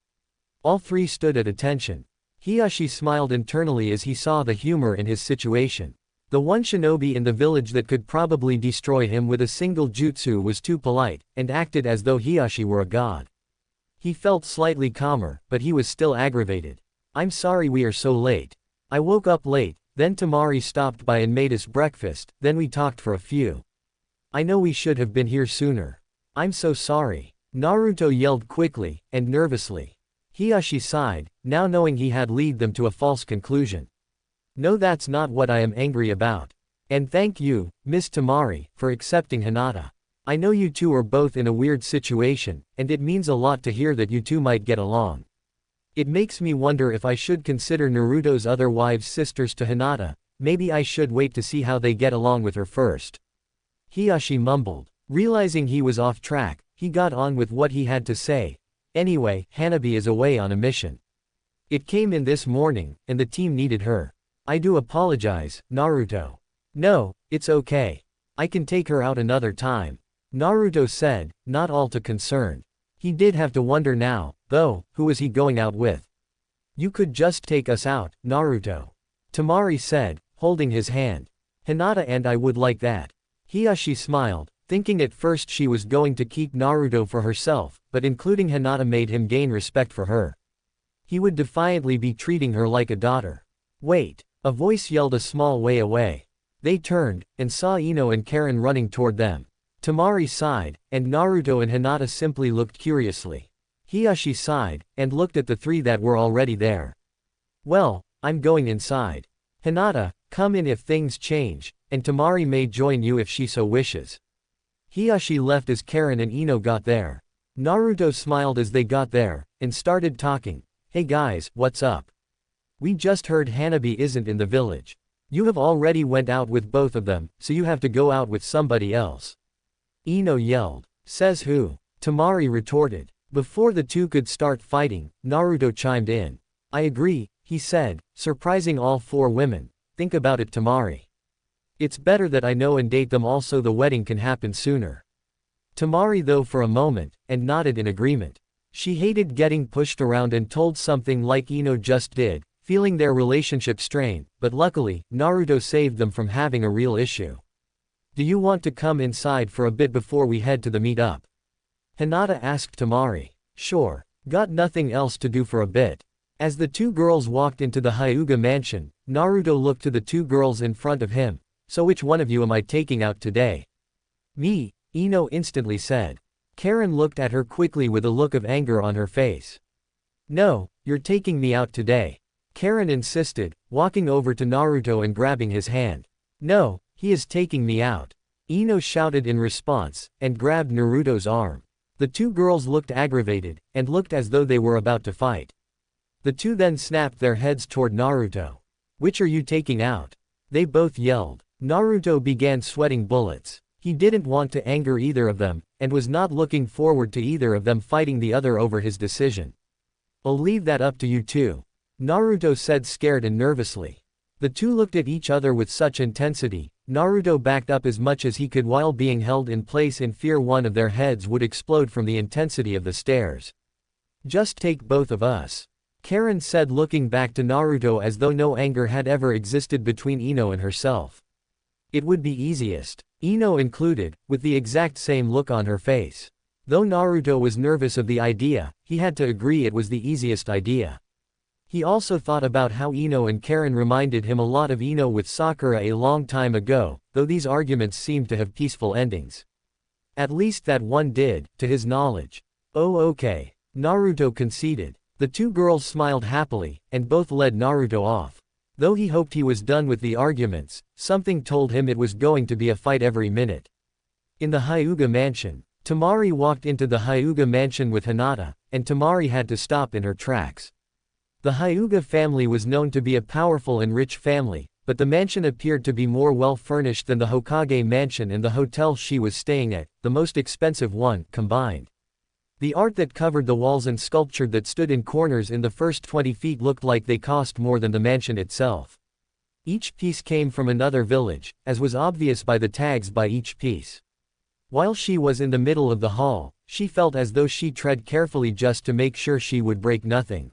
All three stood at attention. Hiashi smiled internally as he saw the humor in his situation. The one shinobi in the village that could probably destroy him with a single jutsu was too polite, and acted as though Hiashi were a god. He felt slightly calmer, but he was still aggravated. I'm sorry we are so late. I woke up late, then Temari stopped by and made us breakfast, then we talked for a few. I know we should have been here sooner. I'm so sorry. Naruto yelled quickly, and nervously. Hiashi sighed, now knowing he had led them to a false conclusion. No, that's not what I am angry about. And thank you, Miss Temari, for accepting Hinata. I know you two are both in a weird situation, and it means a lot to hear that you two might get along. It makes me wonder if I should consider Naruto's other wives sisters to Hinata. Maybe I should wait to see how they get along with her first. Hiashi mumbled. Realizing he was off track, he got on with what he had to say. Anyway, Hanabi is away on a mission. It came in this morning, and the team needed her. I do apologize, Naruto. No, it's okay. I can take her out another time. Naruto said, not all too concerned. He did have to wonder now, though, who was he going out with? You could just take us out, Naruto. Temari said, holding his hand. Hinata and I would like that. Hiashi smiled, thinking at first she was going to keep Naruto for herself, but including Hinata made him gain respect for her. He would defiantly be treating her like a daughter. Wait. A voice yelled a small way away. They turned, and saw Ino and Karen running toward them. Temari sighed, and Naruto and Hinata simply looked curiously. Hiashi sighed, and looked at the three that were already there. Well, I'm going inside. Hinata, come in if things change, and Temari may join you if she so wishes. Hiashi left as Karen and Ino got there. Naruto smiled as they got there, and started talking. Hey guys, what's up? We just heard Hanabi isn't in the village. You have already went out with both of them, so you have to go out with somebody else. Ino yelled. Says who? Temari retorted. Before the two could start fighting, Naruto chimed in. I agree, he said, surprising all four women. Think about it, Temari. It's better that I know and date them all so the wedding can happen sooner. Temari though for a moment, and nodded in agreement. She hated getting pushed around and told something like Ino just did, feeling their relationship strain, but luckily, Naruto saved them from having a real issue. Do you want to come inside for a bit before we head to the meet-up? Hinata asked Temari. Sure. Got nothing else to do for a bit. As the two girls walked into the Hyuga mansion, Naruto looked to the two girls in front of him. So which one of you am I taking out today? Me, Ino instantly said. Karen looked at her quickly with a look of anger on her face. No, you're taking me out today. Karen insisted, walking over to Naruto and grabbing his hand. No, he is taking me out. Ino shouted in response, and grabbed Naruto's arm. The two girls looked aggravated, and looked as though they were about to fight. The two then snapped their heads toward Naruto. Which are you taking out? They both yelled. Naruto began sweating bullets. He didn't want to anger either of them, and was not looking forward to either of them fighting the other over his decision. I'll leave that up to you two, Naruto said, scared and nervously. The two looked at each other with such intensity. Naruto backed up as much as he could while being held in place in fear one of their heads would explode from the intensity of the stares. Just take both of us, Karen said, looking back to Naruto as though no anger had ever existed between Ino and herself. It would be easiest, Ino included, with the exact same look on her face. Though Naruto was nervous of the idea, he had to agree it was the easiest idea. He also thought about how Ino and Karen reminded him a lot of Ino with Sakura a long time ago, though these arguments seemed to have peaceful endings. At least that one did, to his knowledge. Oh okay, Naruto conceded. The two girls smiled happily, and both led Naruto off. Though he hoped he was done with the arguments, something told him it was going to be a fight every minute. In the Hyuga mansion, Temari walked into the Hyuga mansion with Hinata, and Temari had to stop in her tracks. The Hyuga family was known to be a powerful and rich family, but the mansion appeared to be more well-furnished than the Hokage mansion and the hotel she was staying at, the most expensive one, combined. The art that covered the walls and sculpture that stood in corners in the first 20 feet looked like they cost more than the mansion itself. Each piece came from another village, as was obvious by the tags by each piece. While she was in the middle of the hall, she felt as though she tread carefully just to make sure she would break nothing.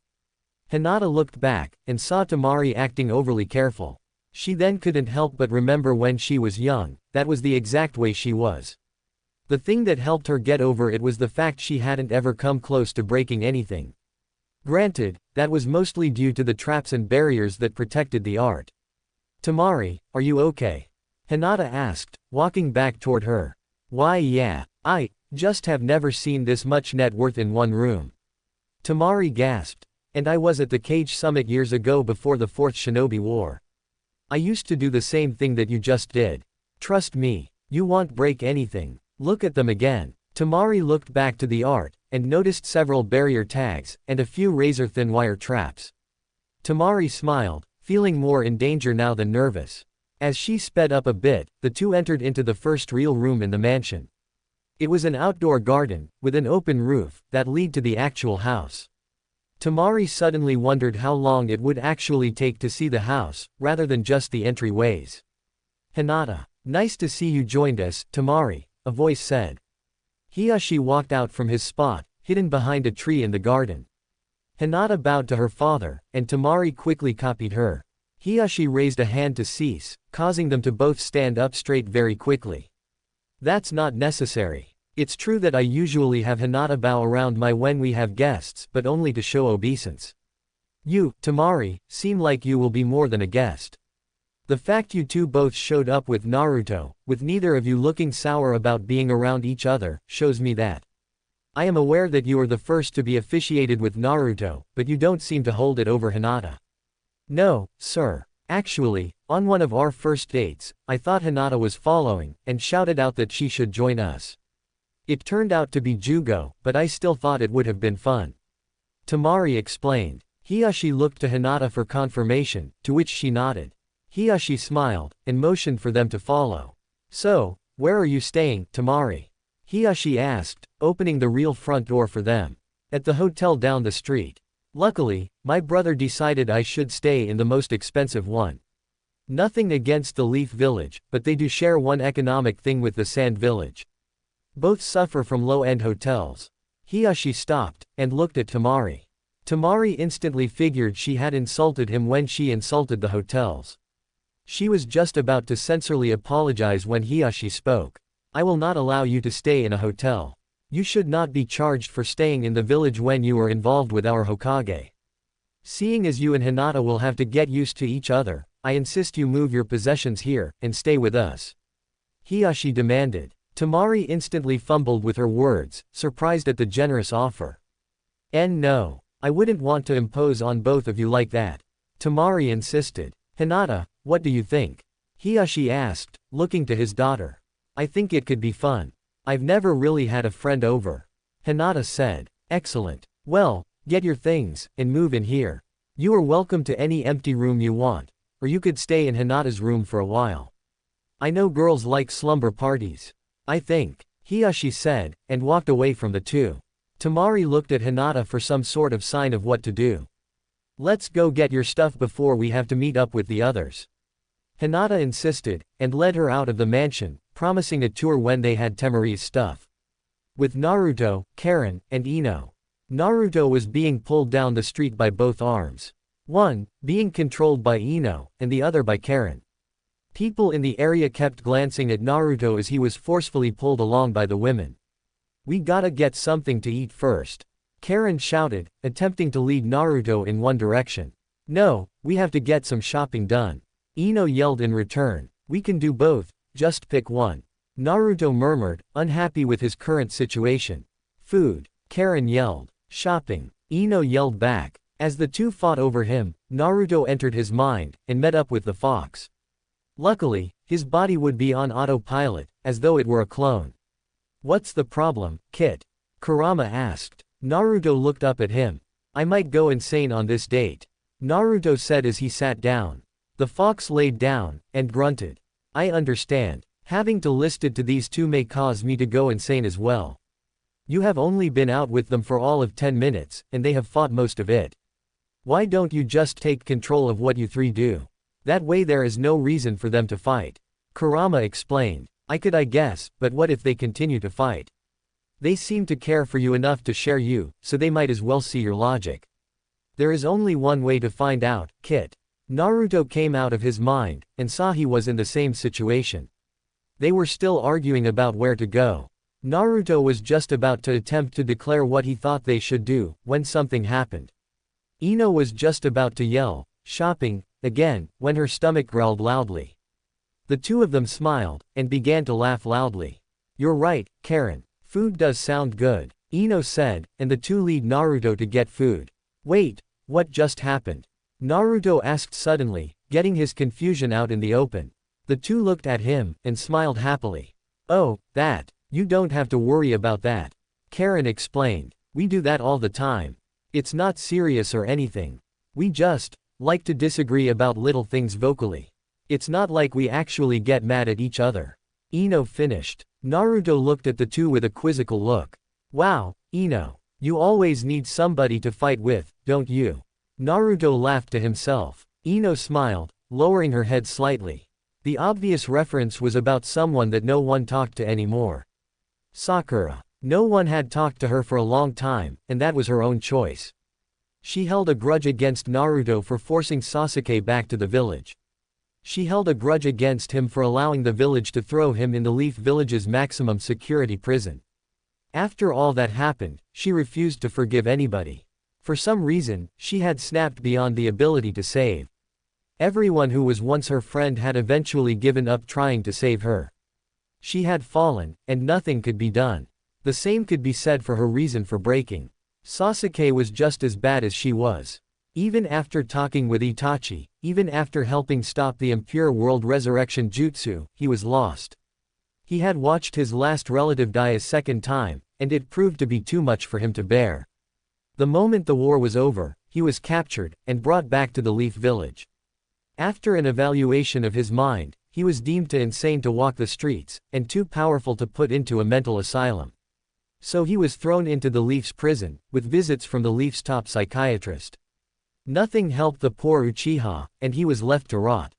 Hinata looked back, and saw Temari acting overly careful. She then couldn't help but remember when she was young, that was the exact way she was. The thing that helped her get over it was the fact she hadn't ever come close to breaking anything. Granted, that was mostly due to the traps and barriers that protected the art. Temari, are you okay? Hinata asked, walking back toward her. Why yeah, I just have never seen this much net worth in one room. Temari gasped. And I was at the Cage Summit years ago before the 4th Shinobi War. I used to do the same thing that you just did. Trust me, you won't break anything. Look at them again. Temari looked back to the art, and noticed several barrier tags, and a few razor-thin wire traps. Temari smiled, feeling more in danger now than nervous. As she sped up a bit, the two entered into the first real room in the mansion. It was an outdoor garden, with an open roof, that led to the actual house. Temari suddenly wondered how long it would actually take to see the house, rather than just the entryways. Hinata, nice to see you joined us, Temari, a voice said. Hiyashi walked out from his spot, hidden behind a tree in the garden. Hinata bowed to her father, and Temari quickly copied her. Hiyashi raised a hand to cease, causing them to both stand up straight very quickly. That's not necessary. It's true that I usually have Hinata bow around when we have guests, but only to show obeisance. You, Temari, seem like you will be more than a guest. The fact you two both showed up with Naruto, with neither of you looking sour about being around each other, shows me that. I am aware that you are the first to be officiated with Naruto, but you don't seem to hold it over Hinata. No, sir. Actually, on one of our first dates, I thought Hinata was following, and shouted out that she should join us. It turned out to be Jugo, but I still thought it would have been fun. Temari explained. Hiyashi looked to Hinata for confirmation, to which she nodded. Hiyashi smiled, and motioned for them to follow. So, where are you staying, Temari? Hiyashi asked, opening the real front door for them. At the hotel down the street. Luckily, my brother decided I should stay in the most expensive one. Nothing against the Leaf Village, but they do share one economic thing with the Sand Village. Both suffer from low-end hotels. Hiyashi stopped, and looked at Temari. Temari instantly figured she had insulted him when she insulted the hotels. She was just about to sincerely apologize when Hiyashi spoke. I will not allow you to stay in a hotel. You should not be charged for staying in the village when you are involved with our Hokage. Seeing as you and Hinata will have to get used to each other, I insist you move your possessions here, and stay with us. Hiyashi demanded. Temari instantly fumbled with her words, surprised at the generous offer. No. I wouldn't want to impose on both of you like that. Tamari insisted. Hinata, what do you think? Hiyashi asked, looking to his daughter. I think it could be fun. I've never really had a friend over. Hinata said. Excellent. Well, get your things, and move in here. You are welcome to any empty room you want, or you could stay in Hinata's room for a while. I know girls like slumber parties. I think, Hiyashi said, and walked away from the two. Tamari looked at Hinata for some sort of sign of what to do. Let's go get your stuff before we have to meet up with the others. Hinata insisted, and led her out of the mansion, promising a tour when they had Temari's stuff. With Naruto, Karen, and Ino. Naruto was being pulled down the street by both arms. One, being controlled by Ino, and the other by Karen. People in the area kept glancing at Naruto as he was forcefully pulled along by the women. We gotta get something to eat first. Karen shouted, attempting to lead Naruto in one direction. No, we have to get some shopping done. Ino yelled in return. We can do both, just pick one. Naruto murmured, unhappy with his current situation. Food. Karen yelled. Shopping. Ino yelled back. As the two fought over him, Naruto entered his mind, and met up with the fox. Luckily, his body would be on autopilot, as though it were a clone. What's the problem, Kit? Kurama asked. Naruto looked up at him. I might go insane on this date. Naruto said as he sat down. The fox laid down, and grunted. I understand. Having to listen to these two may cause me to go insane as well. You have only been out with them for all of 10 minutes, and they have fought most of it. Why don't you just take control of what you three do? That way there is no reason for them to fight. Kurama explained. I guess, but what if they continue to fight? They seem to care for you enough to share you, so they might as well see your logic. There is only one way to find out, Kit. Naruto came out of his mind, and saw he was in the same situation. They were still arguing about where to go. Naruto was just about to attempt to declare what he thought they should do, when something happened. Ino was just about to yell, shopping, again, when her stomach growled loudly. The two of them smiled, and began to laugh loudly. You're right, Karen. Food does sound good, Ino said, and the two lead Naruto to get food. Wait, what just happened? Naruto asked suddenly, getting his confusion out in the open. The two looked at him, and smiled happily. Oh, that. You don't have to worry about that. Karen explained. We do that all the time. It's not serious or anything. We just like to disagree about little things vocally. It's not like we actually get mad at each other. Ino finished. Naruto looked at the two with a quizzical look. Wow, Ino. You always need somebody to fight with, don't you? Naruto laughed to himself. Ino smiled, lowering her head slightly. The obvious reference was about someone that no one talked to anymore. Sakura. No one had talked to her for a long time, and that was her own choice. She held a grudge against Naruto for forcing Sasuke back to the village. She held a grudge against him for allowing the village to throw him in the Leaf Village's maximum security prison. After all that happened, she refused to forgive anybody. For some reason, she had snapped beyond the ability to save. Everyone who was once her friend had eventually given up trying to save her. She had fallen, and nothing could be done. The same could be said for her reason for breaking. Sasuke was just as bad as she was. Even after talking with Itachi, even after helping stop the Impure World Resurrection Jutsu, he was lost. He had watched his last relative die a second time, and it proved to be too much for him to bear. The moment the war was over, he was captured, and brought back to the Leaf Village. After an evaluation of his mind, he was deemed too insane to walk the streets, and too powerful to put into a mental asylum. So he was thrown into the Leaf's prison, with visits from the Leaf's top psychiatrist. Nothing helped the poor Uchiha, and he was left to rot.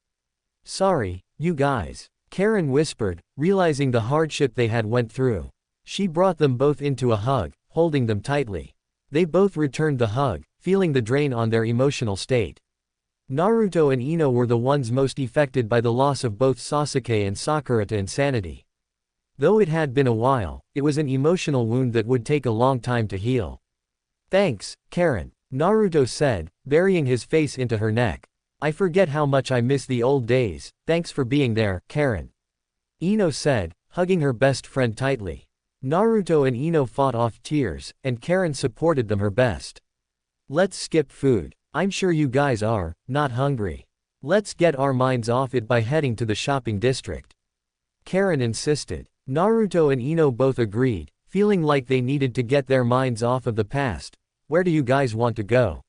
Sorry, you guys. Karen whispered, realizing the hardship they had went through. She brought them both into a hug, holding them tightly. They both returned the hug, feeling the drain on their emotional state. Naruto and Ino were the ones most affected by the loss of both Sasuke and Sakura to insanity. Though it had been a while, it was an emotional wound that would take a long time to heal. Thanks, Karen, Naruto said, burying his face into her neck. I forget how much I miss the old days, thanks for being there, Karen. Ino said, hugging her best friend tightly. Naruto and Ino fought off tears, and Karen supported them her best. Let's skip food. I'm sure you guys are not hungry. Let's get our minds off it by heading to the shopping district. Karen insisted. Naruto and Ino both agreed, feeling like they needed to get their minds off of the past. Where do you guys want to go?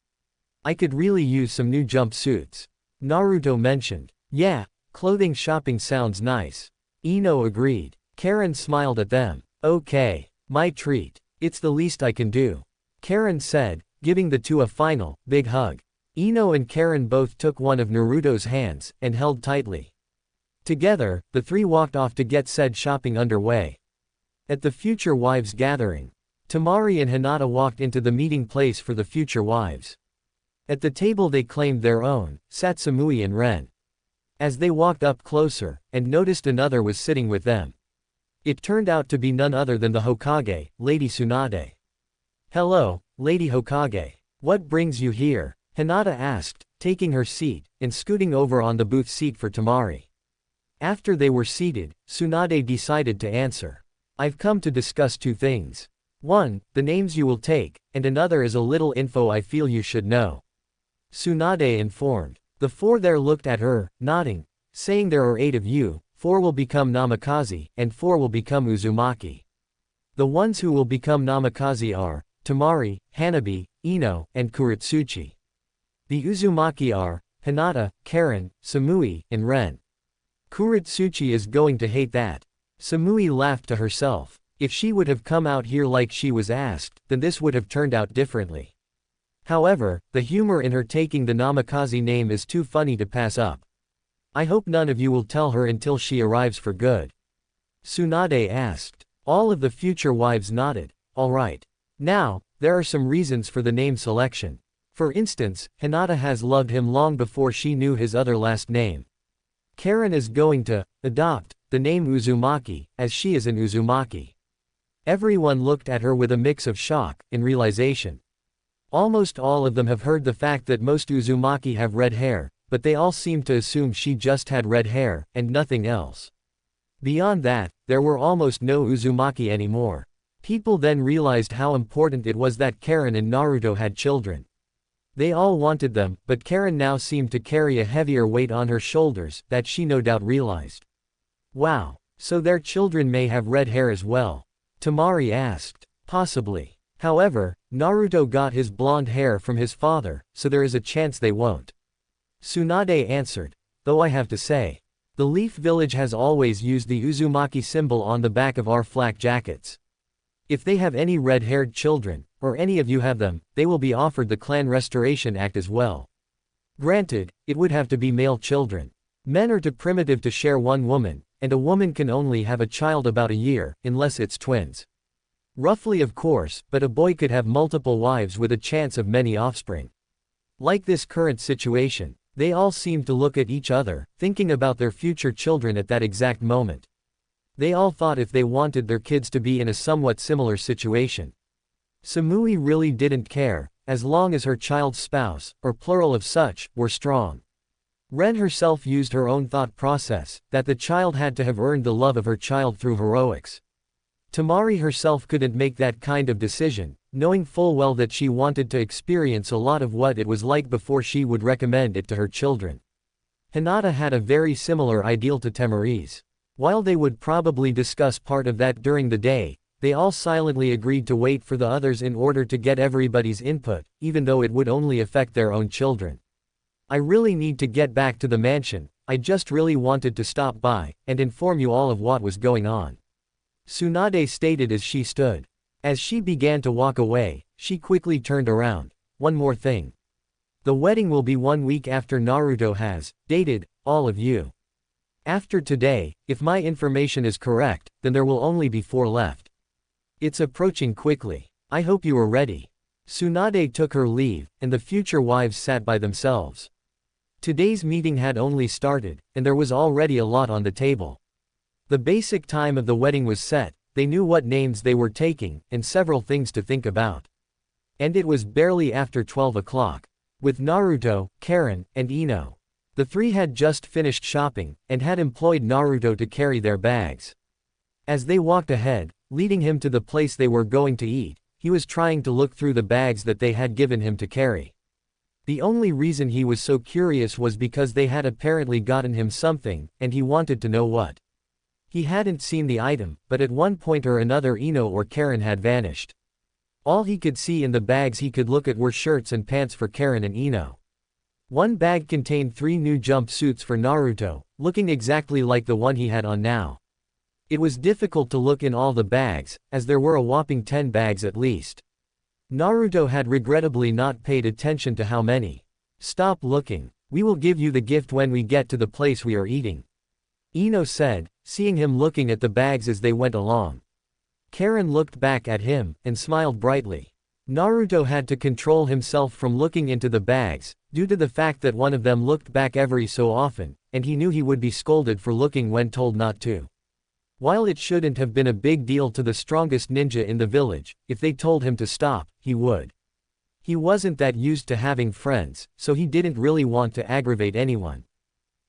I could really use some new jumpsuits. Naruto mentioned. Yeah, clothing shopping sounds nice. Ino agreed. Karen smiled at them. Okay, my treat. It's the least I can do. Karen said, giving the two a final, big hug. Ino and Karen both took one of Naruto's hands, and held tightly. Together, the three walked off to get said shopping underway. At the future wives gathering, Temari and Hinata walked into the meeting place for the future wives. At the table they claimed their own, sat Samui and Ren. As they walked up closer, and noticed another was sitting with them. It turned out to be none other than the Hokage, Lady Tsunade. Hello, Lady Hokage. What brings you here? Hinata asked, taking her seat, and scooting over on the booth seat for Temari. After they were seated, Tsunade decided to answer. I've come to discuss two things. One, the names you will take, and another is a little info I feel you should know. Tsunade informed. The four there looked at her, nodding, saying there are 8 of you, 4 will become Namikaze, and 4 will become Uzumaki. The ones who will become Namikaze are Temari, Hanabi, Ino, and Kuritsuchi. The Uzumaki are Hinata, Karen, Samui, and Ren. Kuritsuchi is going to hate that. Samui laughed to herself. If she would have come out here like she was asked, then this would have turned out differently. However, the humor in her taking the Namikaze name is too funny to pass up. I hope none of you will tell her until she arrives for good. Tsunade asked. All of the future wives nodded. Alright. Now, there are some reasons for the name selection. For instance, Hinata has loved him long before she knew his other last name. Karen is going to adopt the name Uzumaki, as she is an Uzumaki. Everyone looked at her with a mix of shock and realization. Almost all of them have heard the fact that most Uzumaki have red hair, but they all seem to assume she just had red hair, and nothing else. Beyond that, there were almost no Uzumaki anymore. People then realized how important it was that Karen and Naruto had children. They all wanted them, but Karen now seemed to carry a heavier weight on her shoulders, that she no doubt realized. Wow, so their children may have red hair as well? Temari asked. Possibly. However, Naruto got his blonde hair from his father, so there is a chance they won't. Tsunade answered. Though I have to say, the Leaf Village has always used the Uzumaki symbol on the back of our flak jackets. If they have any red-haired children, or any of you have them, they will be offered the Clan Restoration Act as well. Granted, it would have to be male children. Men are too primitive to share one woman, and a woman can only have a child about a year, unless it's twins. Roughly of course, but a boy could have multiple wives with a chance of many offspring. Like this current situation, they all seemed to look at each other, thinking about their future children at that exact moment. They all thought if they wanted their kids to be in a somewhat similar situation. Samui really didn't care, as long as her child's spouse, or plural of such, were strong. Ren herself used her own thought process, that the child had to have earned the love of her child through heroics. Temari herself couldn't make that kind of decision, knowing full well that she wanted to experience a lot of what it was like before she would recommend it to her children. Hinata had a very similar ideal to Temari's. While they would probably discuss part of that during the day, they all silently agreed to wait for the others in order to get everybody's input, even though it would only affect their own children. I really need to get back to the mansion. I just really wanted to stop by, and inform you all of what was going on. Tsunade stated as she stood. As she began to walk away, she quickly turned around. One more thing. The wedding will be 1 week after Naruto has dated all of you. After today, if my information is correct, then there will only be 4 left. It's approaching quickly. I hope you are ready. Tsunade took her leave, and the future wives sat by themselves. Today's meeting had only started, and there was already a lot on the table. The basic time of the wedding was set, they knew what names they were taking, and several things to think about. And it was barely after 12 o'clock. With Naruto, Karen, and Ino. The 3 had just finished shopping, and had employed Naruto to carry their bags. As they walked ahead, leading him to the place they were going to eat, he was trying to look through the bags that they had given him to carry. The only reason he was so curious was because they had apparently gotten him something, and he wanted to know what. He hadn't seen the item, but at one point or another Ino or Karen had vanished. All he could see in the bags he could look at were shirts and pants for Karen and Ino. One bag contained 3 new jumpsuits for Naruto, looking exactly like the one he had on now. It was difficult to look in all the bags, as there were a whopping 10 bags at least. Naruto had regrettably not paid attention to how many. "Stop looking. We will give you the gift when we get to the place we are eating," Ino said, seeing him looking at the bags as they went along. Karen looked back at him, and smiled brightly. Naruto had to control himself from looking into the bags, due to the fact that one of them looked back every so often, and he knew he would be scolded for looking when told not to. While it shouldn't have been a big deal to the strongest ninja in the village, if they told him to stop, he would. He wasn't that used to having friends, so he didn't really want to aggravate anyone,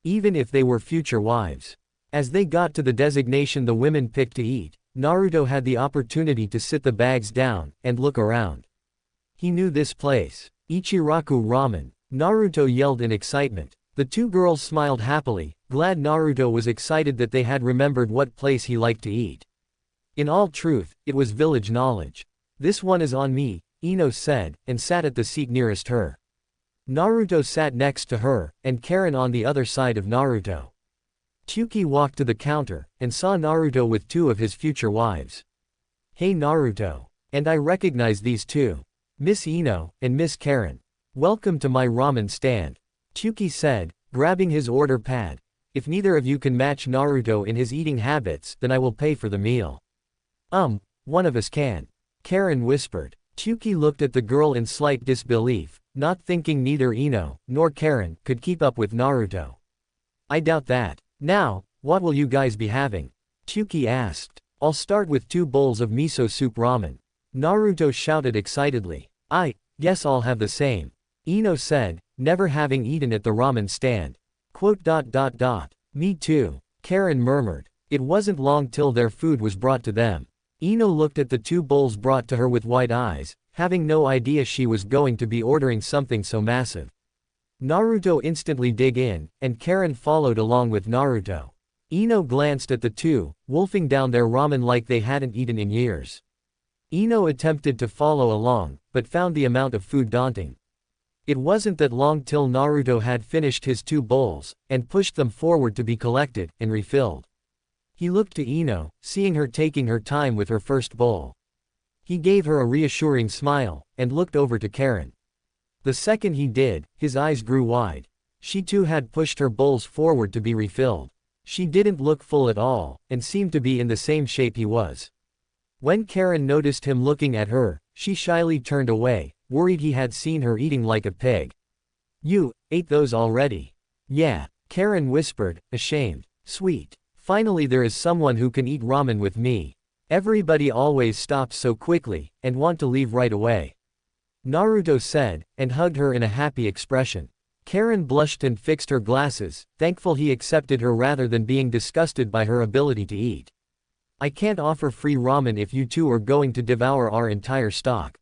even if they were future wives. As they got to the designation the women picked to eat, Naruto had the opportunity to sit the bags down, and look around. He knew this place. "Ichiraku Ramen," Naruto yelled in excitement. The 2 girls smiled happily, glad Naruto was excited that they had remembered what place he liked to eat. In all truth, it was village knowledge. "This one is on me," Ino said, and sat at the seat nearest her. Naruto sat next to her, and Karen on the other side of Naruto. Tsuki walked to the counter, and saw Naruto with 2 of his future wives. "Hey Naruto. And I recognize these 2. Miss Ino, and Miss Karen. Welcome to my ramen stand," Tsuki said, grabbing his order pad. "If neither of you can match Naruto in his eating habits, then I will pay for the meal." One of us can," Karen whispered. Tsuki looked at the girl in slight disbelief, not thinking neither Ino, nor Karen, could keep up with Naruto. "I doubt that. Now, what will you guys be having?" Tsuki asked. "I'll start with 2 bowls of miso soup ramen," Naruto shouted excitedly. "I guess I'll have the same," Ino said, never having eaten at the ramen stand. "Me too," Karen murmured. It wasn't long till their food was brought to them. Ino looked at the 2 bowls brought to her with wide eyes, having no idea she was going to be ordering something so massive. Naruto instantly dug in, and Karen followed along with Naruto. Ino glanced at the 2, wolfing down their ramen like they hadn't eaten in years. Ino attempted to follow along, but found the amount of food daunting. It wasn't that long till Naruto had finished his 2 bowls, and pushed them forward to be collected, and refilled. He looked to Ino, seeing her taking her time with her first bowl. He gave her a reassuring smile, and looked over to Karen. The second he did, his eyes grew wide. She too had pushed her bowls forward to be refilled. She didn't look full at all, and seemed to be in the same shape he was. When Karen noticed him looking at her, she shyly turned away, worried he had seen her eating like a pig. "You ate those already?" "Yeah," Karen whispered, ashamed. "Sweet. Finally there is someone who can eat ramen with me. Everybody always stops so quickly, and want to leave right away," Naruto said, and hugged her in a happy expression. Karen blushed and fixed her glasses, thankful he accepted her rather than being disgusted by her ability to eat. "I can't offer free ramen if you 2 are going to devour our entire stock,"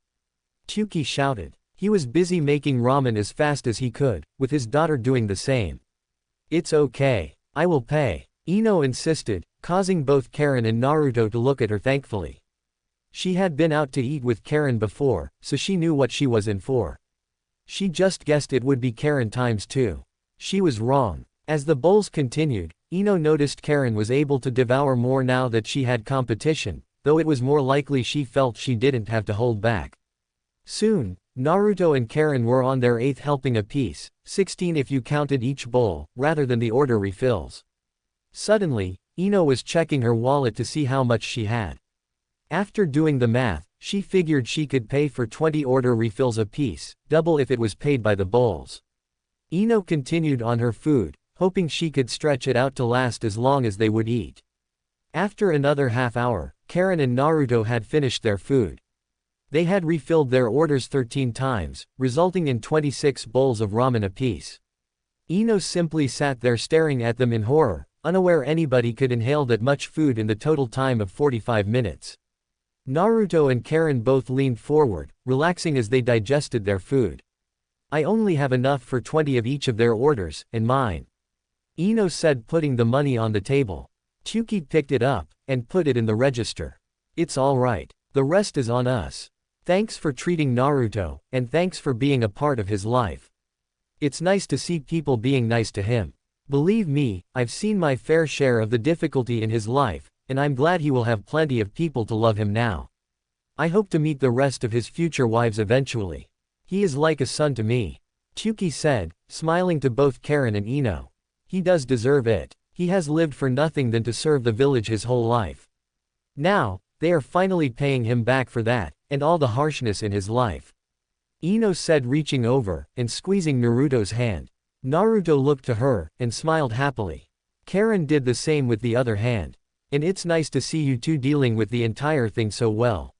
Tsuki shouted. He was busy making ramen as fast as he could, with his daughter doing the same. "It's okay. I will pay," Ino insisted, causing both Karen and Naruto to look at her thankfully. She had been out to eat with Karen before, so she knew what she was in for. She just guessed it would be Karen times 2. She was wrong. As the bowls continued, Ino noticed Karen was able to devour more now that she had competition, though it was more likely she felt she didn't have to hold back. Soon, Naruto and Karen were on their 8th helping apiece, 16 if you counted each bowl, rather than the order refills. Suddenly, Ino was checking her wallet to see how much she had. After doing the math, she figured she could pay for 20 order refills apiece, double if it was paid by the bowls. Ino continued on her food, hoping she could stretch it out to last as long as they would eat. After another half hour, Karen and Naruto had finished their food. They had refilled their orders 13 times, resulting in 26 bowls of ramen apiece. Ino simply sat there staring at them in horror, unaware anybody could inhale that much food in the total time of 45 minutes. Naruto and Karen both leaned forward, relaxing as they digested their food. I only have enough for 20 of each of their orders, and mine. Ino said, putting the money on the table. Tsuki picked it up, and put it in the register. It's alright. The rest is on us. Thanks for treating Naruto, and thanks for being a part of his life. It's nice to see people being nice to him. Believe me, I've seen my fair share of the difficulty in his life, and I'm glad he will have plenty of people to love him now. I hope to meet the rest of his future wives eventually. He is like a son to me. Tsuki said, smiling to both Karen and Ino. He does deserve it. He has lived for nothing than to serve the village his whole life. Now, they are finally paying him back for that, and all the harshness in his life. Ino said, reaching over, and squeezing Naruto's hand. Naruto looked to her, and smiled happily. Karen did the same with the other hand. And it's nice to see you two dealing with the entire thing so well.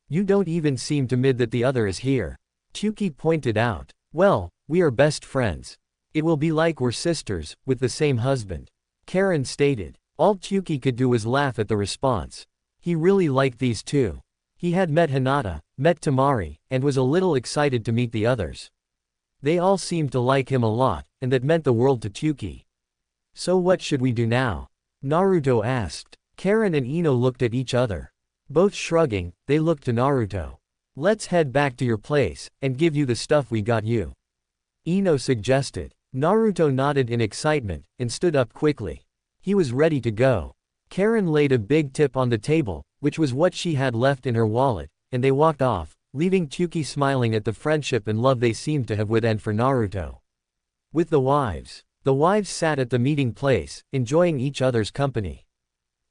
You don't even seem to mid that the other is here. Tsuki pointed out. Well, we are best friends. It will be like we're sisters, with the same husband. Karen stated. All Tsuki could do was laugh at the response. He really liked these two. He had met Hinata, met Temari, and was a little excited to meet the others. They all seemed to like him a lot, and that meant the world to Tsuki. So what should we do now? Naruto asked. Karen and Ino looked at each other. Both shrugging, they looked to Naruto. Let's head back to your place, and give you the stuff we got you. Ino suggested. Naruto nodded in excitement, and stood up quickly. He was ready to go. Karen laid a big tip on the table, which was what she had left in her wallet, and they walked off, leaving Tsuki smiling at the friendship and love they seemed to have with and for Naruto. With the wives sat at the meeting place, enjoying each other's company.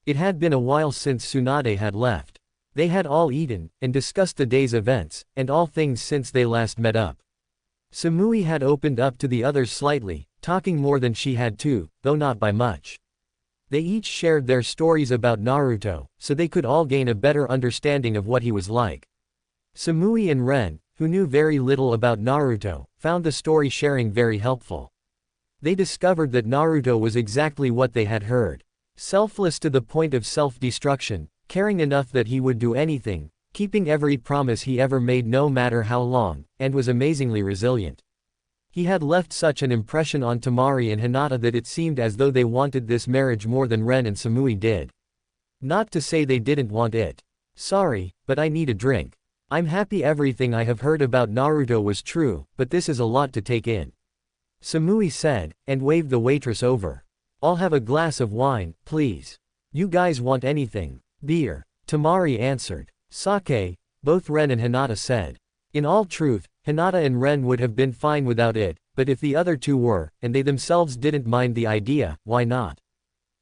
It had been a while since Tsunade had left. They had all eaten, and discussed the day's events, and all things since they last met up. Samui had opened up to the others slightly, talking more than she had too, though not by much. They each shared their stories about Naruto, so they could all gain a better understanding of what he was like. Samui and Ren, who knew very little about Naruto, found the story sharing very helpful. They discovered that Naruto was exactly what they had heard. Selfless to the point of self-destruction, caring enough that he would do anything, keeping every promise he ever made no matter how long, and was amazingly resilient. He had left such an impression on Temari and Hinata that it seemed as though they wanted this marriage more than Ren and Samui did. Not to say they didn't want it. Sorry, but I need a drink. I'm happy everything I have heard about Naruto was true, but this is a lot to take in. Samui said, and waved the waitress over. I'll have a glass of wine, please. You guys want anything? Beer. Temari answered. Sake, both Ren and Hinata said. In all truth, Hinata and Ren would have been fine without it, but if the other two were, and they themselves didn't mind the idea, why not?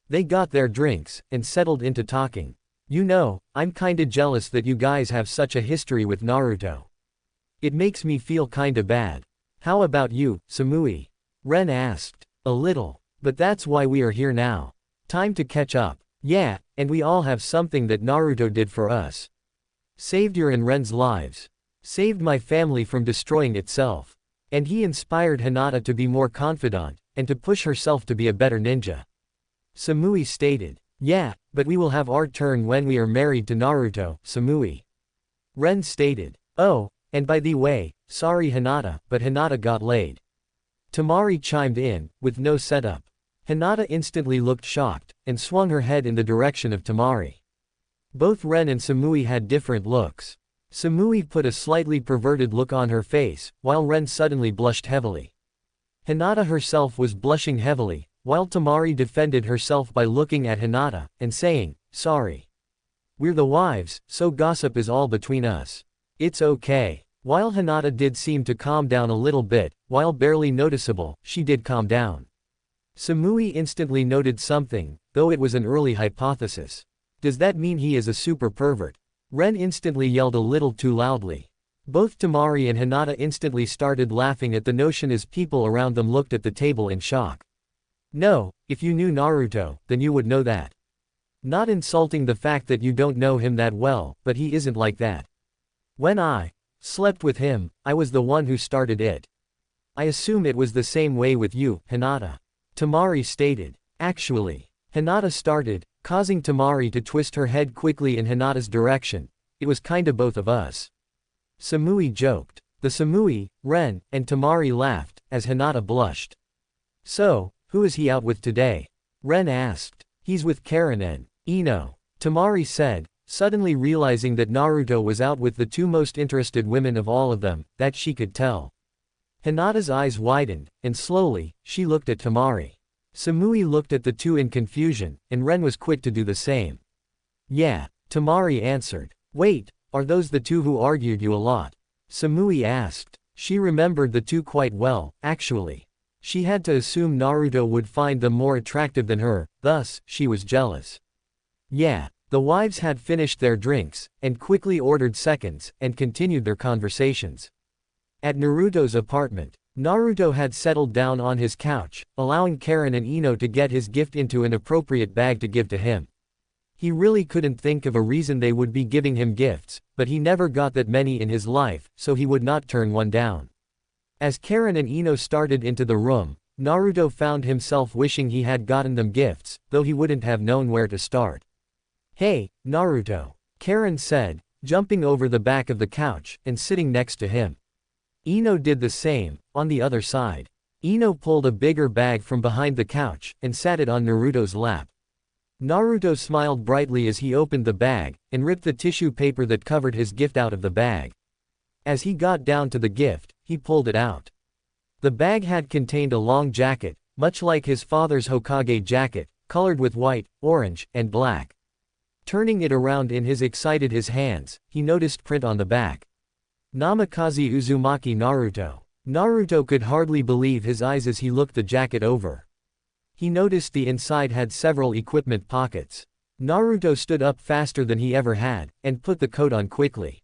They got their drinks, and settled into talking. You know, I'm kinda jealous that you guys have such a history with Naruto. It makes me feel kinda bad. How about you, Samui? Ren asked. A little. But that's why we are here now. Time to catch up. Yeah, and we all have something that Naruto did for us. Saved your and Ren's lives. Saved my family from destroying itself. And he inspired Hinata to be more confident, and to push herself to be a better ninja. Samui stated. Yeah, but we will have our turn when we are married to Naruto, Samui. Ren stated. Oh, and by the way, sorry Hinata, but Hinata got laid. Temari chimed in, with no setup. Hinata instantly looked shocked, and swung her head in the direction of Temari. Both Ren and Samui had different looks. Samui put a slightly perverted look on her face, while Ren suddenly blushed heavily. Hinata herself was blushing heavily, while Temari defended herself by looking at Hinata, and saying, sorry. We're the wives, so gossip is all between us. It's okay. While Hinata did seem to calm down a little bit, while barely noticeable, she did calm down. Samui instantly noted something, though it was an early hypothesis. Does that mean he is a super pervert? Ren instantly yelled a little too loudly. Both Temari and Hinata instantly started laughing at the notion as people around them looked at the table in shock. No, if you knew Naruto, then you would know that. Not insulting the fact that you don't know him that well, but he isn't like that. When I slept with him, I was the one who started it. I assume it was the same way with you, Hinata. Temari stated. Actually, Hinata started, causing Temari to twist her head quickly in Hinata's direction. It was kinda both of us. Samui joked. The Samui, Ren, and Tamari laughed, as Hinata blushed. So, who is he out with today? Ren asked. He's with Karen and Ino, Tamari said, suddenly realizing that Naruto was out with the two most interested women of all of them, that she could tell. Hinata's eyes widened, and slowly, she looked at Tamari. Samui looked at the two in confusion, and Ren was quick to do the same. Yeah, Tamari answered. Wait, are those the two who argued you a lot? Samui asked. She remembered the two quite well, actually. She had to assume Naruto would find them more attractive than her, thus, she was jealous. Yeah, the wives had finished their drinks, and quickly ordered seconds, and continued their conversations. At Naruto's apartment, Naruto had settled down on his couch, allowing Karen and Ino to get his gift into an appropriate bag to give to him. He really couldn't think of a reason they would be giving him gifts, but he never got that many in his life, so he would not turn one down. As Karen and Ino started into the room, Naruto found himself wishing he had gotten them gifts, though he wouldn't have known where to start. Hey, Naruto, Karen said, jumping over the back of the couch, and sitting next to him. Ino did the same, on the other side. Ino pulled a bigger bag from behind the couch, and sat it on Naruto's lap. Naruto smiled brightly as he opened the bag, and ripped the tissue paper that covered his gift out of the bag. As he got down to the gift, he pulled it out. The bag had contained a long jacket, much like his father's Hokage jacket, colored with white, orange, and black. Turning it around in his excited his hands, he noticed print on the back. Namikaze Uzumaki Naruto. Naruto could hardly believe his eyes as he looked the jacket over. He noticed the inside had several equipment pockets. Naruto stood up faster than he ever had, and put the coat on quickly.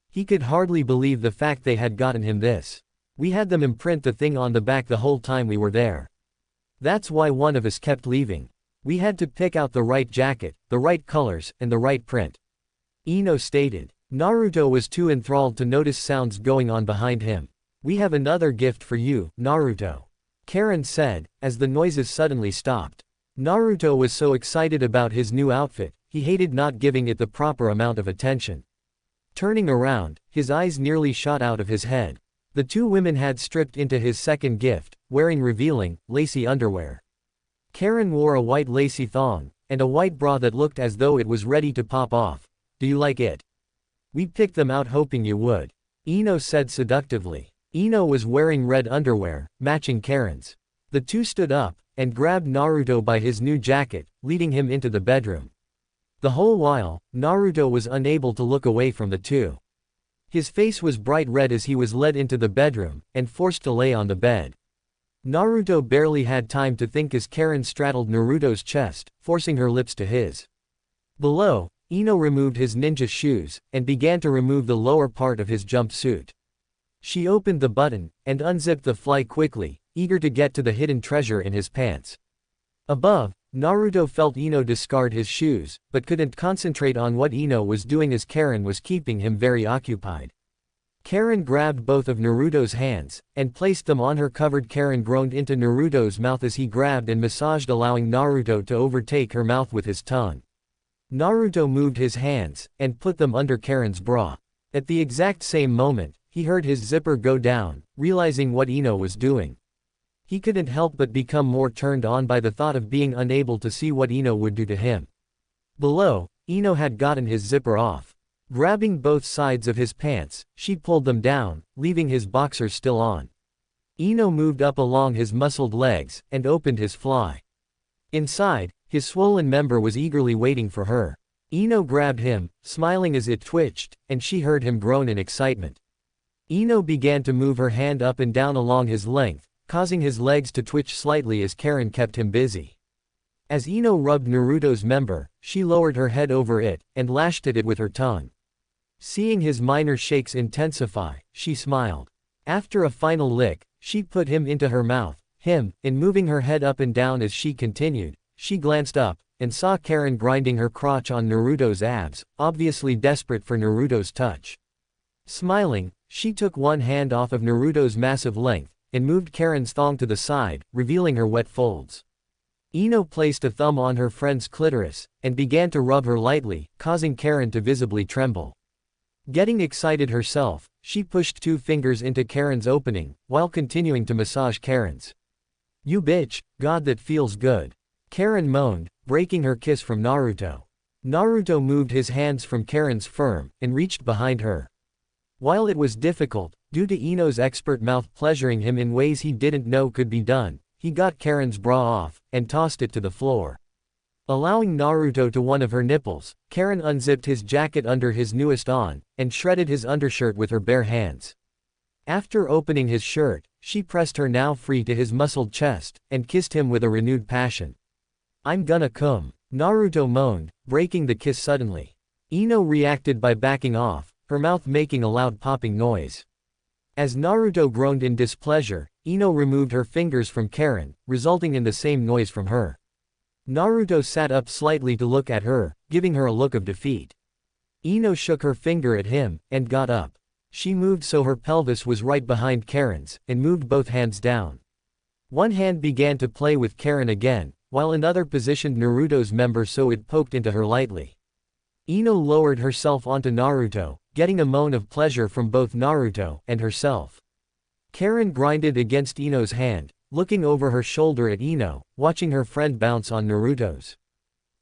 He could hardly believe the fact they had gotten him this. We had them imprint the thing on the back the whole time we were there. That's why one of us kept leaving. We had to pick out the right jacket, the right colors, and the right print. Ino stated. Naruto was too enthralled to notice sounds going on behind him. We have another gift for you, Naruto. Karen said, as the noises suddenly stopped. Naruto was so excited about his new outfit, he hated not giving it the proper amount of attention. Turning around, his eyes nearly shot out of his head. The two women had stripped into his second gift, wearing revealing, lacy underwear. Karen wore a white lacy thong, and a white bra that looked as though it was ready to pop off. Do you like it? We picked them out hoping you would. Ino said seductively. Ino was wearing red underwear, matching Karen's. The two stood up, and grabbed Naruto by his new jacket, leading him into the bedroom. The whole while, Naruto was unable to look away from the two. His face was bright red as he was led into the bedroom, and forced to lay on the bed. Naruto barely had time to think as Karen straddled Naruto's chest, forcing her lips to his. Below, Ino removed his ninja shoes, and began to remove the lower part of his jumpsuit. She opened the button, and unzipped the fly quickly, eager to get to the hidden treasure in his pants. Above, Naruto felt Ino discard his shoes, but couldn't concentrate on what Ino was doing as Karen was keeping him very occupied. Karen grabbed both of Naruto's hands, and placed them on her covered. Karen groaned into Naruto's mouth as he grabbed and massaged, allowing Naruto to overtake her mouth with his tongue. Naruto moved his hands, and put them under Karen's bra. At the exact same moment, he heard his zipper go down, realizing what Ino was doing. He couldn't help but become more turned on by the thought of being unable to see what Ino would do to him. Below, Ino had gotten his zipper off. Grabbing both sides of his pants, she pulled them down, leaving his boxers still on. Ino moved up along his muscled legs, and opened his fly. Inside, his swollen member was eagerly waiting for her. Ino grabbed him, smiling as it twitched, and she heard him groan in excitement. Ino began to move her hand up and down along his length, causing his legs to twitch slightly as Karen kept him busy. As Ino rubbed Naruto's member, she lowered her head over it, and lashed at it with her tongue. Seeing his minor shakes intensify, she smiled. After a final lick, she put him into her mouth. In moving her head up and down as she continued, she glanced up, and saw Karen grinding her crotch on Naruto's abs, obviously desperate for Naruto's touch. Smiling, she took one hand off of Naruto's massive length, and moved Karen's thong to the side, revealing her wet folds. Ino placed a thumb on her friend's clitoris, and began to rub her lightly, causing Karen to visibly tremble. Getting excited herself, she pushed 2 fingers into Karen's opening, while continuing to massage Karen's. "You bitch, God that feels good." Karen moaned, breaking her kiss from Naruto. Naruto moved his hands from Karen's firm, and reached behind her. While it was difficult, due to Ino's expert mouth pleasuring him in ways he didn't know could be done, he got Karen's bra off, and tossed it to the floor. Allowing Naruto to one of her nipples, Karen unzipped his jacket under his newest on, and shredded his undershirt with her bare hands. After opening his shirt, she pressed her now free to his muscled chest, and kissed him with a renewed passion. "I'm gonna come," Naruto moaned, breaking the kiss suddenly. Ino reacted by backing off, her mouth making a loud popping noise. As Naruto groaned in displeasure, Ino removed her fingers from Karen, resulting in the same noise from her. Naruto sat up slightly to look at her, giving her a look of defeat. Ino shook her finger at him, and got up. She moved so her pelvis was right behind Karen's, and moved both hands down. One hand began to play with Karen again, while another positioned Naruto's member so it poked into her lightly. Ino lowered herself onto Naruto, getting a moan of pleasure from both Naruto and herself. Karen grinded against Ino's hand, looking over her shoulder at Ino, watching her friend bounce on Naruto's.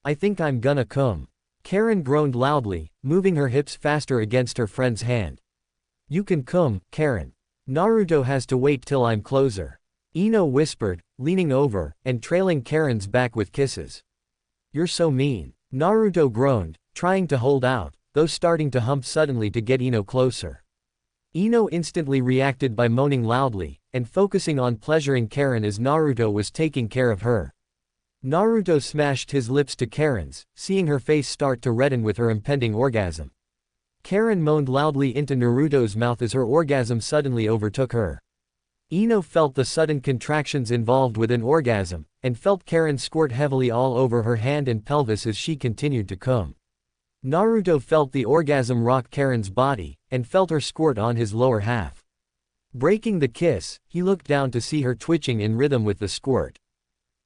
"I think I'm gonna come." Karen groaned loudly, moving her hips faster against her friend's hand. "You can come, Karen. Naruto has to wait till I'm closer," Ino whispered, leaning over, and trailing Karen's back with kisses. "You're so mean." Naruto groaned, trying to hold out, though starting to hump suddenly to get Ino closer. Ino instantly reacted by moaning loudly, and focusing on pleasuring Karen as Naruto was taking care of her. Naruto smashed his lips to Karen's, seeing her face start to redden with her impending orgasm. Karen moaned loudly into Naruto's mouth as her orgasm suddenly overtook her. Ino felt the sudden contractions involved with an orgasm, and felt Karen squirt heavily all over her hand and pelvis as she continued to come. Naruto felt the orgasm rock Karen's body, and felt her squirt on his lower half. Breaking the kiss, he looked down to see her twitching in rhythm with the squirt.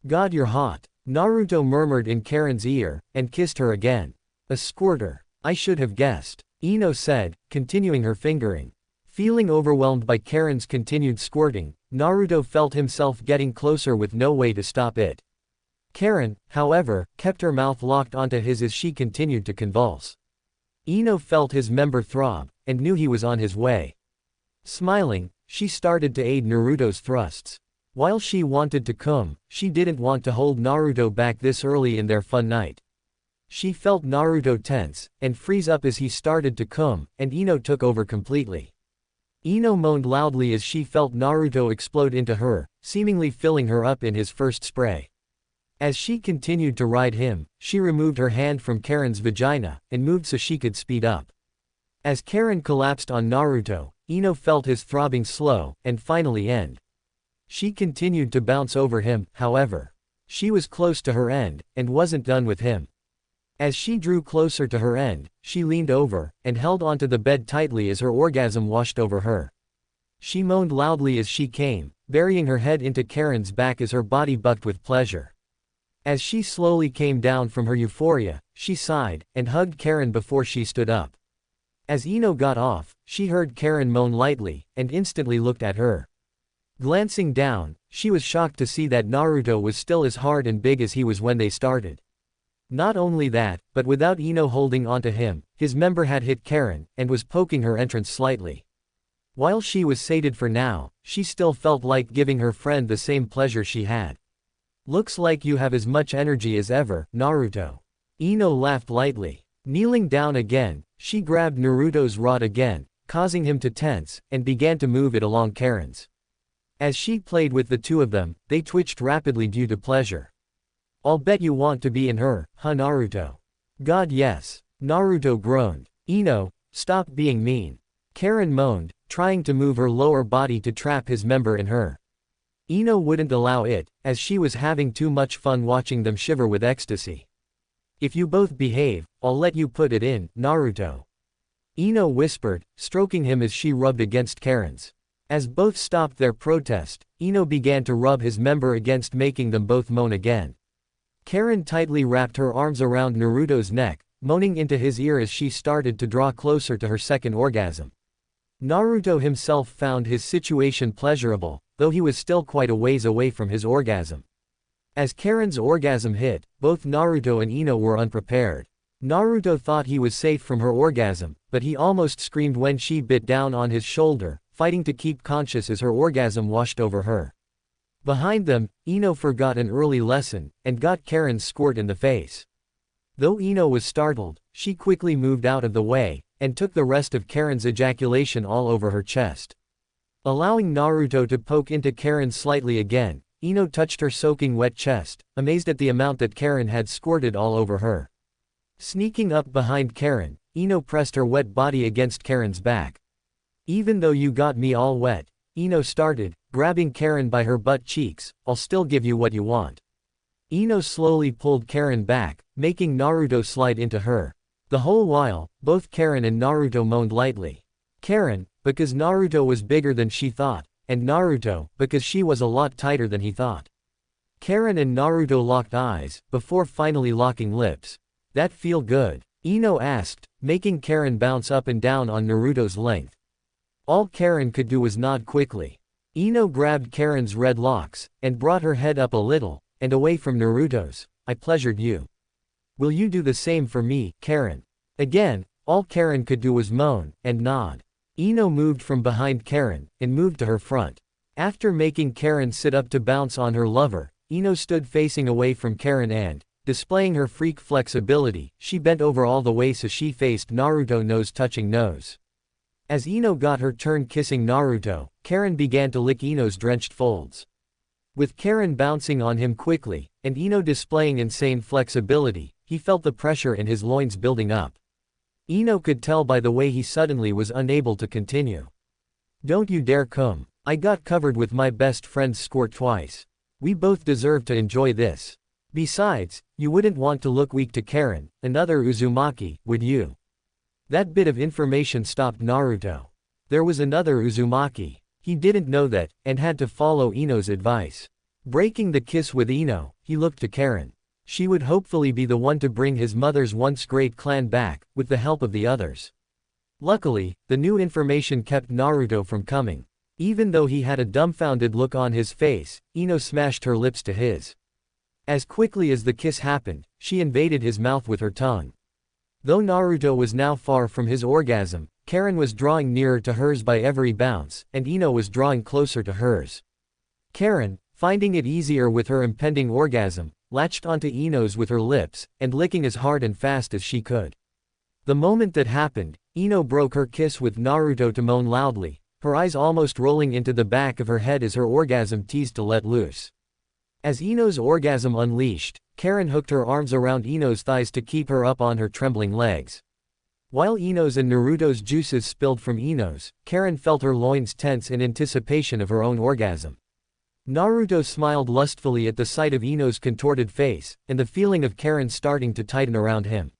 "God, you're hot," Naruto murmured in Karen's ear, and kissed her again. "A squirter. I should have guessed," Ino said, continuing her fingering. Feeling overwhelmed by Karen's continued squirting, Naruto felt himself getting closer with no way to stop it. Karen, however, kept her mouth locked onto his as she continued to convulse. Ino felt his member throb, and knew he was on his way. Smiling, she started to aid Naruto's thrusts. While she wanted to come, she didn't want to hold Naruto back this early in their fun night. She felt Naruto tense, and freeze up as he started to come, and Ino took over completely. Ino moaned loudly as she felt Naruto explode into her, seemingly filling her up in his first spray. As she continued to ride him, she removed her hand from Karen's vagina, and moved so she could speed up. As Karen collapsed on Naruto, Ino felt his throbbing slow, and finally end. She continued to bounce over him, however. She was close to her end, and wasn't done with him. As she drew closer to her end, she leaned over, and held onto the bed tightly as her orgasm washed over her. She moaned loudly as she came, burying her head into Karen's back as her body bucked with pleasure. As she slowly came down from her euphoria, she sighed, and hugged Karen before she stood up. As Ino got off, she heard Karen moan lightly, and instantly looked at her. Glancing down, she was shocked to see that Naruto was still as hard and big as he was when they started. Not only that, but without Ino holding onto him, his member had hit Karen, and was poking her entrance slightly. While she was sated for now, she still felt like giving her friend the same pleasure she had. "Looks like you have as much energy as ever, Naruto." Ino laughed lightly. Kneeling down again, she grabbed Naruto's rod again, causing him to tense, and began to move it along Karen's. As she played with the two of them, they twitched rapidly due to pleasure. "I'll bet you want to be in her, huh, Naruto?" "God, yes." Naruto groaned. "Ino, stop being mean." Karen moaned, trying to move her lower body to trap his member in her. Ino wouldn't allow it, as she was having too much fun watching them shiver with ecstasy. "If you both behave, I'll let you put it in, Naruto," Ino whispered, stroking him as she rubbed against Karen's. As both stopped their protest, Ino began to rub his member against, making them both moan again. Karen tightly wrapped her arms around Naruto's neck, moaning into his ear as she started to draw closer to her second orgasm. Naruto himself found his situation pleasurable, though he was still quite a ways away from his orgasm. As Karen's orgasm hit, both Naruto and Ino were unprepared. Naruto thought he was safe from her orgasm, but he almost screamed when she bit down on his shoulder, fighting to keep conscious as her orgasm washed over her. Behind them, Ino forgot an early lesson, and got Karen's squirt in the face. Though Ino was startled, she quickly moved out of the way, and took the rest of Karen's ejaculation all over her chest. Allowing Naruto to poke into Karen slightly again, Ino touched her soaking wet chest, amazed at the amount that Karen had squirted all over her. Sneaking up behind Karen, Ino pressed her wet body against Karen's back. "Even though you got me all wet," Ino started, grabbing Karen by her butt cheeks, "I'll still give you what you want." Ino slowly pulled Karen back, making Naruto slide into her. The whole while, both Karen and Naruto moaned lightly. Karen, because Naruto was bigger than she thought, and Naruto, because she was a lot tighter than he thought. Karen and Naruto locked eyes, before finally locking lips. "That feel good?" Ino asked, making Karen bounce up and down on Naruto's length. All Karen could do was nod quickly. Ino grabbed Karen's red locks, and brought her head up a little, and away from Naruto's. "I pleasured you. Will you do the same for me, Karen?" Again, all Karen could do was moan, and nod. Ino moved from behind Karen, and moved to her front. After making Karen sit up to bounce on her lover, Ino stood facing away from Karen and, displaying her freak flexibility, she bent over all the way so she faced Naruto nose touching nose. As Ino got her turn kissing Naruto, Karen began to lick Ino's drenched folds. With Karen bouncing on him quickly, and Ino displaying insane flexibility, he felt the pressure in his loins building up. Ino could tell by the way he suddenly was unable to continue. "Don't you dare come. I got covered with my best friend's squirt twice. We both deserve to enjoy this. Besides, you wouldn't want to look weak to Karen, another Uzumaki, would you?" That bit of information stopped Naruto. There was another Uzumaki. He didn't know that, and had to follow Ino's advice. Breaking the kiss with Ino, he looked to Karen. She would hopefully be the one to bring his mother's once great clan back, with the help of the others. Luckily, the new information kept Naruto from coming. Even though he had a dumbfounded look on his face, Ino smashed her lips to his. As quickly as the kiss happened, she invaded his mouth with her tongue. Though Naruto was now far from his orgasm, Karen was drawing nearer to hers by every bounce, and Ino was drawing closer to hers. Karen, finding it easier with her impending orgasm, latched onto Ino's with her lips, and licking as hard and fast as she could. The moment that happened, Ino broke her kiss with Naruto to moan loudly, her eyes almost rolling into the back of her head as her orgasm teased to let loose. As Ino's orgasm unleashed, Karen hooked her arms around Ino's thighs to keep her up on her trembling legs. While Ino's and Naruto's juices spilled from Ino's, Karen felt her loins tense in anticipation of her own orgasm. Naruto smiled lustfully at the sight of Ino's contorted face, and the feeling of Karen starting to tighten around him.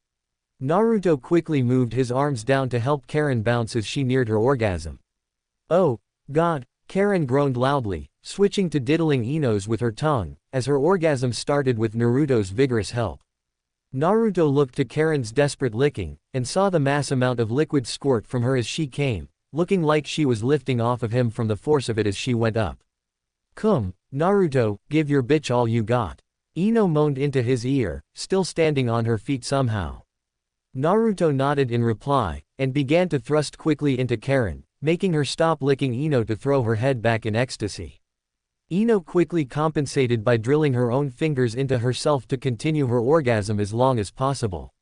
Naruto quickly moved his arms down to help Karen bounce as she neared her orgasm. "Oh, God," Karen groaned loudly, switching to diddling Ino's with her tongue, as her orgasm started with Naruto's vigorous help. Naruto looked to Karen's desperate licking, and saw the mass amount of liquid squirt from her as she came, looking like she was lifting off of him from the force of it as she went up. "Come, Naruto, give your bitch all you got." Ino moaned into his ear, still standing on her feet somehow. Naruto nodded in reply, and began to thrust quickly into Karen, making her stop licking Ino to throw her head back in ecstasy. Ino quickly compensated by drilling her own fingers into herself to continue her orgasm as long as possible.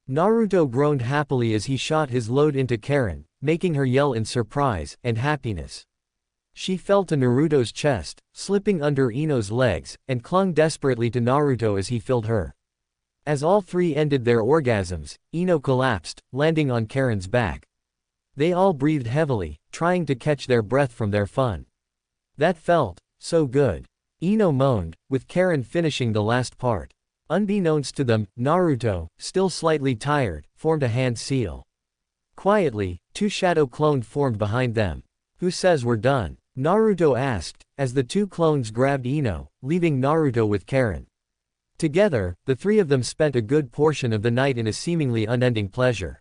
Naruto groaned happily as he shot his load into Karen, making her yell in surprise and happiness. She fell to Naruto's chest, slipping under Ino's legs, and clung desperately to Naruto as he filled her. As all three ended their orgasms, Ino collapsed, landing on Karen's back. They all breathed heavily, trying to catch their breath from their fun. "That felt so good," Ino moaned, with Karen finishing the last part. Unbeknownst to them, Naruto, still slightly tired, formed a hand seal. Quietly, two shadow clones formed behind them. "Who says we're done?" Naruto asked, as the two clones grabbed Ino, leaving Naruto with Karen. Together, the three of them spent a good portion of the night in a seemingly unending pleasure.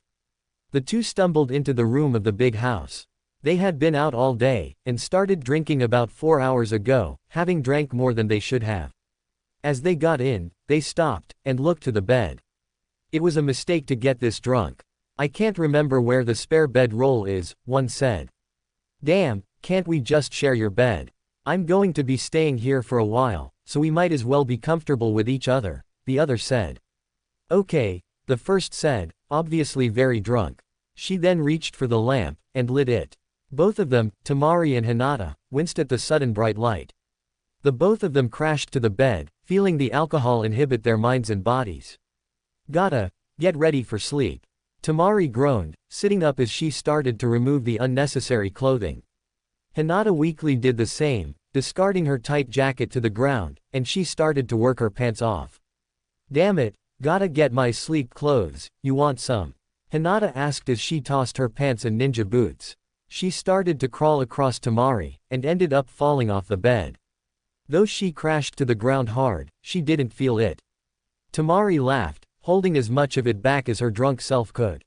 The two stumbled into the room of the big house. They had been out all day, and started drinking about 4 hours ago, having drank more than they should have. As they got in, they stopped, and looked to the bed. It was a mistake to get this drunk. I can't remember where the spare bed roll is, one said. Damn, can't we just share your bed? I'm going to be staying here for a while, so we might as well be comfortable with each other, the other said. Okay, the first said, obviously very drunk. She then reached for the lamp, and lit it. Both of them, Temari and Hinata, winced at the sudden bright light. The both of them crashed to the bed, feeling the alcohol inhibit their minds and bodies. Gotta get ready for sleep. Temari groaned, sitting up as she started to remove the unnecessary clothing. Hinata weakly did the same, discarding her tight jacket to the ground, and she started to work her pants off. Damn it, gotta get my sleep clothes, you want some? Hinata asked as she tossed her pants and ninja boots. She started to crawl across Temari, and ended up falling off the bed. Though she crashed to the ground hard, she didn't feel it. Temari laughed, holding as much of it back as her drunk self could.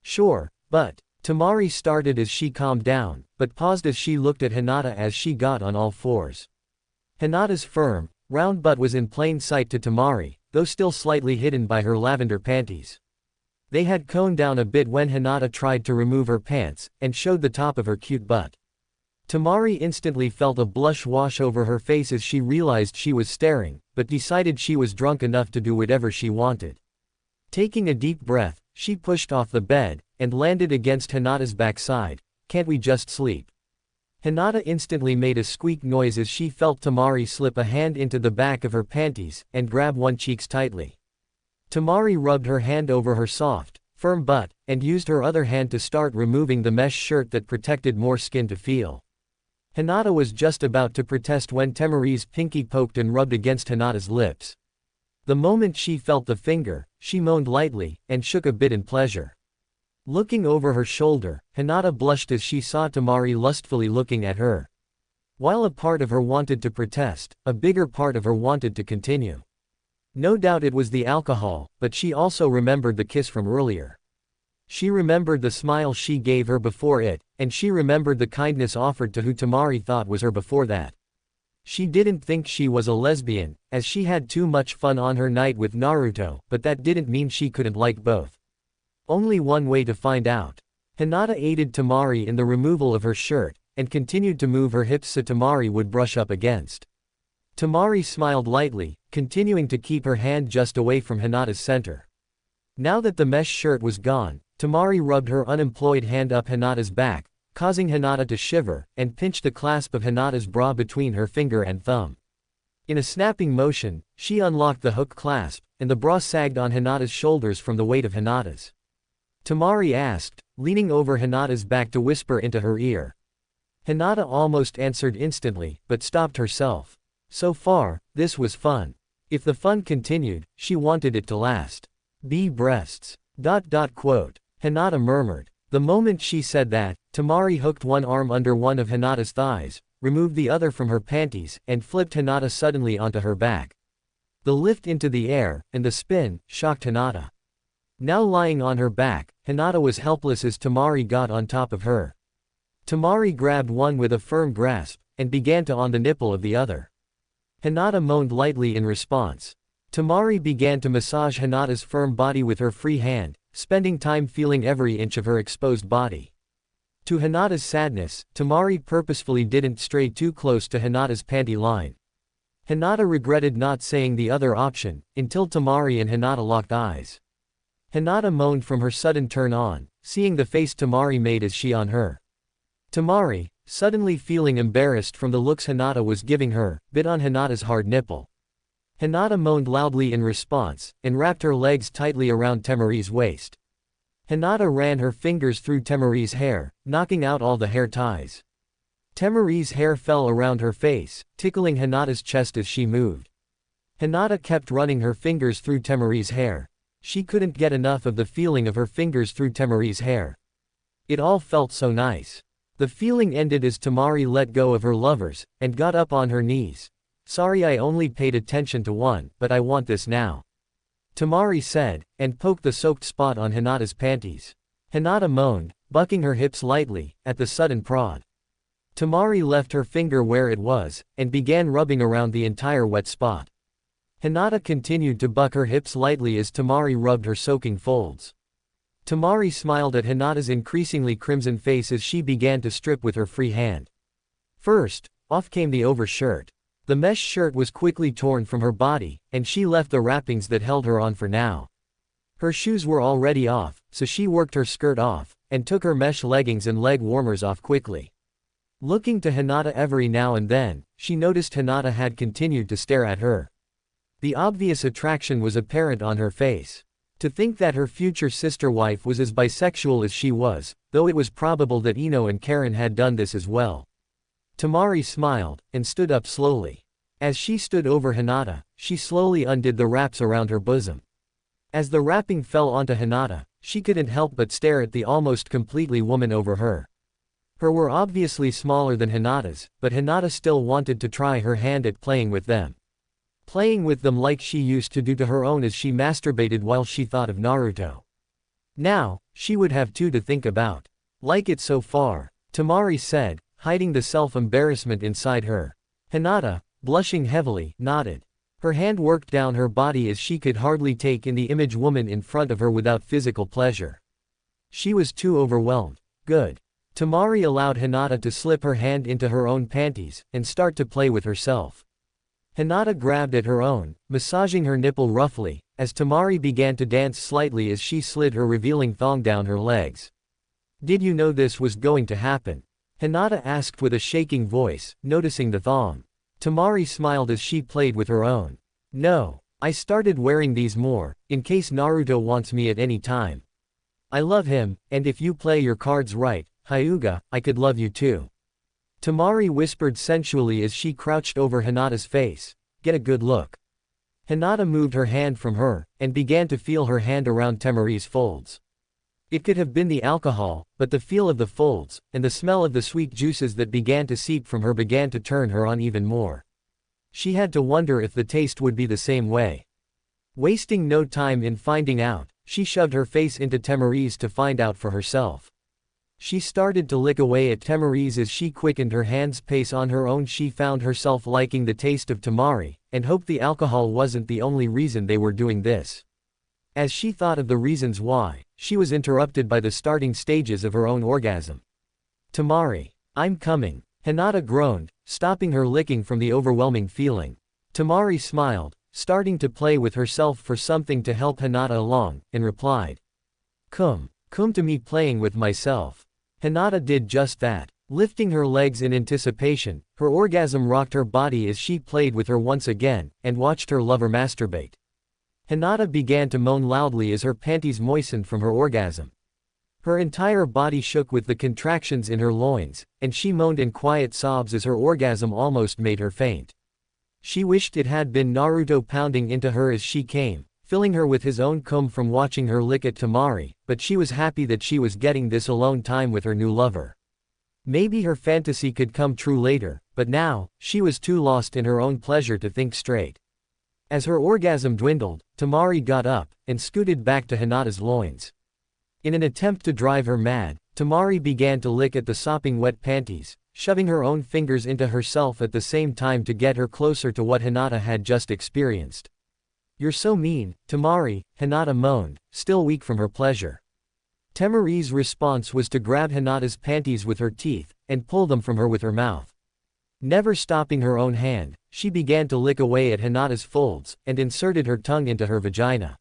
Sure, but, Temari started as she calmed down, but paused as she looked at Hinata as she got on all fours. Hinata's firm, round butt was in plain sight to Temari, though still slightly hidden by her lavender panties. They had coned down a bit when Hinata tried to remove her pants, and showed the top of her cute butt. Temari instantly felt a blush wash over her face as she realized she was staring, but decided she was drunk enough to do whatever she wanted. Taking a deep breath, she pushed off the bed, and landed against Hinata's backside. Can't we just sleep? Hinata instantly made a squeak noise as she felt Temari slip a hand into the back of her panties, and grab one cheeks tightly. Temari rubbed her hand over her soft, firm butt, and used her other hand to start removing the mesh shirt that protected more skin to feel. Hinata was just about to protest when Temari's pinky poked and rubbed against Hinata's lips. The moment she felt the finger, she moaned lightly, and shook a bit in pleasure. Looking over her shoulder, Hinata blushed as she saw Temari lustfully looking at her. While a part of her wanted to protest, a bigger part of her wanted to continue. No doubt it was the alcohol, but she also remembered the kiss from earlier. She remembered the smile she gave her before it, and she remembered the kindness offered to who Temari thought was her before that. She didn't think she was a lesbian, as she had too much fun on her night with Naruto, but that didn't mean she couldn't like both. Only one way to find out. Hinata aided Temari in the removal of her shirt, and continued to move her hips so Temari would brush up against. Temari smiled lightly, continuing to keep her hand just away from Hinata's center. Now that the mesh shirt was gone, Temari rubbed her unemployed hand up Hinata's back, causing Hinata to shiver, and pinched the clasp of Hinata's bra between her finger and thumb. In a snapping motion, she unlocked the hook clasp, and the bra sagged on Hinata's shoulders from the weight of Hinata's. Temari asked, leaning over Hinata's back to whisper into her ear. Hinata almost answered instantly, but stopped herself. So far, this was fun. If the fun continued, she wanted it to last. B breasts. Hinata murmured. The moment she said that, Temari hooked one arm under one of Hinata's thighs, removed the other from her panties, and flipped Hinata suddenly onto her back. The lift into the air, and the spin, shocked Hinata. Now lying on her back, Hinata was helpless as Temari got on top of her. Temari grabbed one with a firm grasp, and began to on the nipple of the other. Hinata moaned lightly in response. Temari began to massage Hinata's firm body with her free hand, spending time feeling every inch of her exposed body. To Hinata's sadness, Temari purposefully didn't stray too close to Hinata's panty line. Hinata regretted not saying the other option, until Temari and Hinata locked eyes. Hinata moaned from her sudden turn on, seeing the face Temari made as she on her. Temari, suddenly feeling embarrassed from the looks Hinata was giving her, bit on Hinata's hard nipple. Hinata moaned loudly in response, and wrapped her legs tightly around Temari's waist. Hinata ran her fingers through Temari's hair, knocking out all the hair ties. Temari's hair fell around her face, tickling Hinata's chest as she moved. Hinata kept running her fingers through Temari's hair. She couldn't get enough of the feeling of her fingers through Temari's hair. It all felt so nice. The feeling ended as Temari let go of her lovers, and got up on her knees. sorry I only paid attention to one, but I want this now. Tamari said, and poked the soaked spot on Hinata's panties. Hinata moaned, bucking her hips lightly, at the sudden prod. Tamari left her finger where it was, and began rubbing around the entire wet spot. Hinata continued to buck her hips lightly as Tamari rubbed her soaking folds. Tamari smiled at Hinata's increasingly crimson face as she began to strip with her free hand. First, off came the overshirt. The mesh shirt was quickly torn from her body, and she left the wrappings that held her on for now. Her shoes were already off, so she worked her skirt off, and took her mesh leggings and leg warmers off quickly. Looking to Hinata every now and then, she noticed Hinata had continued to stare at her. The obvious attraction was apparent on her face. To think that her future sister-wife was as bisexual as she was, though it was probable that Ino and Karen had done this as well. Tamari smiled, and stood up slowly. As she stood over Hinata, she slowly undid the wraps around her bosom. As the wrapping fell onto Hinata, she couldn't help but stare at the almost completely woman over her. Her were obviously smaller than Hinata's, but Hinata still wanted to try her hand at playing with them. Playing with them like she used to do to her own as she masturbated while she thought of Naruto. Now, she would have two to think about. Like it so far, Tamari said, hiding the self-embarrassment inside her. Hinata, blushing heavily, nodded. Her hand worked down her body as she could hardly take in the image woman in front of her without physical pleasure. She was too overwhelmed. Good. Tamari allowed Hinata to slip her hand into her own panties, and start to play with herself. Hinata grabbed at her own, massaging her nipple roughly, as Tamari began to dance slightly as she slid her revealing thong down her legs. Did you know this was going to happen? Hinata asked with a shaking voice, noticing the thong. Tamari smiled as she played with her own. No, I started wearing these more, in case Naruto wants me at any time. I love him, and if you play your cards right, Hyuga, I could love you too. Tamari whispered sensually as she crouched over Hinata's face. Get a good look. Hinata moved her hand from her, and began to feel her hand around Tamari's folds. It could have been the alcohol, but the feel of the folds, and the smell of the sweet juices that began to seep from her began to turn her on even more. She had to wonder if the taste would be the same way. Wasting no time in finding out, she shoved her face into Tamari's to find out for herself. She started to lick away at Tamari's as she quickened her hand's pace on her own. She found herself liking the taste of Tamari, and hoped the alcohol wasn't the only reason they were doing this. As she thought of the reasons why, she was interrupted by the starting stages of her own orgasm. Tamari, I'm coming, Hinata groaned, stopping her licking from the overwhelming feeling. Tamari smiled, starting to play with herself for something to help Hinata along, and replied. Come to me playing with myself. Hinata did just that. Lifting her legs in anticipation, her orgasm rocked her body as she played with her once again, and watched her lover masturbate. Hinata began to moan loudly as her panties moistened from her orgasm. Her entire body shook with the contractions in her loins, and she moaned in quiet sobs as her orgasm almost made her faint. She wished it had been Naruto pounding into her as she came, filling her with his own cum from watching her lick at Tamari, but she was happy that she was getting this alone time with her new lover. Maybe her fantasy could come true later, but now, she was too lost in her own pleasure to think straight. As her orgasm dwindled, Tamari got up, and scooted back to Hinata's loins. In an attempt to drive her mad, Tamari began to lick at the sopping wet panties, shoving her own fingers into herself at the same time to get her closer to what Hinata had just experienced. You're so mean, Tamari, Hinata moaned, still weak from her pleasure. Tamari's response was to grab Hinata's panties with her teeth, and pull them from her with her mouth. Never stopping her own hand, she began to lick away at Hinata's folds, and inserted her tongue into her vagina.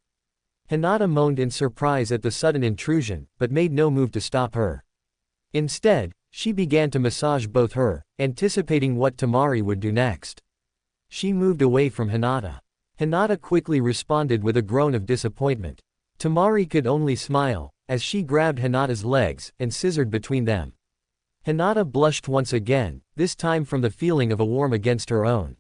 Hinata moaned in surprise at the sudden intrusion, but made no move to stop her. Instead, she began to massage both her, anticipating what Tamari would do next. She moved away from Hinata. Hinata quickly responded with a groan of disappointment. Tamari could only smile, as she grabbed Hinata's legs, and scissored between them. Hinata blushed once again, this time from the feeling of a warm against her own.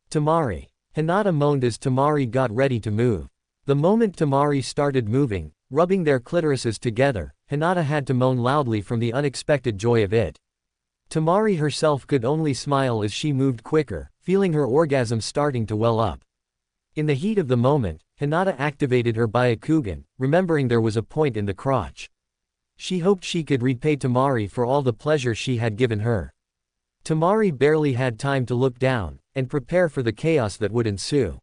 Tamari. Hinata moaned as Tamari got ready to move. The moment Tamari started moving, rubbing their clitorises together, Hinata had to moan loudly from the unexpected joy of it. Tamari herself could only smile as she moved quicker, feeling her orgasm starting to well up. In the heat of the moment, Hinata activated her Byakugan, remembering there was a point in the crotch. She hoped she could repay Tamari for all the pleasure she had given her. Tamari barely had time to look down, and prepare for the chaos that would ensue.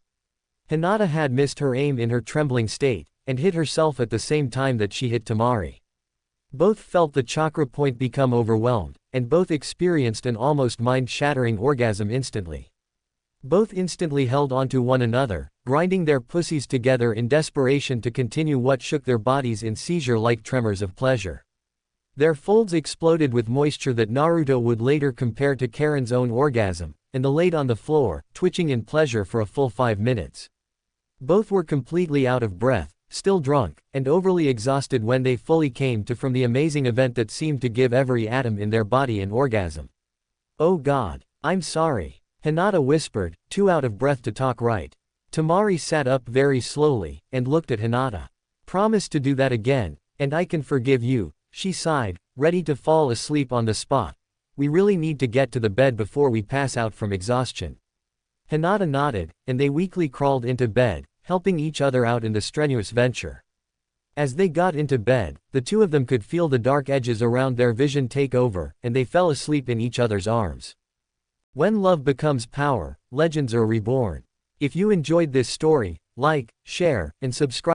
Hinata had missed her aim in her trembling state, and hit herself at the same time that she hit Tamari. Both felt the chakra point become overwhelmed, and both experienced an almost mind-shattering orgasm instantly. Both instantly held onto one another, grinding their pussies together in desperation to continue what shook their bodies in seizure-like tremors of pleasure. Their folds exploded with moisture that Naruto would later compare to Karen's own orgasm, and they laid on the floor, twitching in pleasure for a full 5 minutes. Both were completely out of breath, still drunk, and overly exhausted when they fully came to from the amazing event that seemed to give every atom in their body an orgasm. "Oh God, I'm sorry," Hinata whispered, too out of breath to talk right. Tamari sat up very slowly, and looked at Hinata. "Promise to do that again, and I can forgive you," she sighed, ready to fall asleep on the spot. "We really need to get to the bed before we pass out from exhaustion." Hinata nodded, and they weakly crawled into bed, helping each other out in the strenuous venture. As they got into bed, the two of them could feel the dark edges around their vision take over, and they fell asleep in each other's arms. When love becomes power, legends are reborn. If you enjoyed this story, like, share, and subscribe.